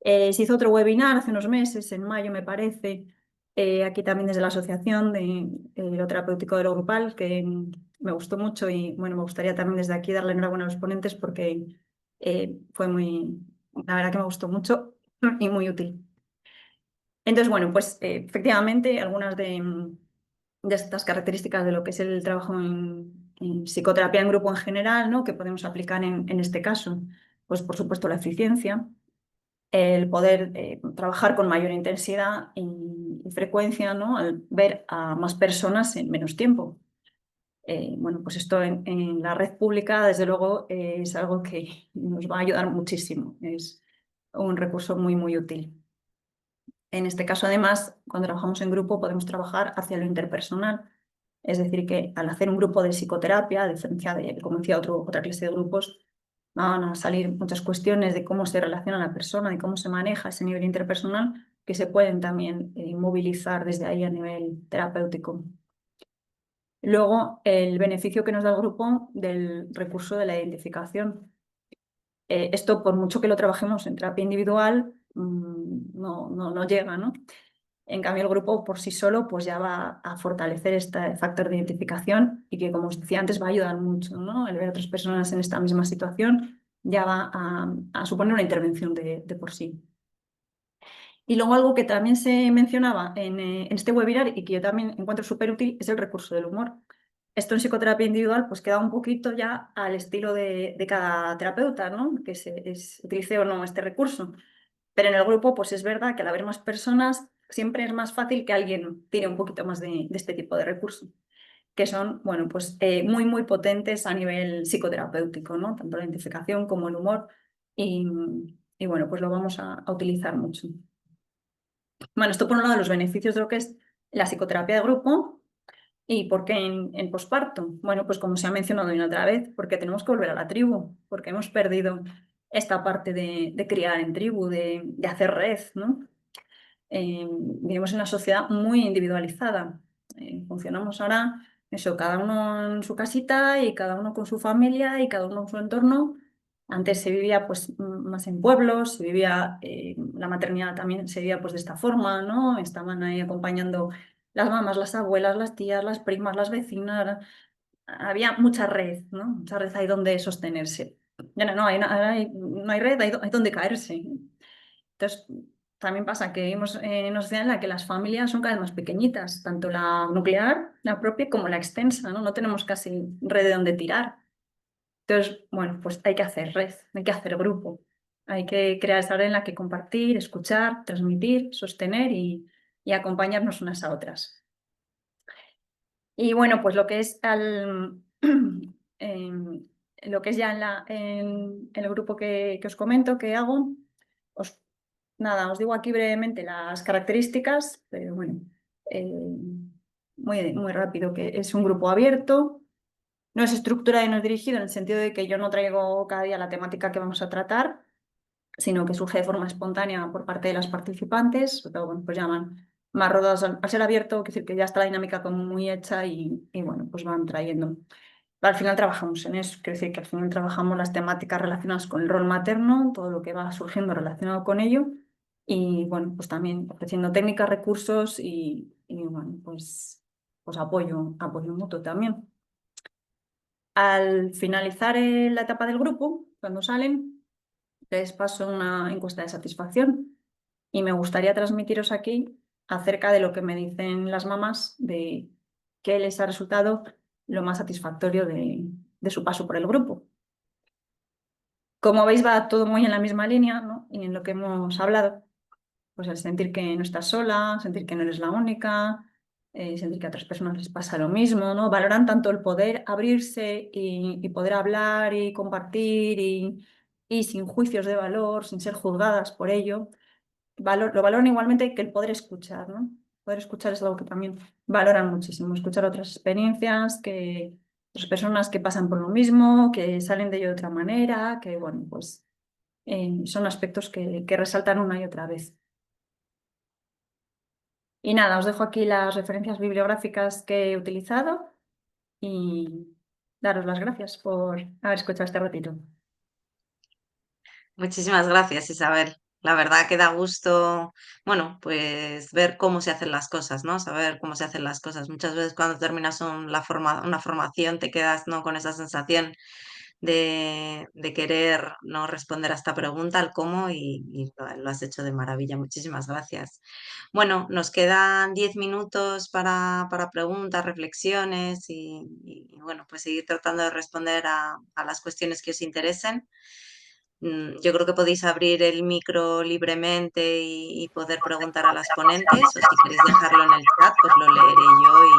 Se hizo otro webinar hace unos meses, en mayo me parece, aquí también desde la Asociación de lo Terapéutico de lo Grupal, que me gustó mucho y bueno, me gustaría también desde aquí darle enhorabuena a los ponentes porque fue la verdad que me gustó mucho y muy útil. Entonces, bueno, pues efectivamente algunas de estas características de lo que es el trabajo en psicoterapia en grupo en general, ¿no? Que podemos aplicar en este caso, pues por supuesto la eficiencia, el poder trabajar con mayor intensidad y frecuencia, ¿no? Al ver a más personas en menos tiempo. Bueno, pues esto en la red pública, desde luego, es algo que nos va a ayudar muchísimo. Es un recurso muy, muy útil. En este caso, además, cuando trabajamos en grupo, podemos trabajar hacia lo interpersonal. Es decir, que al hacer un grupo de psicoterapia, a diferencia de, como decía, otra clase de grupos, van a salir muchas cuestiones de cómo se relaciona la persona, de cómo se maneja ese nivel interpersonal, que se pueden también movilizar desde ahí a nivel terapéutico. Luego, el beneficio que nos da el grupo del recurso de la identificación. Esto, por mucho que lo trabajemos en terapia individual, no llega, ¿no? En cambio, el grupo por sí solo pues ya va a fortalecer este factor de identificación y que, como os decía antes, va a ayudar mucho, ¿no? El ver a otras personas en esta misma situación ya va a suponer una intervención de por sí. Y luego algo que también se mencionaba en este webinar y que yo también encuentro súper útil es el recurso del humor. Esto en psicoterapia individual pues queda un poquito ya al estilo de cada terapeuta, ¿no? Que se utilice o no este recurso. Pero en el grupo pues es verdad que al haber más personas siempre es más fácil que alguien tire un poquito más de este tipo de recursos, que son, bueno, pues muy, muy potentes a nivel psicoterapéutico, ¿no? Tanto la identificación como el humor y bueno, pues lo vamos a utilizar mucho. Bueno, esto por un lado los beneficios de lo que es la psicoterapia de grupo. ¿Y por qué en posparto? Bueno, pues como se ha mencionado una otra vez, porque tenemos que volver a la tribu, porque hemos perdido esta parte de criar en tribu, de hacer red, ¿no? Vivimos en una sociedad muy individualizada. Funcionamos ahora, eso, cada uno en su casita y cada uno con su familia y cada uno en su entorno. Antes se vivía pues más en pueblos, se vivía, la maternidad también se vivía pues de esta forma, ¿no? Estaban ahí acompañando las mamás, las abuelas, las tías, las primas, las vecinas. Había mucha red, ¿no? Mucha red ahí donde sostenerse. Ya no, no hay red, hay donde caerse. Entonces, también pasa que vivimos en una sociedad en la que las familias son cada vez más pequeñitas, tanto la nuclear, la propia, como la extensa, ¿no? No tenemos casi red de donde tirar. Entonces, bueno, pues hay que hacer red, hay que hacer grupo. Hay que crear esa red en la que compartir, escuchar, transmitir, sostener y acompañarnos unas a otras. Y bueno, pues lo que es lo que es ya en el grupo que os comento, que hago, nada, os digo aquí brevemente las características, pero bueno, muy rápido, que es un grupo abierto, no es estructurado y no es dirigido en el sentido de que yo no traigo cada día la temática que vamos a tratar, sino que surge de forma espontánea por parte de las participantes, sobre todo, bueno, pues llaman más rodados al ser abierto, quiere decir que ya está la dinámica como muy hecha y bueno, pues van trayendo. Al final trabajamos en eso, quiere decir que al final trabajamos las temáticas relacionadas con el rol materno, todo lo que va surgiendo relacionado con ello y bueno, pues también ofreciendo técnicas, recursos y bueno, pues apoyo mutuo también. Al finalizar la etapa del grupo, cuando salen, les paso una encuesta de satisfacción y me gustaría transmitiros aquí acerca de lo que me dicen las mamás de qué les ha resultado lo más satisfactorio de su paso por el grupo. Como veis, va todo muy en la misma línea, ¿no? Y en lo que hemos hablado, pues el sentir que no estás sola, sentir que no eres la única, sentir que a otras personas les pasa lo mismo, ¿no? Valoran tanto el poder abrirse y poder hablar y compartir y sin juicios de valor, sin ser juzgadas por ello. Lo valoran igualmente que el poder escuchar, ¿no? Poder escuchar es algo que también valoran muchísimo, escuchar otras experiencias, que otras personas que pasan por lo mismo, que salen de ello de otra manera, que bueno, pues son aspectos que resaltan una y otra vez. Y nada, os dejo aquí las referencias bibliográficas que he utilizado y daros las gracias por haber escuchado este ratito. Muchísimas gracias, Isabel. La verdad que da gusto, bueno, pues ver cómo se hacen las cosas, ¿no? Saber cómo se hacen las cosas. Muchas veces cuando terminas una formación te quedas, ¿no? Con esa sensación de querer, ¿no? Responder a esta pregunta, al cómo, y lo has hecho de maravilla. Muchísimas gracias. Bueno, nos quedan 10 minutos para preguntas, reflexiones bueno, pues seguir tratando de responder a las cuestiones que os interesen. Yo creo que podéis abrir el micro libremente y poder preguntar a las ponentes, o si queréis dejarlo en el chat, pues lo leeré yo y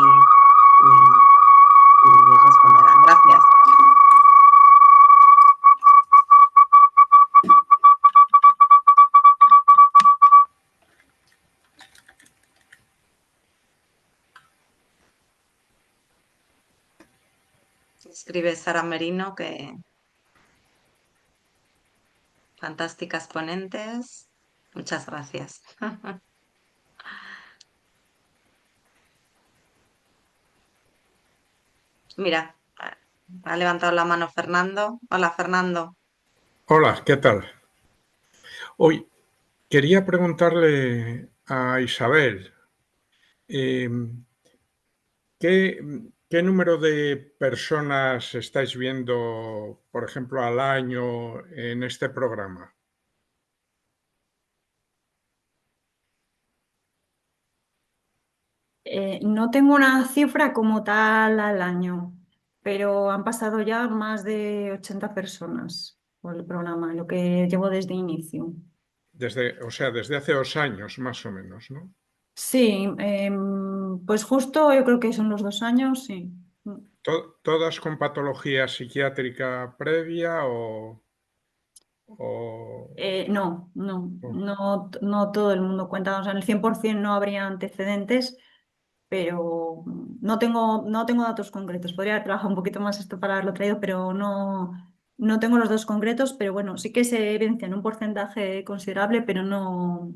responderán. Gracias. Escribe Sara Merino que fantásticas ponentes. Muchas gracias. Mira, ha levantado la mano Fernando. Hola, Fernando. Hola, ¿qué tal? Hoy quería preguntarle a Isabel, ¿qué número de personas estáis viendo, por ejemplo, al año en este programa? No tengo una cifra como tal al año, pero han pasado ya más de 80 personas por el programa, lo que llevo desde inicio. Desde hace 2 años, más o menos, ¿no? Sí, pues justo yo creo que son los 2 años, sí. ¿Todas con patología psiquiátrica previa o- No todo el mundo cuenta, o sea, en el 100% no habría antecedentes, pero no tengo datos concretos. Podría haber trabajado un poquito más esto para haberlo traído, pero no tengo los datos concretos, pero bueno, sí que se evidencia en un porcentaje considerable, pero no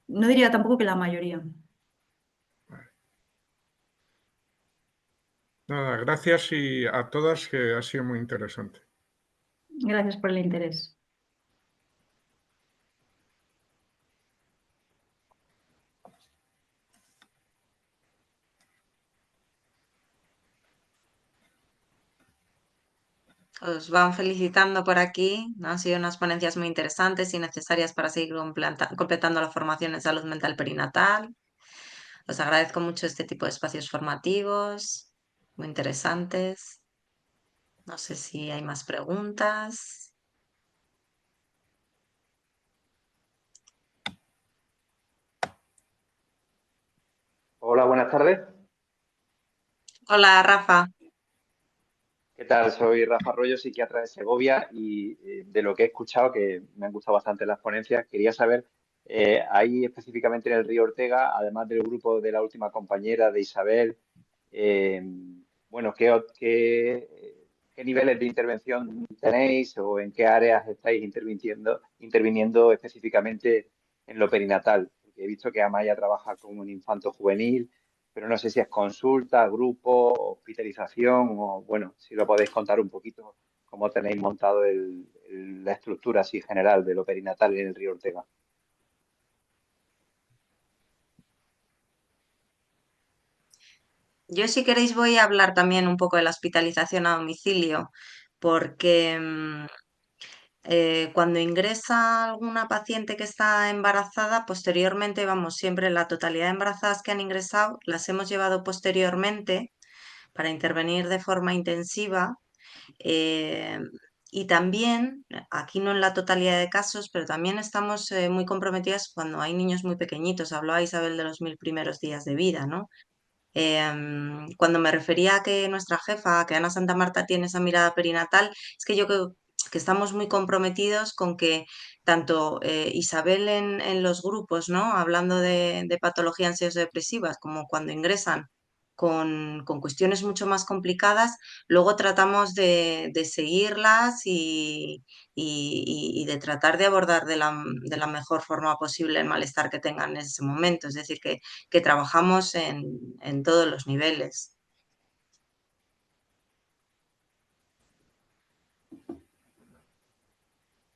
diría tampoco que la mayoría. Nada, gracias y a todas, que ha sido muy interesante. Gracias por el interés. Os van felicitando por aquí. Han sido unas ponencias muy interesantes y necesarias para seguir completando la formación en salud mental perinatal. Os agradezco mucho este tipo de espacios formativos, muy interesantes. No sé si hay más preguntas. Hola, buenas tardes. Hola, Rafa. ¿Qué tal? Soy Rafa Arroyo, psiquiatra de Segovia y de lo que he escuchado, que me han gustado bastante las ponencias, quería saber, ahí específicamente en el Río Ortega, además del grupo de la última compañera de Isabel, eh, bueno, ¿qué niveles de intervención tenéis o en qué áreas estáis interviniendo específicamente en lo perinatal? Porque he visto que Amaya trabaja con un infanto juvenil, pero no sé si es consulta, grupo, hospitalización o, bueno, si lo podéis contar un poquito cómo tenéis montado la estructura así general de lo perinatal en el Río Ortega. Yo, si queréis, voy a hablar también un poco de la hospitalización a domicilio, porque cuando ingresa alguna paciente que está embarazada, posteriormente, vamos, siempre la totalidad de embarazadas que han ingresado las hemos llevado posteriormente para intervenir de forma intensiva. eh, y también, aquí no en la totalidad de casos, pero también estamos muy comprometidas cuando hay niños muy pequeñitos. Hablaba Isabel de los 1000 primeros días de vida, ¿no? Cuando me refería a que nuestra jefa, que Ana Santa Marta tiene esa mirada perinatal, es que yo creo que estamos muy comprometidos con que tanto Isabel en los grupos, ¿no? Hablando de patologías ansiodepresivas, como cuando ingresan con cuestiones mucho más complicadas, luego tratamos de seguirlas y de tratar de abordar de la mejor forma posible el malestar que tengan en ese momento. Es decir, que trabajamos en todos los niveles.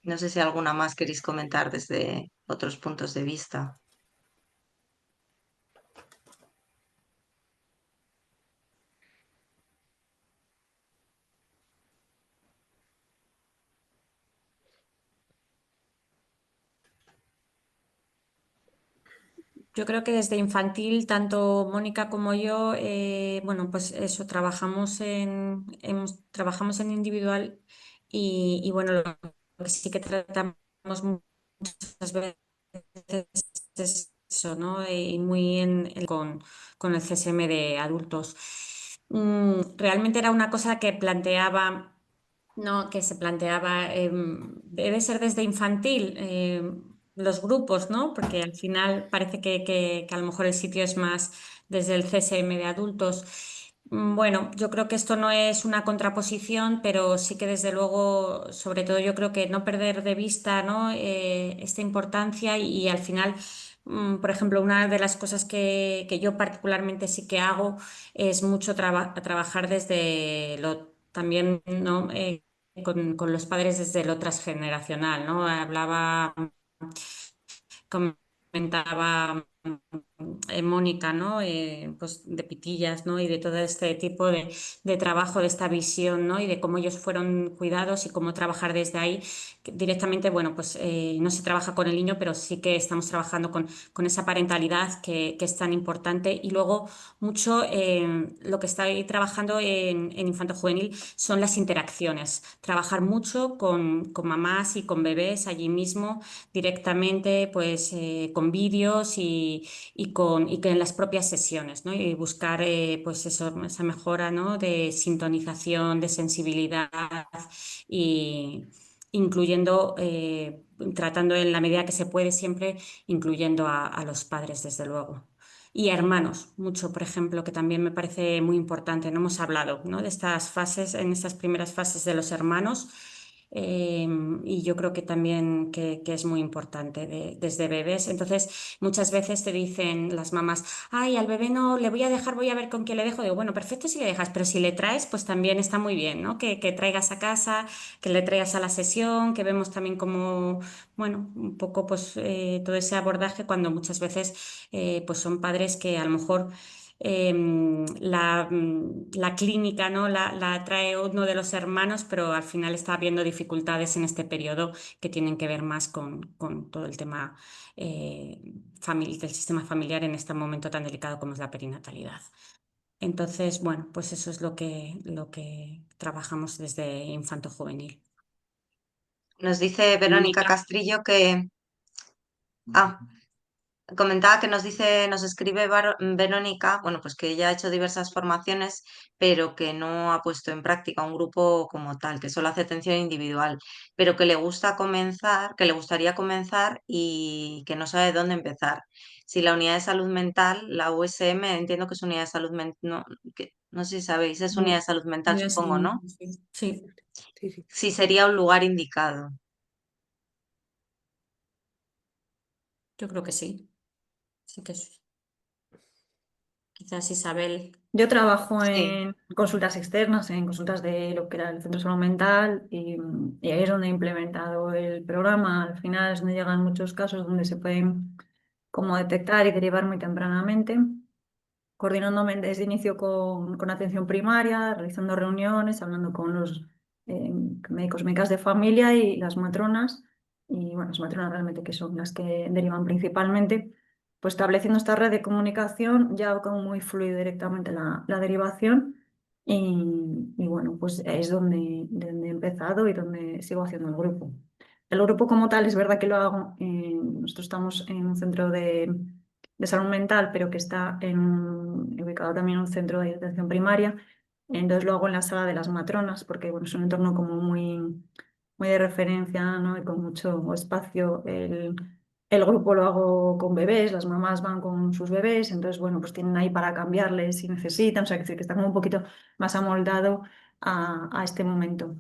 No sé si alguna más queréis comentar desde otros puntos de vista. Yo creo que desde infantil, tanto Mónica como yo, bueno, pues eso, trabajamos en individual y bueno, lo que sí que tratamos muchas veces es eso, ¿no? Y muy con el CSM de adultos. Realmente era una cosa que planteaba. No, que se planteaba, debe ser desde infantil, los grupos, ¿no? Porque al final parece que a lo mejor el sitio es más desde el CSM de adultos. Bueno, yo creo que esto no es una contraposición, pero sí que desde luego, sobre todo yo creo que no perder de vista, ¿no? Esta importancia y al final, por ejemplo, una de las cosas que yo particularmente sí que hago es mucho trabajar desde lo también, ¿no? Con los padres desde lo transgeneracional, ¿no? Comentaba Mónica, ¿no? Pues de pitillas, ¿no? Y de todo este tipo de trabajo, de esta visión, ¿no? Y de cómo ellos fueron cuidados y cómo trabajar desde ahí. Directamente, bueno, pues no se trabaja con el niño, pero sí que estamos trabajando con esa parentalidad que es tan importante. Y luego mucho lo que estoy trabajando en infanto juvenil son las interacciones. Trabajar mucho con mamás y con bebés allí mismo directamente, pues con vídeos y que en las propias sesiones, ¿no? Y buscar pues eso, esa mejora, ¿no? De sintonización, de sensibilidad y incluyendo, tratando en la medida que se puede siempre, incluyendo a los padres, desde luego. Y hermanos, mucho, por ejemplo, que también me parece muy importante. No hemos hablado, ¿no? De estas fases, en estas primeras fases de los hermanos. y yo creo que también que es muy importante desde bebés. Entonces, muchas veces te dicen las mamás, ay, al bebé no le voy a dejar, voy a ver con quién le dejo. Digo, bueno, perfecto si le dejas, pero si le traes, pues también está muy bien, ¿no? Que traigas a casa, que le traigas a la sesión, que vemos también como, bueno, un poco pues todo ese abordaje cuando muchas veces pues son padres que a lo mejor la clínica, ¿no? la trae uno de los hermanos, pero al final está habiendo dificultades en este periodo que tienen que ver más con todo el tema del sistema familiar en este momento tan delicado como es la perinatalidad. Entonces, bueno, pues eso es lo que trabajamos desde Infanto Juvenil. Nos dice Verónica Castrillo que... Ah, comentaba que nos escribe Verónica, bueno, pues que ella ha hecho diversas formaciones, pero que no ha puesto en práctica un grupo como tal, que solo hace atención individual, pero que le gusta comenzar, que le gustaría comenzar y que no sabe dónde empezar. Si la unidad de salud mental, la USM, entiendo que es unidad de salud mental, no, no sé si sabéis, es unidad de salud mental, supongo, ¿no? Sí, Sí, sí. Si sería un lugar indicado. yo creo que sí. Sí que sí. Quizás Isabel. Yo trabajo Sí. en consultas externas, en consultas de lo que era el Centro de Salud Mental y ahí es donde he implementado el programa. Al final es donde llegan muchos casos donde se pueden como detectar y derivar muy tempranamente, coordinándome desde inicio con atención primaria, realizando reuniones, hablando con los médicos, médicas de familia y las matronas, y bueno, las matronas realmente que son las que derivan principalmente, pues estableciendo esta red de comunicación ya como muy fluido directamente la derivación y bueno, pues es donde he empezado y donde sigo haciendo el grupo. El grupo como tal es verdad que lo hago, nosotros estamos en un centro de salud mental, pero que está ubicado también en un centro de atención primaria. Entonces lo hago en la sala de las matronas, porque bueno, es un entorno como muy de referencia, ¿no? Y con mucho espacio. El grupo lo hago con bebés, las mamás van con sus bebés, entonces bueno, pues tienen ahí para cambiarles si necesitan, o sea, que está como un poquito más amoldado a este momento.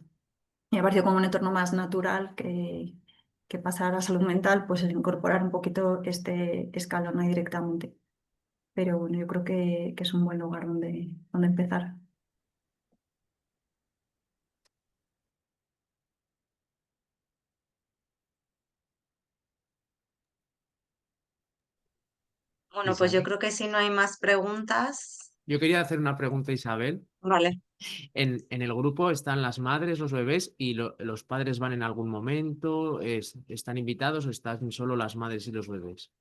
Me ha parecido como un entorno más natural que pasar a la salud mental, pues el incorporar un poquito este escalón ahí directamente. Pero bueno, yo creo que es un buen lugar donde empezar. Bueno, pues yo Isabel. creo que si no hay más preguntas, Yo quería hacer una pregunta, Isabel. vale. En el grupo están las madres, los bebés y los padres van en algún momento, ¿están invitados o están solo las madres y los bebés?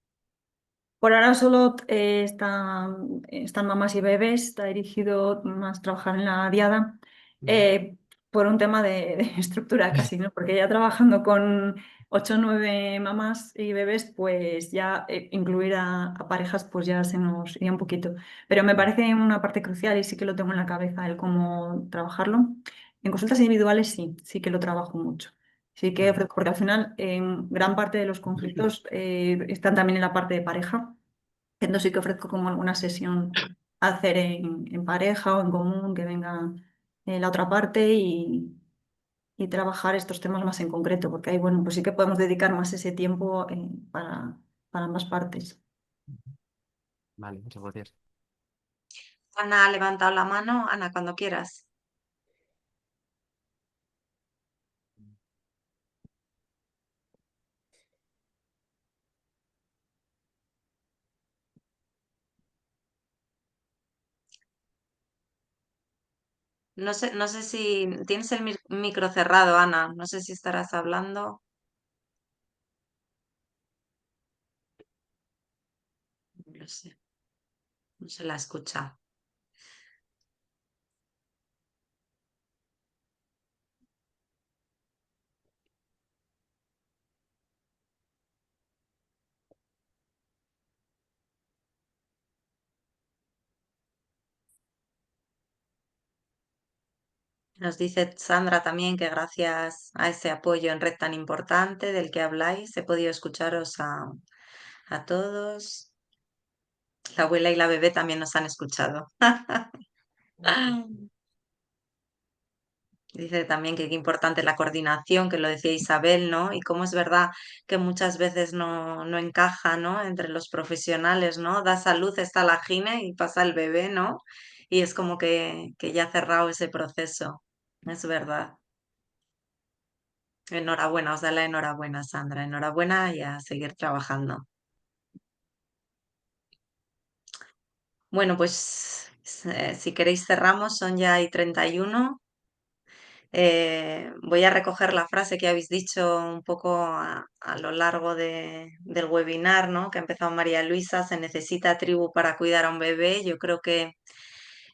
Por ahora solo están mamás y bebés, está dirigido más a trabajar en la diada, eh, por un tema de estructura casi, ¿no? Porque ya trabajando con 8 o 9 mamás y bebés, pues ya incluir a parejas, pues ya se nos iría un poquito. Pero me parece una parte crucial y sí que lo tengo en la cabeza el cómo trabajarlo. En consultas individuales sí que lo trabajo mucho. Sí que ofrezco, porque al final gran parte de los conflictos están también en la parte de pareja. Entonces sí que ofrezco como alguna sesión a hacer en pareja o en común, que venga la otra parte y trabajar estos temas más en concreto, porque ahí, bueno, pues sí que podemos dedicar más ese tiempo para ambas partes. Vale, muchas gracias. Ana ha levantado la mano. Ana, cuando quieras. No sé si tienes el micro cerrado, Ana. No sé si estarás hablando. No lo sé. No se la escucha. Nos dice Sandra también que gracias a ese apoyo en red tan importante del que habláis, he podido escucharos a todos. La abuela y la bebé también nos han escuchado. Dice también que qué importante la coordinación, que lo decía Isabel, ¿no? Y cómo es verdad que muchas veces no encaja, ¿no? Entre los profesionales, ¿no? Das a luz, está la gine y pasa el bebé, ¿no? Y es como que ya ha cerrado ese proceso. Es verdad. Enhorabuena, os da la enhorabuena, Sandra. Enhorabuena y a seguir trabajando. Bueno, pues si queréis cerramos, son ya y 31. Voy a recoger la frase que habéis dicho un poco a lo largo del webinar, ¿no? Que ha empezado María Luisa, se necesita tribu para cuidar a un bebé. Yo creo que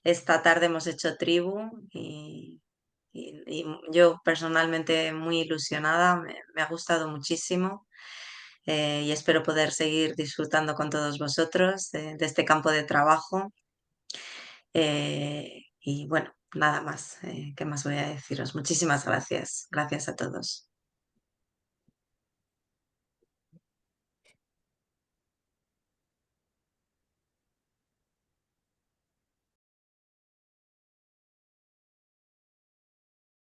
esta tarde hemos hecho tribu y yo personalmente muy ilusionada, me ha gustado muchísimo. Y espero poder seguir disfrutando con todos vosotros de este campo de trabajo. Y bueno, nada más. ¿Qué más voy a deciros? Muchísimas gracias. Gracias a todos.